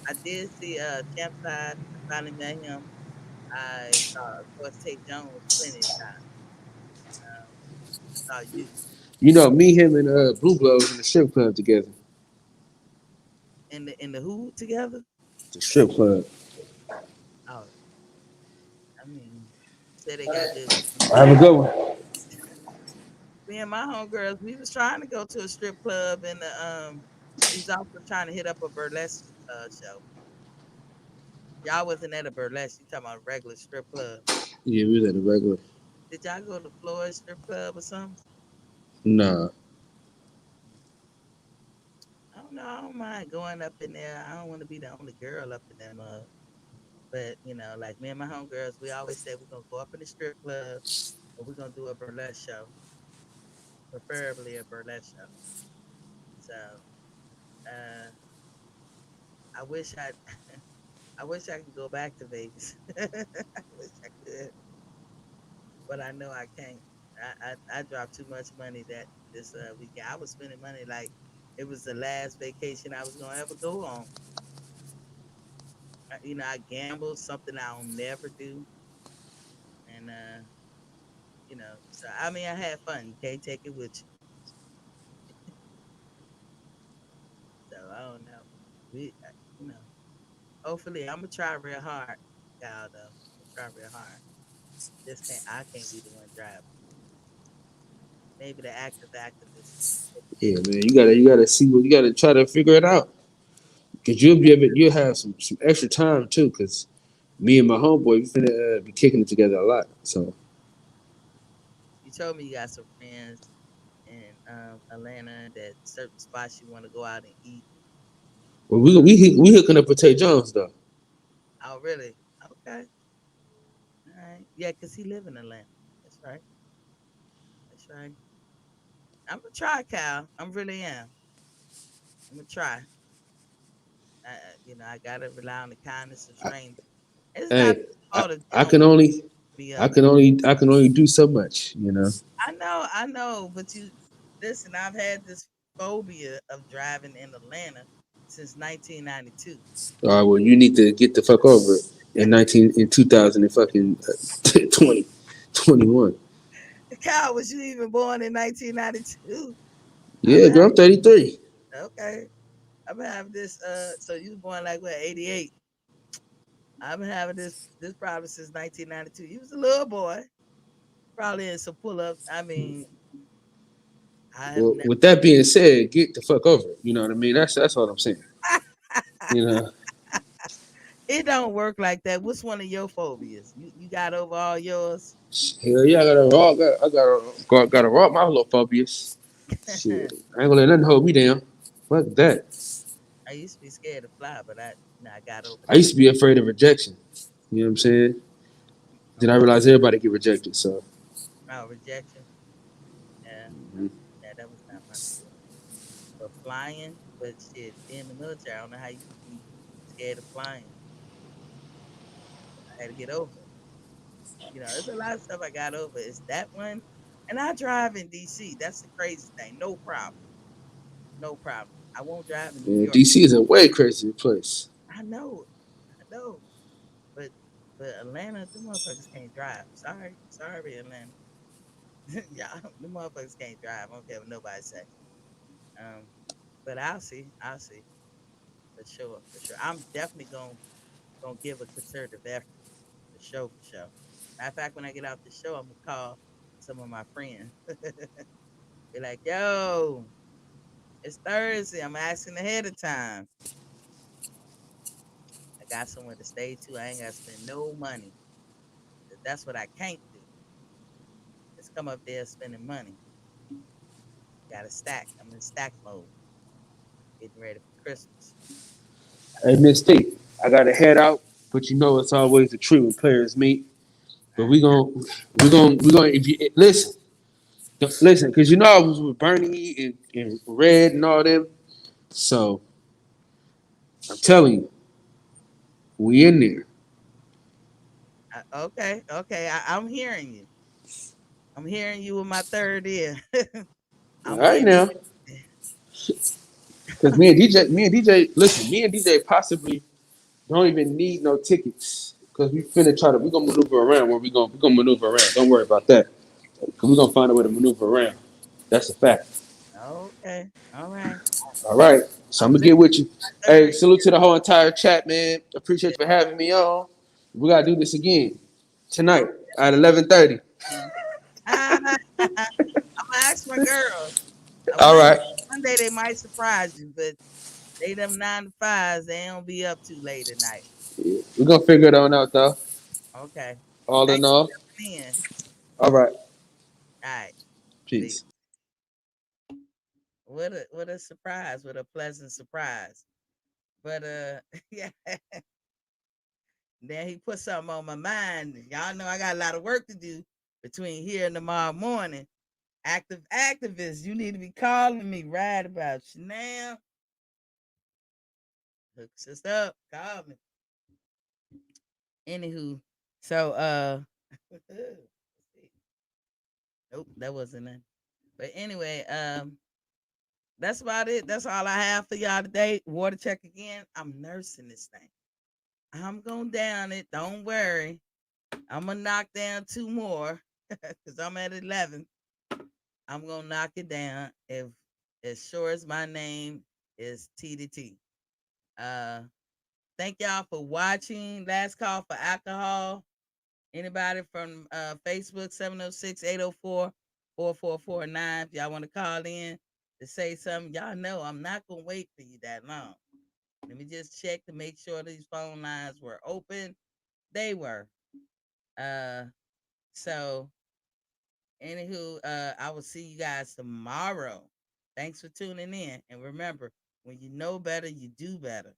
I did see Champ Side. I finally met him. I saw, of course, Tate Jones plenty of times. Saw you You know, me, him, and Blue Blows in the strip club together. in the who together. The strip club. Oh, I mean, say they got good. Have a good one. Me and my homegirls, we was trying to go to a strip club, and we was also trying to hit up a burlesque show. Y'all wasn't at a burlesque. You talking about a regular strip club? Yeah, we was at a regular. Did y'all go to Floyd strip club or something? Nah. I don't know. I don't mind going up in there. I don't want to be the only girl up in that mug. But like me and my homegirls, we always said we're gonna go up in the strip club or we're gonna do a burlesque show, preferably a burlesque show. So uh, I wish I wish I could go back to Vegas. I wish I could, but I know I can't. I dropped too much money that this weekend. I was spending money like it was the last vacation I was gonna ever go on. I gambled something I'll never do, and so I mean I had fun. You can't take it with you. So I don't know. We, you know, hopefully I'm gonna try real hard, Kyle. Though I'm gonna try real hard. Just can't. I can't be the one driving. Maybe the active activist. Yeah, man. You gotta see what you gotta try to figure it out. Cause you'll have some extra time too. Cause me and my homeboy we finna be kicking it together a lot. So You told me you got some friends in Atlanta that certain spots you want to go out and eat. well, we hooking up with Tay Jones though. Oh, really? Okay. All right. Yeah, cause he live in Atlanta. That's right. That's right. I'm gonna try, Kyle. I'm really am. I'm gonna try. I gotta rely on the kindness of strangers. It's not Hey, the I, fault of I don't. can only. me I up. can only do so much, you know. I know, but you listen. I've had this phobia of driving in Atlanta since 1992. All right, well, you need to get the fuck over it in 2000 and fucking 2021. Kyle, was you even born in 1992? I'm Yeah, girl, I'm 33. okay. I'm having this. So you was born like what 88? I've been having this problem since 1992. You was a little boy, probably in some pull ups. I mean, I have Well, never. with that being said, get the fuck over it. You know what I mean? That's what I'm saying. You know, It don't work like that. What's one of your phobias? You got over all yours? hell yeah, I gotta rock my little phobias. Shit, I ain't gonna let nothing hold me down. Fuck that. I used to be scared to fly, but I got over I that. used to be afraid of rejection. You know what I'm saying? Then I Okay. realized everybody get rejected. So Oh, rejection. Yeah, mhm. yeah, that was not my deal. But flying, but shit, being in the military, I don't know how you be scared of flying. I had to get over it. There's a lot of stuff I got over. It's that one, and I drive in DC. That's the crazy thing. No problem. No problem. I won't drive in New Man, York. DC is a way crazier place. I know. I know. But Atlanta, the motherfuckers can't drive. Sorry, Atlanta. Yeah, the motherfuckers can't drive. I don't care what nobody say. Um, but I'll see for sure, for sure. I'm definitely gonna give a concerted effort for sure, for sure. Matter of fact, when I get out the show, I'm gonna call some of my friends. Be like, yo, it's Thursday. I'm asking ahead of time. I got somewhere to stay too. I ain't gotta spend no money. That's what I can't do. Is come up there spending money. Got to stack. I'm in stack mode, getting ready for Christmas. Hey, Miss T, I gotta head out, but you know it's always a treat when players meet. But I got we gonna if you listen, because you know I was with Bernie and Red and all them. So I'm telling you, we in there. okay, okay. I'm hearing you. I'm hearing you with my third ear. All I'm right getting now, ready. because listen, me and DJ possibly don't even need no tickets. Because we gonna maneuver around where we gonna maneuver around. Don't worry about that. Cause we gonna find a way to maneuver around. That's a fact. Okay, all right. All right. So I'm I'm gonna listening. get with you. My Hey, third salute to the whole entire chat, man. Appreciate ear. you for having me on. We gotta do this again tonight Most at 11:30. definitely. I'm gonna ask my girls. All right. One day they might surprise you, but they them 9 to 5s. They don't be up too late at night. Yeah, we're gonna figure it on out though. Okay. All Thanks in all. for coming in. All right. All right. See, Peace. what a surprise! What a pleasant surprise. But yeah. Then he put something on my mind. Y'all know I got a lot of work to do between here and tomorrow morning. Active activists, you need to be calling me right about you now. Hook sister up, call me. Anywho, so nope, that wasn't it. But anyway, that's about it. That's all I have for y'all today. Water check again. I'm nursing this thing. I'm going down it. Don't worry. I'm gonna knock down 2 more because I'm at 11. I'm gonna knock it down if as sure as my name is T to T. Uh thank y'all for watching. Last call for alcohol. Anybody from Facebook 706-804-4449. If y'all want to call in to say something, y'all know I'm not gonna wait for you that long. Let me just check to make sure these phone lines were open. They were. Uh so Anywho, I will see you guys tomorrow. Thanks for tuning in. And remember, when you know better, you do better.